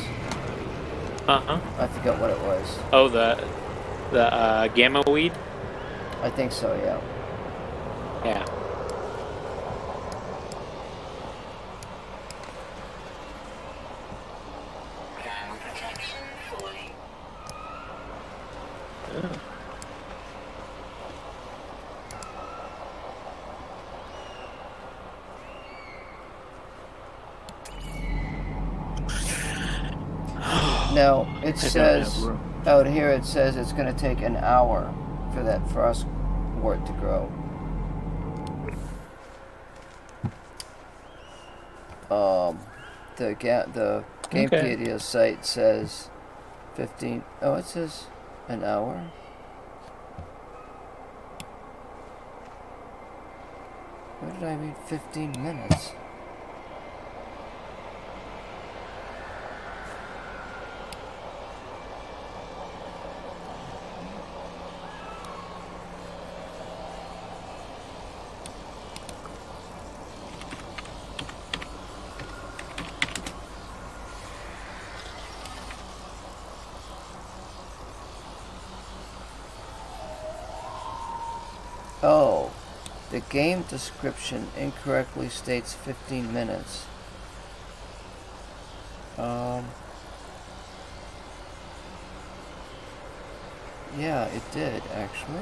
Speaker 1: I forgot what it was.
Speaker 2: Oh, the gamma weed.
Speaker 1: I think so, yeah.
Speaker 2: Yeah.
Speaker 4: Thermal protection falling.
Speaker 1: Now, it says, out here it says it's going to take an hour for that frostwort to grow. The Gamepedia site says 15. Oh, it says an hour. Where did I read 15 minutes? Oh, the game description incorrectly states 15 minutes. Yeah, it did, actually.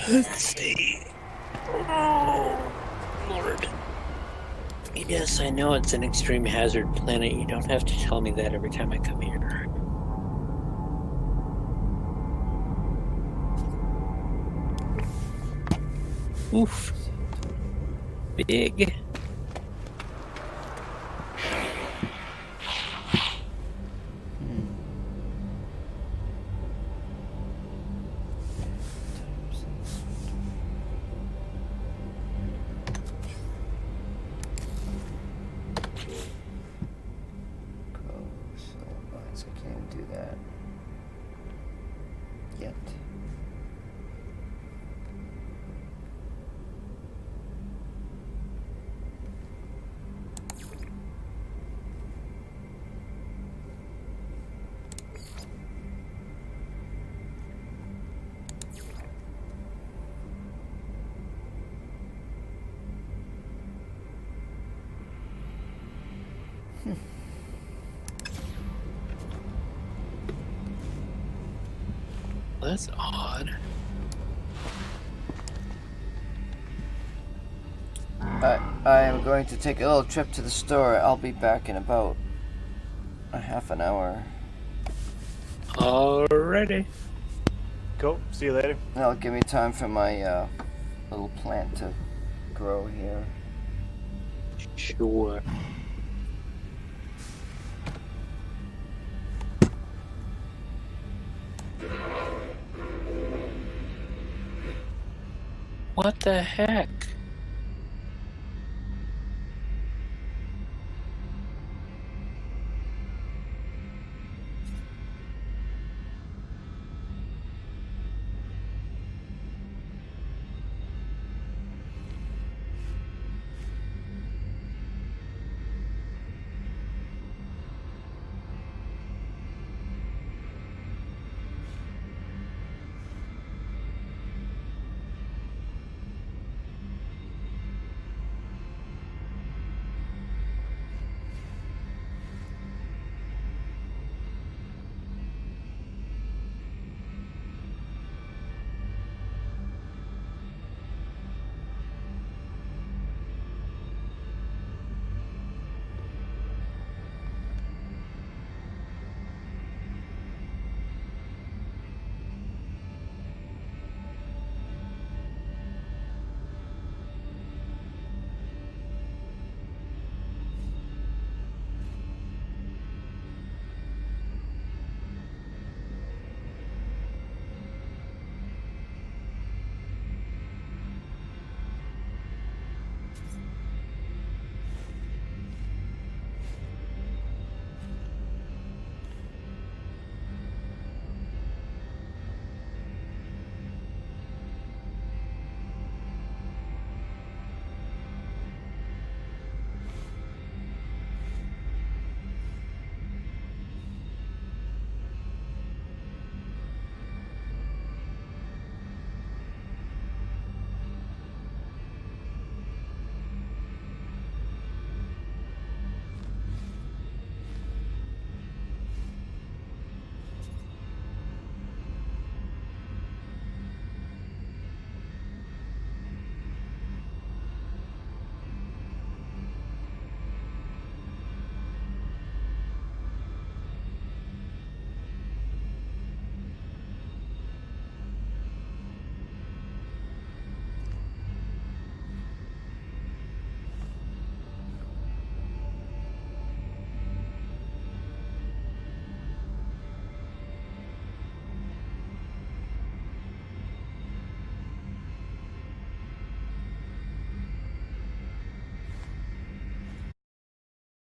Speaker 2: Let's see. Oh, Lord. Yes, I know it's an extreme hazard planet. You don't have to tell me that every time I come here. Oof. Big.
Speaker 1: I can't do that yet.
Speaker 2: That's odd.
Speaker 1: I am going to take a little trip to the store. I'll be back in about a half an hour.
Speaker 2: Alrighty.
Speaker 3: Cool. See you later.
Speaker 1: That'll give me time for my little plant to grow here.
Speaker 2: Sure. What the heck?